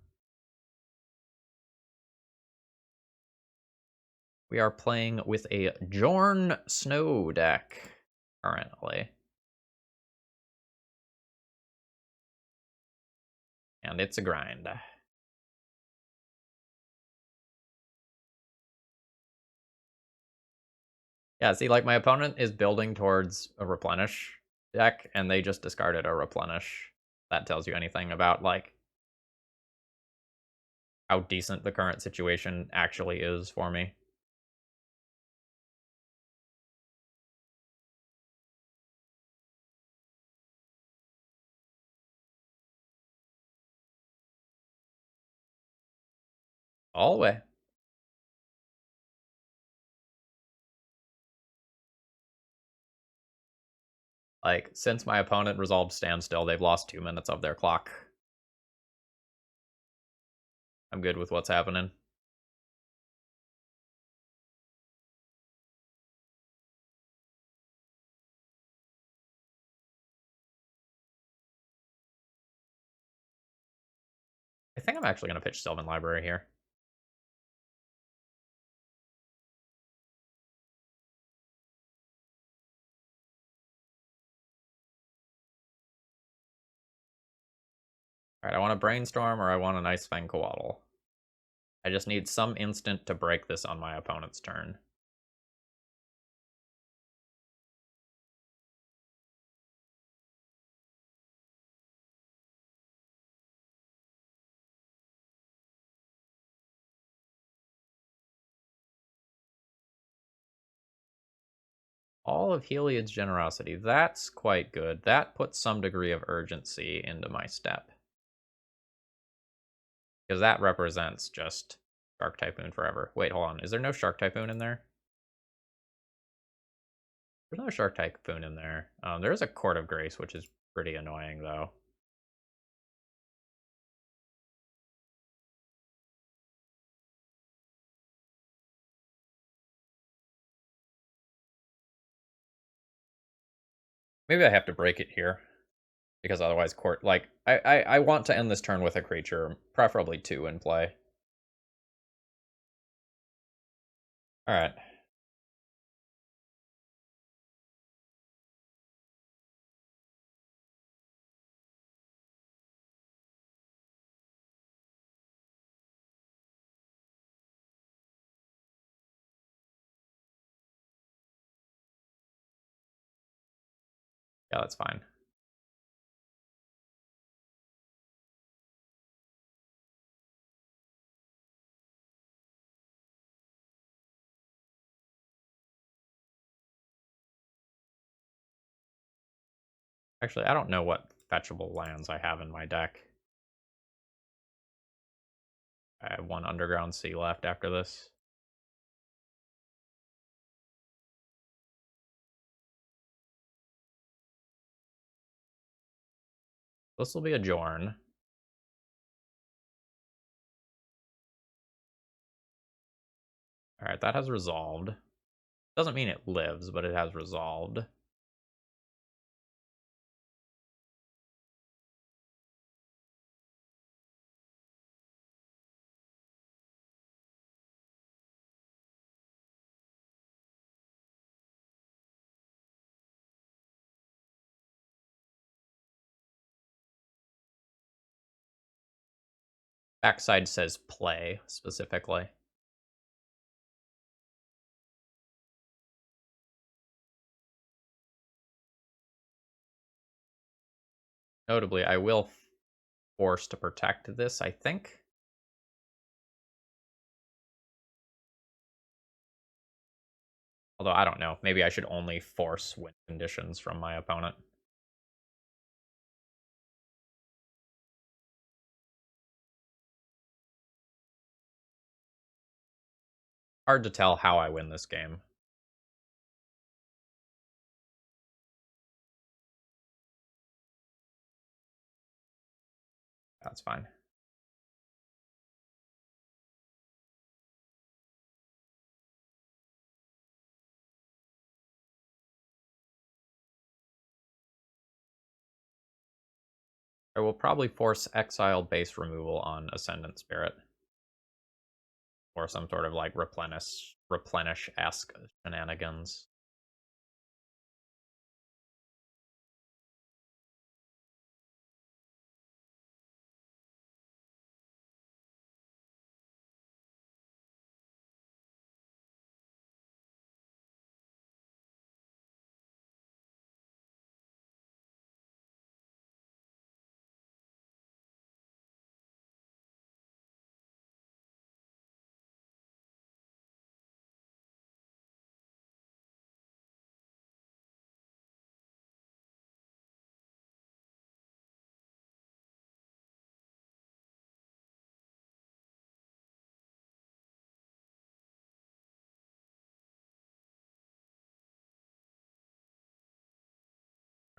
We are playing with a Jorn Snow deck currently. And it's a grind. Yeah, see, like, my opponent is building towards a Replenish deck, and they just discarded a Replenish. That tells you anything about, like, how decent the current situation actually is for me. All the way. Like, since my opponent resolved Standstill, they've lost 2 minutes of their clock. I'm good with what's happening. I think I'm actually going to pitch Sylvan Library here. Alright, I want a Brainstorm or I want an Ice Fang Coatl. I just need some instant to break this on my opponent's turn. All of Heliod's Generosity. That's quite good. That puts some degree of urgency into my step. Because that represents just Shark Typhoon forever. Wait, hold on. Is there no Shark Typhoon in there? There's no Shark Typhoon in there. There is a Court of Grace, which is pretty annoying, though. Maybe I have to break it here. Because otherwise court, like, I want to end this turn with a creature, preferably 2 in play. Alright. Yeah, that's fine. Actually, I don't know what fetchable lands I have in my deck. I have 1 Underground Sea left after this. This will be a Jorn. Alright, that has resolved. Doesn't mean it lives, but it has resolved. Backside says play, specifically. Notably, I will force to protect this, I think. Although, I don't know. Maybe I should only force win conditions from my opponent. Hard to tell how I win this game. That's fine. I will probably force exile base removal on Ascendant Spirit. Or some sort of like replenish-esque shenanigans.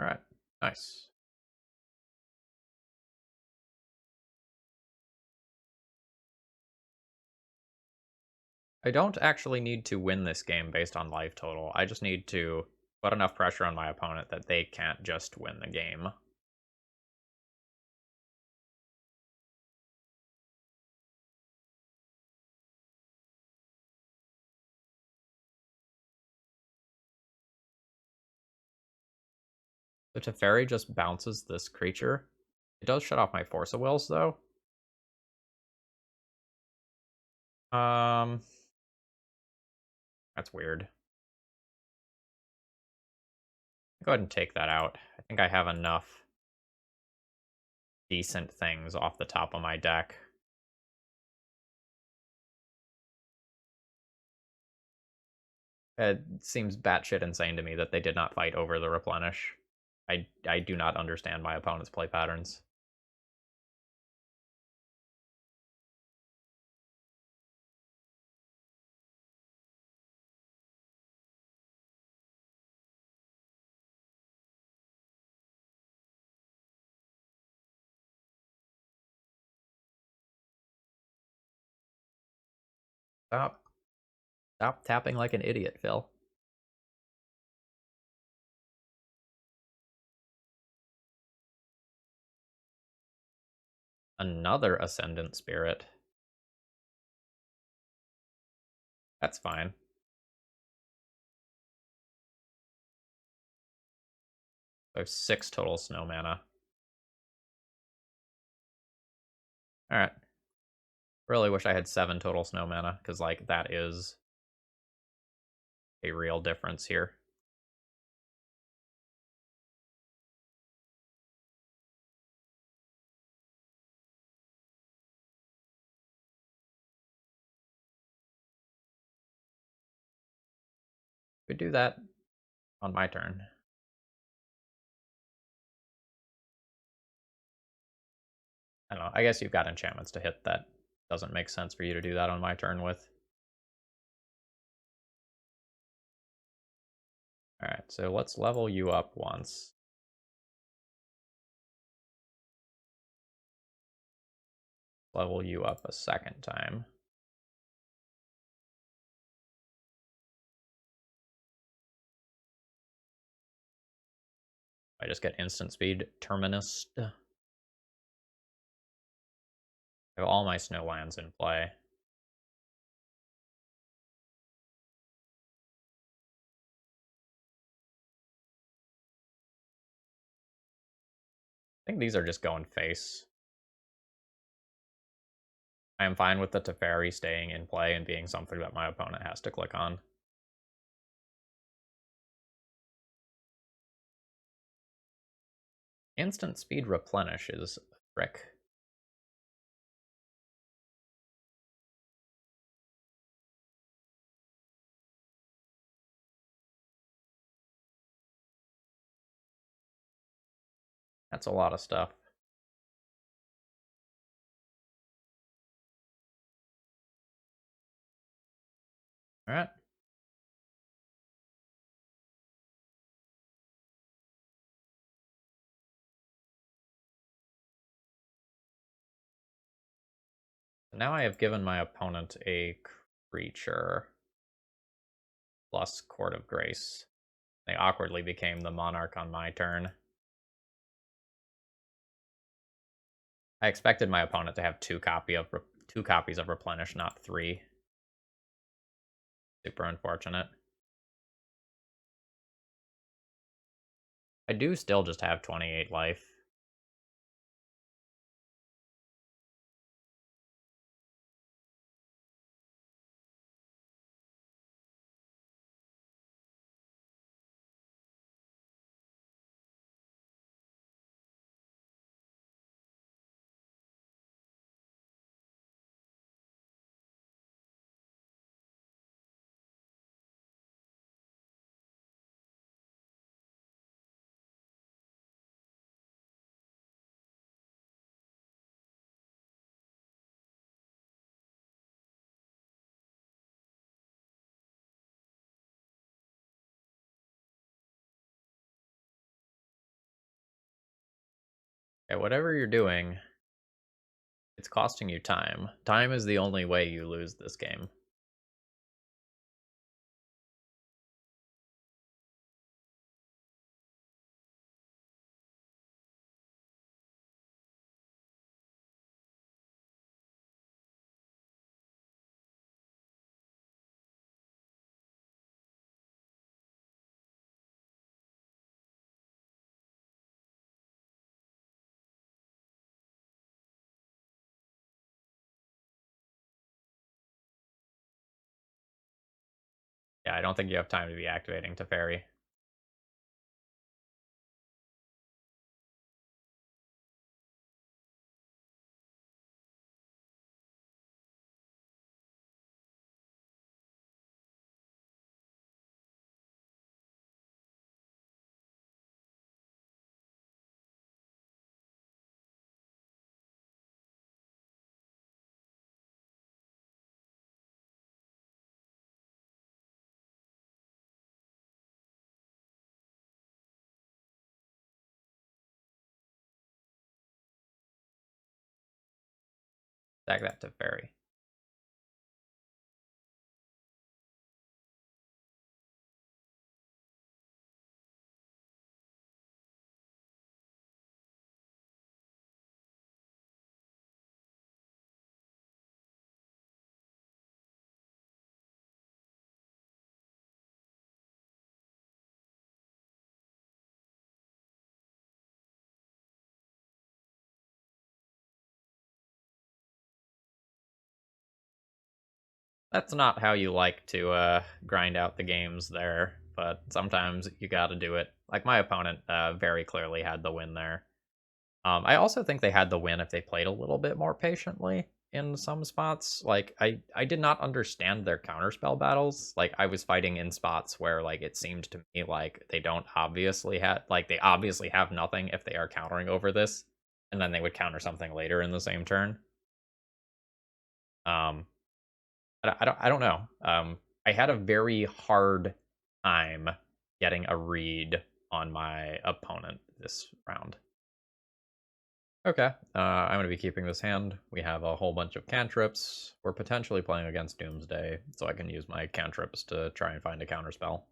Alright, nice. I don't actually need to win this game based on life total. I just need to put enough pressure on my opponent that they can't just win the game. The Teferi just bounces this creature. It does shut off my Force of Wills, though. That's weird. Go ahead and take that out. I think I have enough decent things off the top of my deck. It seems batshit insane to me that they did not fight over the replenish. I do not understand my opponent's play patterns. Stop. Stop tapping like an idiot, Phil. Another Ascendant Spirit. That's fine. I have 6 total snow mana. Alright. Really wish I had 7 total snow mana, because, like, that is a real difference here. Could do that on my turn. I don't know. I guess you've got enchantments to hit that. Doesn't make sense for you to do that on my turn with. Alright, so let's level you up once. Level you up a second time. I just get instant speed. Terminus. I have all my snow lands in play. I think these are just going face. I am fine with the Teferi staying in play and being something that my opponent has to click on. Instant speed replenish is a trick. That's a lot of stuff. Alright. Now I have given my opponent a creature plus Court of Grace. They awkwardly became the Monarch on my turn. I expected my opponent to have two copies of Replenish, not 3. Super unfortunate. I do still just have 28 life. Okay, whatever you're doing, it's costing you time. Time is the only way you lose this game. Yeah, I don't think you have time to be activating Teferi. Stack that Teferi. That's not how you like to grind out the games there, but sometimes you got to do it. Like my opponent very clearly had the win there. I also think they had the win if they played a little bit more patiently in some spots. Like I did not understand their counterspell battles. Like I was fighting in spots where like it seemed to me like they don't obviously have like they obviously have nothing if they are countering over this, and then they would counter something later in the same turn. Um, I don't know. I had a very hard time getting a read on my opponent this round. Okay, I'm going to be keeping this hand. We have a whole bunch of cantrips. We're potentially playing against Doomsday, so I can use my cantrips to try and find a counterspell.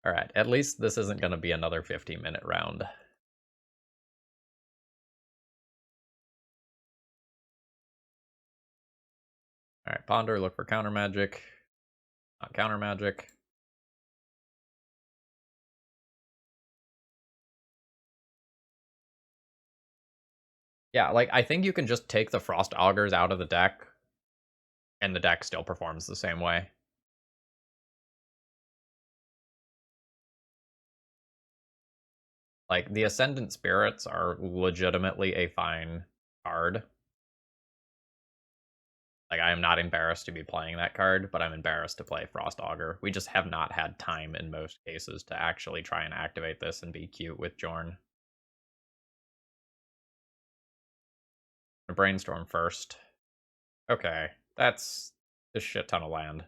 Alright, at least this isn't going to be another 50-minute round. Alright, Ponder, look for counter magic. Not counter magic. Yeah, like, I think you can just take the Frost Augurs out of the deck, and the deck still performs the same way. Like, the Ascendant Spirits are legitimately a fine card. Like, I am not embarrassed to be playing that card, but I'm embarrassed to play Frost Augur. We just have not had time in most cases to actually try and activate this and be cute with Jorn. Brainstorm first. Okay, that's a shit ton of land.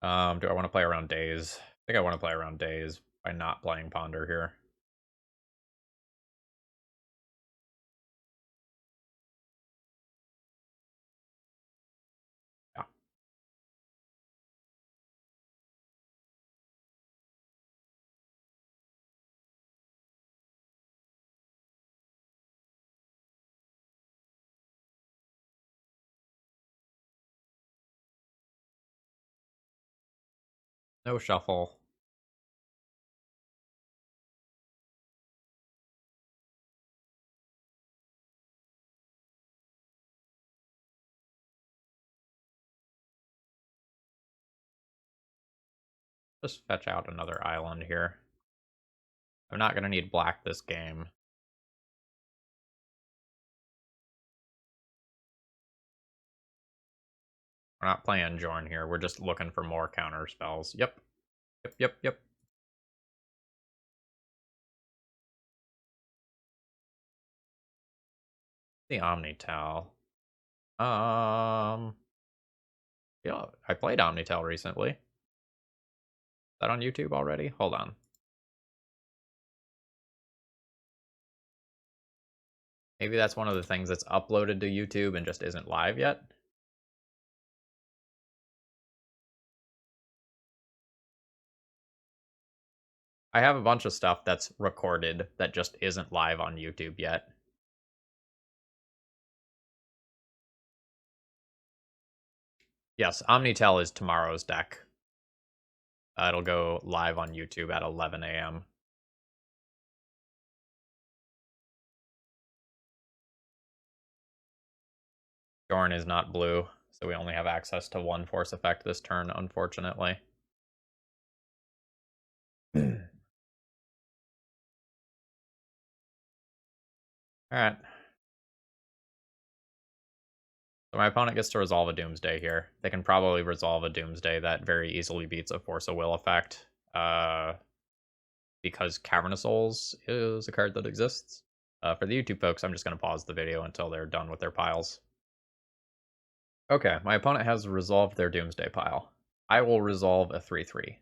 Do I want to play around Days? I think I want to play around Days by not playing Ponder here. Yeah. No shuffle. Just fetch out another island here. I'm not going to need black this game. We're not playing Jorn here. We're just looking for more counter spells. Yep. Yep. The Omnital. Yeah, I played Omnitel recently. Is that on YouTube already? Hold on. Maybe that's one of the things that's uploaded to YouTube and just isn't live yet. I have a bunch of stuff that's recorded that just isn't live on YouTube yet. Yes, Omnitel is tomorrow's deck. It'll go live on YouTube at 11 a.m. Jorn is not blue, so we only have access to one force effect this turn, unfortunately. Alright. So my opponent gets to resolve a Doomsday here. They can probably resolve a Doomsday that very easily beats a Force of Will effect. Because Cavern of Souls is a card that exists. For the YouTube folks, I'm just going to pause the video until they're done with their piles. Okay, my opponent has resolved their Doomsday pile. I will resolve a 3/3.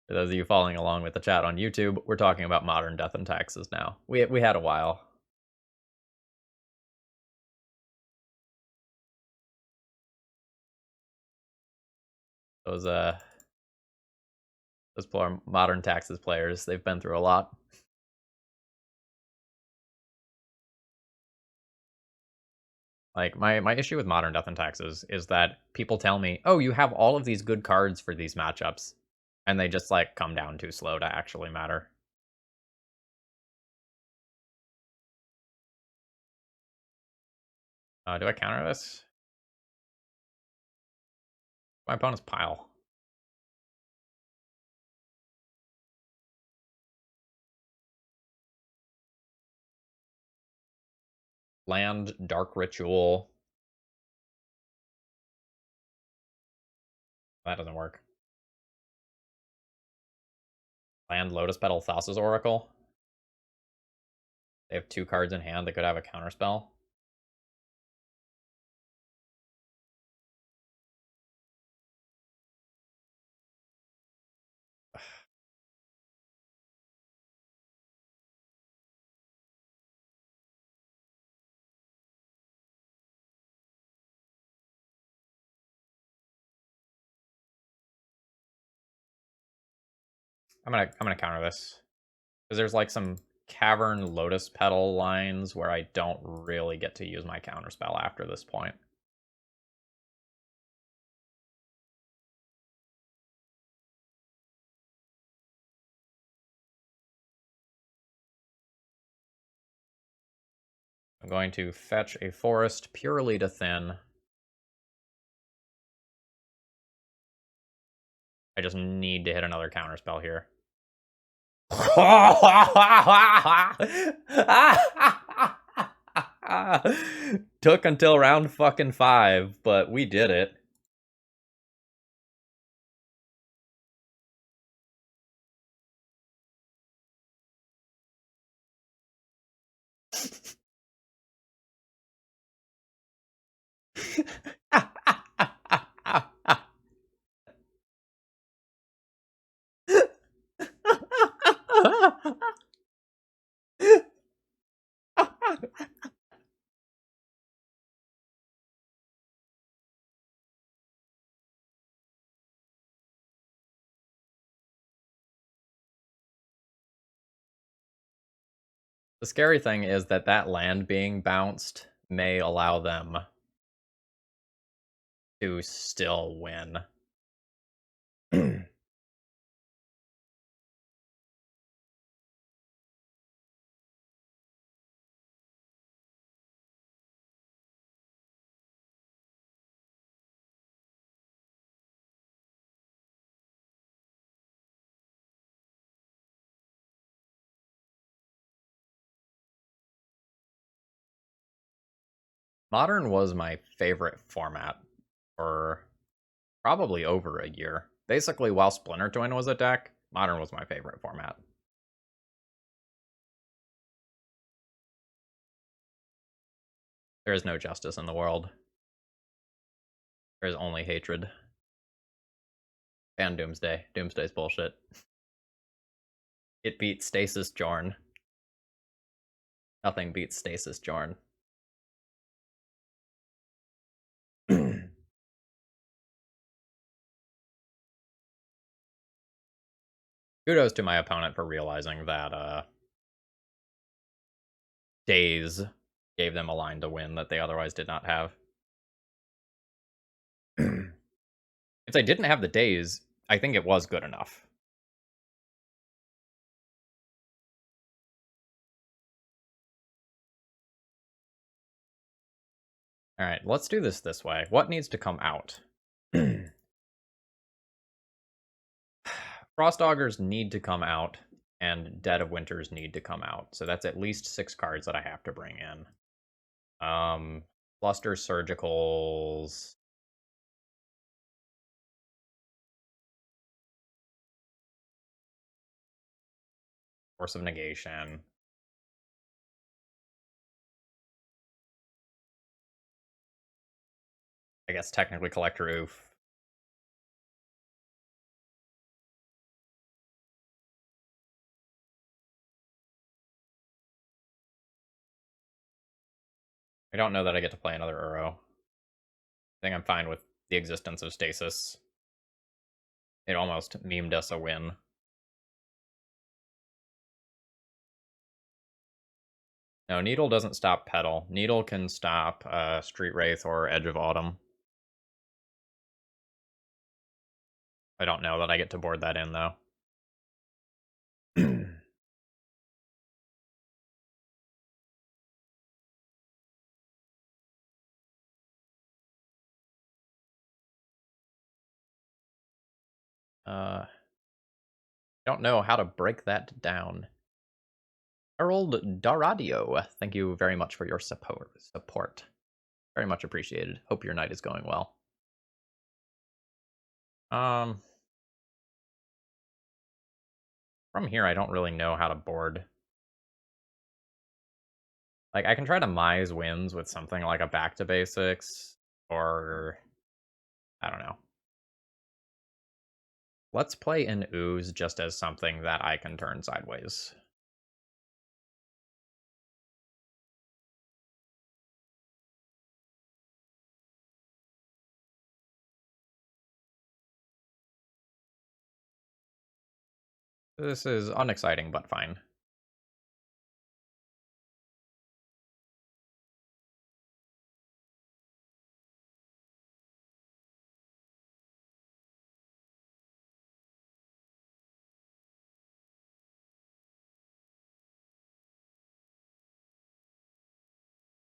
For those of you following along with the chat on YouTube, we're talking about Modern Death and Taxes now. We had a while. Those poor Modern Taxes players, they've been through a lot. Like, my issue with Modern Death and Taxes is that people tell me, oh, you have all of these good cards for these matchups, and they just, like, come down too slow to actually matter. Do I counter this? My opponent's pile. Land, Dark Ritual. That doesn't work. Land, Lotus Petal, Thassa's Oracle. They have 2 cards in hand that could have a counterspell. I'm gonna counter this. Because there's like some Cavern Lotus Petal lines where I don't really get to use my counterspell after this point. I'm going to fetch a forest purely to thin. I just need to hit another counterspell here. Took until round fucking 5, but we did it. The scary thing is that that land being bounced may allow them to still win. Modern was my favorite format for probably over a year. Basically, while Splinter Twin was a deck, Modern was my favorite format. There is no justice in the world. There is only hatred. And Doomsday. Doomsday's bullshit. It beats Stasis Jorn. Nothing beats Stasis Jorn. Kudos to my opponent for realizing that Days gave them a line to win that they otherwise did not have. If they didn't have the Days, I think it was good enough. Alright, let's do this way. What needs to come out? Frost Augurs need to come out, and Dead of Winters need to come out. So that's at least 6 cards that I have to bring in. Cluster Surgicals. Force of Negation. I guess technically Collector Oof. I don't know that I get to play another Uro. I think I'm fine with the existence of Stasis. It almost memed us a win. No, Needle doesn't stop Petal. Needle can stop Street Wraith or Edge of Autumn. I don't know that I get to board that in, though. Don't know how to break that down. Harold Daradio, thank you very much for your support. Very much appreciated. Hope your night is going well. From here, I don't really know how to board. Like, I can try to mise wins with something like a back to basics, or I don't know. Let's play an ooze just as something that I can turn sideways. This is unexciting, but fine.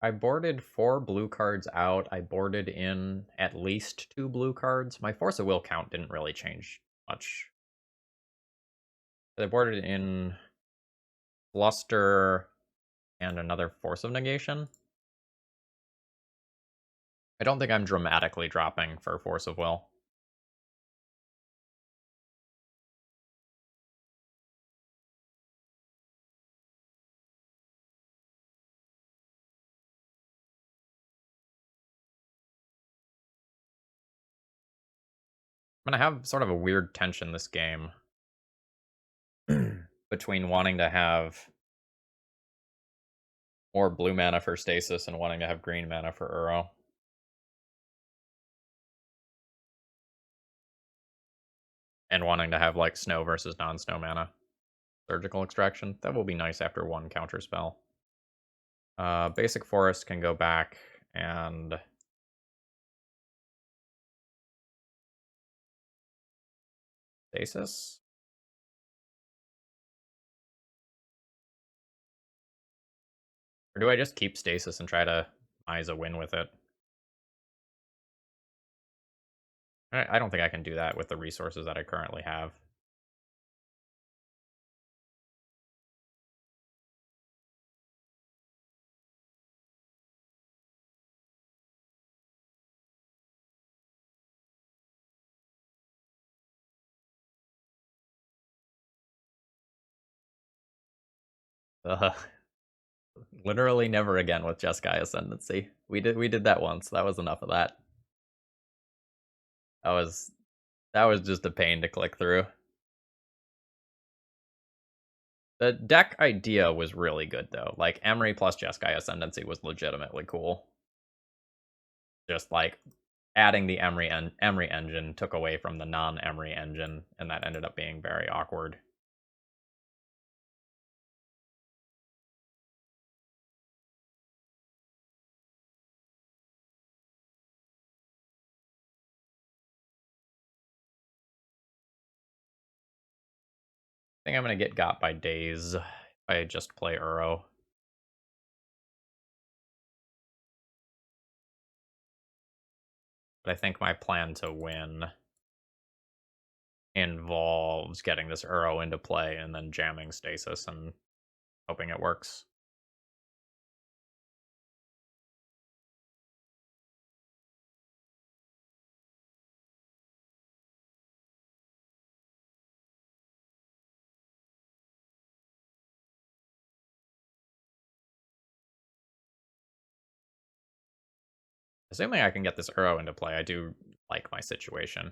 I boarded 4 blue cards out. I boarded in at least 2 blue cards. My Force of Will count didn't really change much. I boarded in Bluster and another Force of Negation. I don't think I'm dramatically dropping for Force of Will. I'm going to have sort of a weird tension this game between wanting to have more blue mana for Stasis and wanting to have green mana for Uro. And wanting to have, like, snow versus non-snow mana. Surgical Extraction. That will be nice after one counter spell. Basic Forest can go back and... Stasis? Or do I just keep Stasis and try to Mise a win with it? I don't think I can do that with the resources that I currently have. Literally never again with Jeskai Ascendancy. We did that once. That was enough of that. That was just a pain to click through. The deck idea was really good though. Like, Emry plus Jeskai Ascendancy was legitimately cool. Just like adding the Emry engine took away from the non-Emry engine, and that ended up being very awkward. I think I'm going to get got by Daze if I just play Uro. But I think my plan to win involves getting this Uro into play and then jamming Stasis and hoping it works. Assuming I can get this Uro into play, I do like my situation.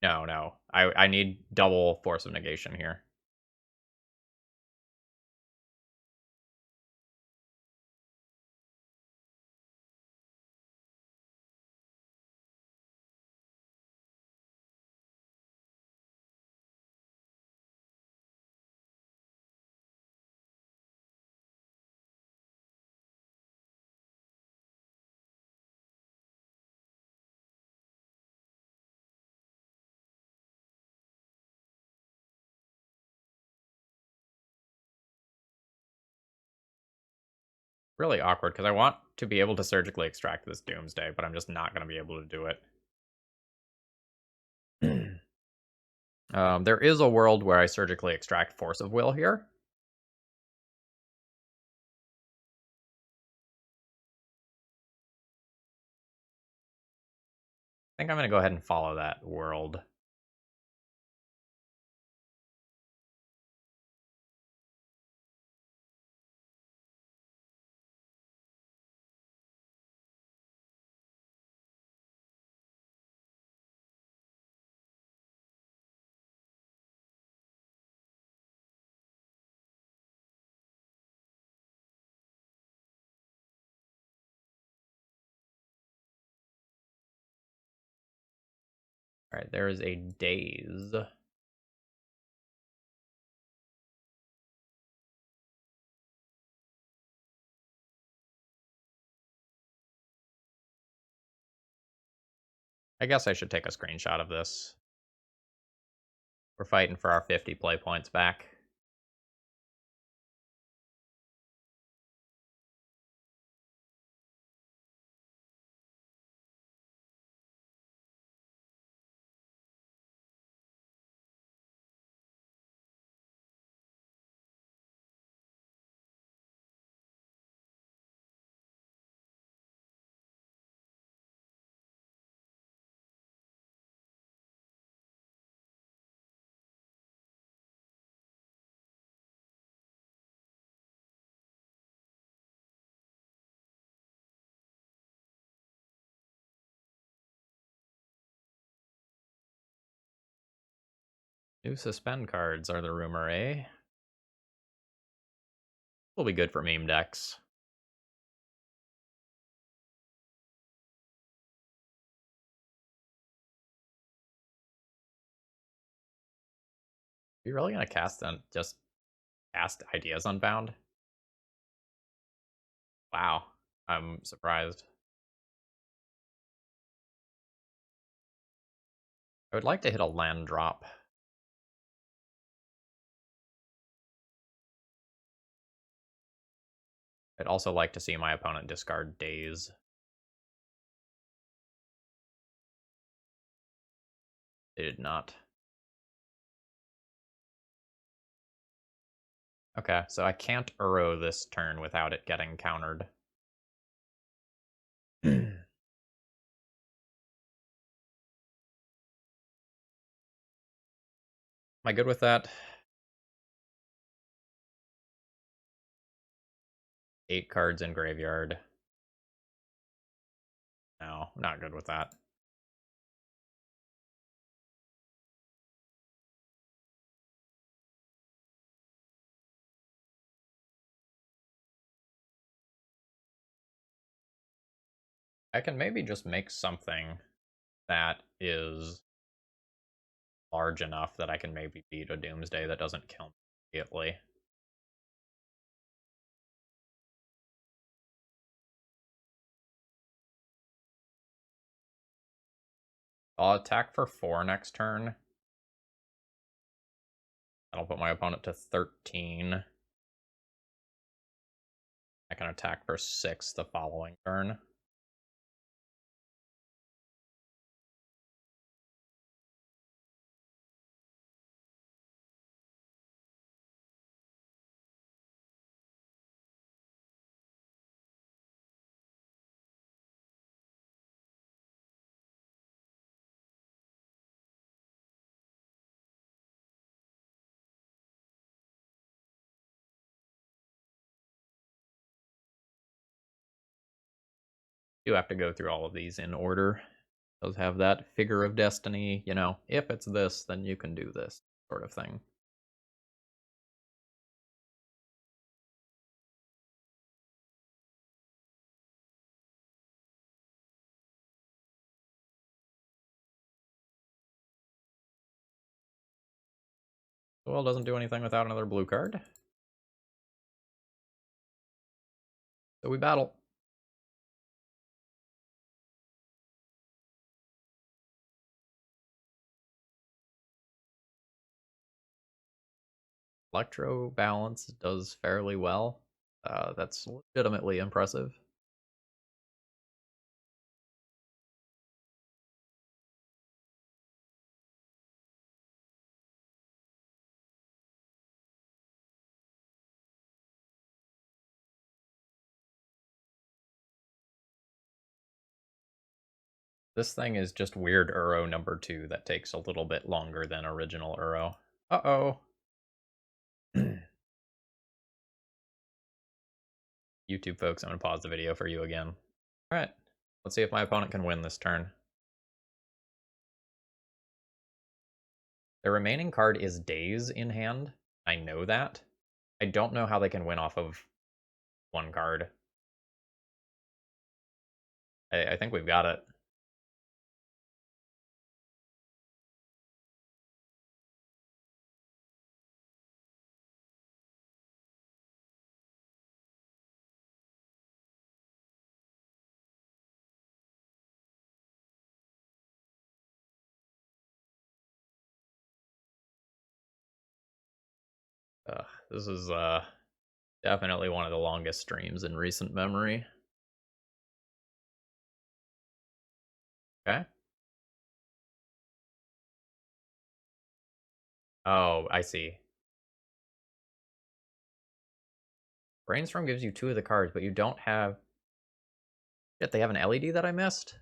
No. I need double Force of Negation here. Really awkward, because I want to be able to surgically extract this Doomsday, but I'm just not going to be able to do it. There is a world where I surgically extract Force of Will here. I think I'm going to go ahead and follow that world. All right, there is a Daze. I guess I should take a screenshot of this. We're fighting for our 50 play points back. New suspend cards are the rumor, eh? Will be good for meme decks. Are you really gonna just cast Ideas Unbound? Wow, I'm surprised. I would like to hit a land drop. I'd also like to see my opponent discard Daze. They did not. Okay, so I can't Uro this turn without it getting countered. Am I good with that? 8 cards in graveyard. No, not good with that. I can maybe just make something that is large enough that I can maybe beat a Doomsday that doesn't kill me immediately. I'll attack for 4 next turn. That'll put my opponent to 13. I can attack for 6 the following turn. Do have to go through all of these in order. Those have that figure of destiny, you know, if it's this, then you can do this sort of thing. Well, doesn't do anything without another blue card. So we battle. Electro Balance does fairly well. That's legitimately impressive. This thing is just weird Uro number 2 that takes a little bit longer than original Uro. Uh-oh. YouTube folks, I'm going to pause the video for you again. Alright, let's see if my opponent can win this turn. The remaining card is Daze in hand. I know that. I don't know how they can win off of one card. I think we've got it. This is definitely one of the longest streams in recent memory. Okay. Oh, I see. Brainstorm gives you 2 of the cards, but you don't have... Shit, they have an LED that I missed?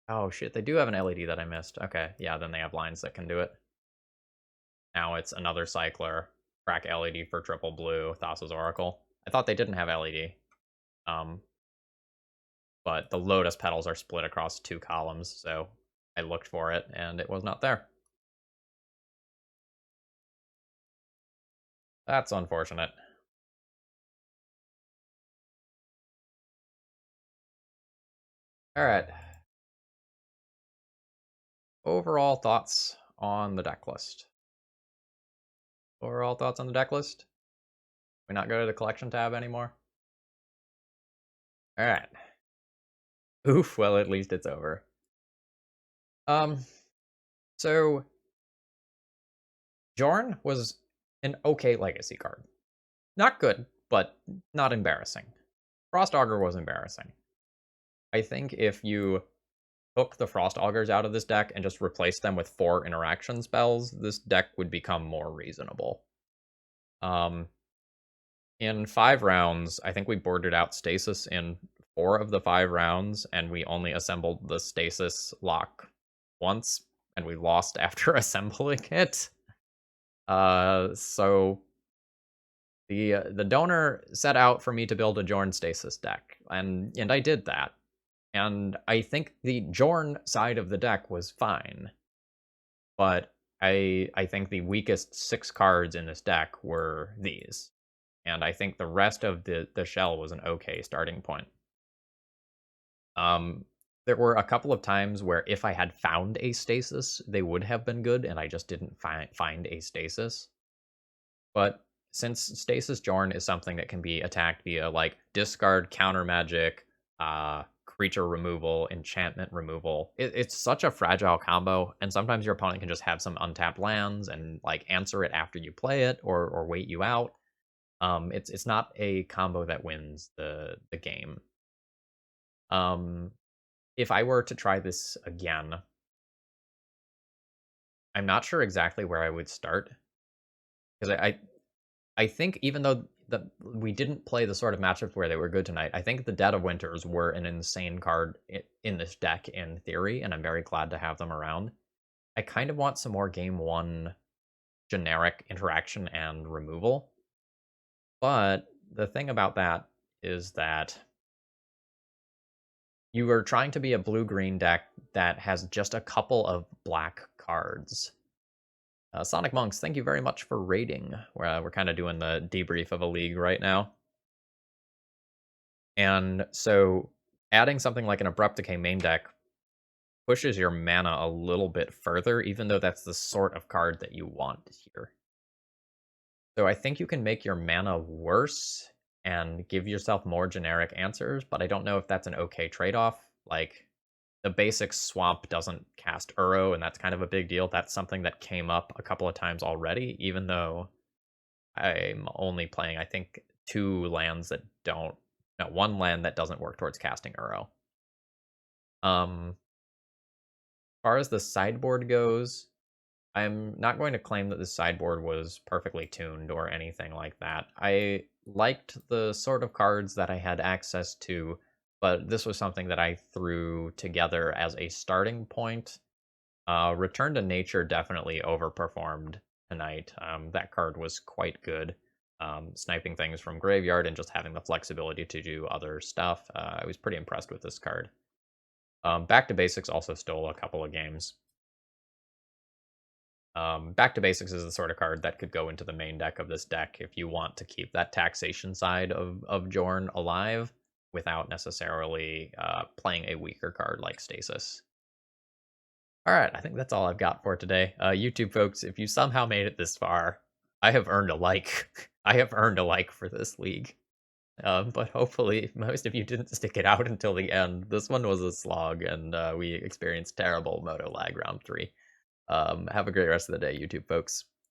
Oh shit, they do have an LED that I missed. Okay, yeah, then they have lines that can do it. Now it's another Cycler, crack LED for triple blue, Thassa's Oracle. I thought they didn't have LED. But the Lotus petals are split across 2 columns, so I looked for it, and it was not there. That's unfortunate. Alright. Overall thoughts on the deck list. Overall thoughts on the deck list? We not go to the collection tab anymore? Alright. Oof, well at least it's over. So Jorn was an okay legacy card. Not good, but not embarrassing. Frost Augur was embarrassing. I think if you took the Frost Augurs out of this deck and just replaced them with 4 interaction spells, this deck would become more reasonable. In 5 rounds, I think we boarded out Stasis in 4 of the 5 rounds, and we only assembled the Stasis lock once, and we lost after assembling it. So the donor set out for me to build a Jorn Stasis deck, and I did that. And I think the Jorn side of the deck was fine, but I think the weakest 6 cards in this deck were these, and I think the rest of the shell was an okay starting point. There were a couple of times where if I had found a Stasis, they would have been good, and I just didn't find a Stasis. But since Stasis Jorn is something that can be attacked via like discard, counter magic, creature removal, enchantment removal, it's such a fragile combo, and sometimes your opponent can just have some untapped lands and like answer it after you play it or wait you out. It's not a combo that wins the game. If I were to try this again, I'm not sure exactly where I would start, because I think even though we didn't play the sort of matchups where they were good tonight, I think the Dead of Winters were an insane card in this deck in theory, and I'm very glad to have them around. I kind of want some more game 1 generic interaction and removal, but the thing about that is that you are trying to be a blue-green deck that has just a couple of black cards. Sonic Monks, thank you very much for raiding. We're kind of doing the debrief of a league right now. And so adding something like an Abrupt Decay main deck pushes your mana a little bit further, even though that's the sort of card that you want here. So I think you can make your mana worse and give yourself more generic answers, but I don't know if that's an okay trade-off. Like, the basic swamp doesn't cast Uro, and that's kind of a big deal. That's something that came up a couple of times already, even though I'm only playing, I think, two lands that don't. No, one land that doesn't work towards casting Uro. As far as the sideboard goes, I'm not going to claim that the sideboard was perfectly tuned or anything like that. I liked the sort of cards that I had access to, but this was something that I threw together as a starting point. Return to Nature definitely overperformed tonight. That card was quite good. Sniping things from graveyard and just having the flexibility to do other stuff. I was pretty impressed with this card. Back to Basics also stole a couple of games. Back to Basics is the sort of card that could go into the main deck of this deck if you want to keep that taxation side of Jorn alive without necessarily playing a weaker card like Stasis. All right, I think that's all I've got for today. YouTube folks, if you somehow made it this far, I have earned a like. I have earned a like for this league. But hopefully, most of you didn't stick it out until the end. This one was a slog, and we experienced terrible moto lag round 3. Have a great rest of the day, YouTube folks.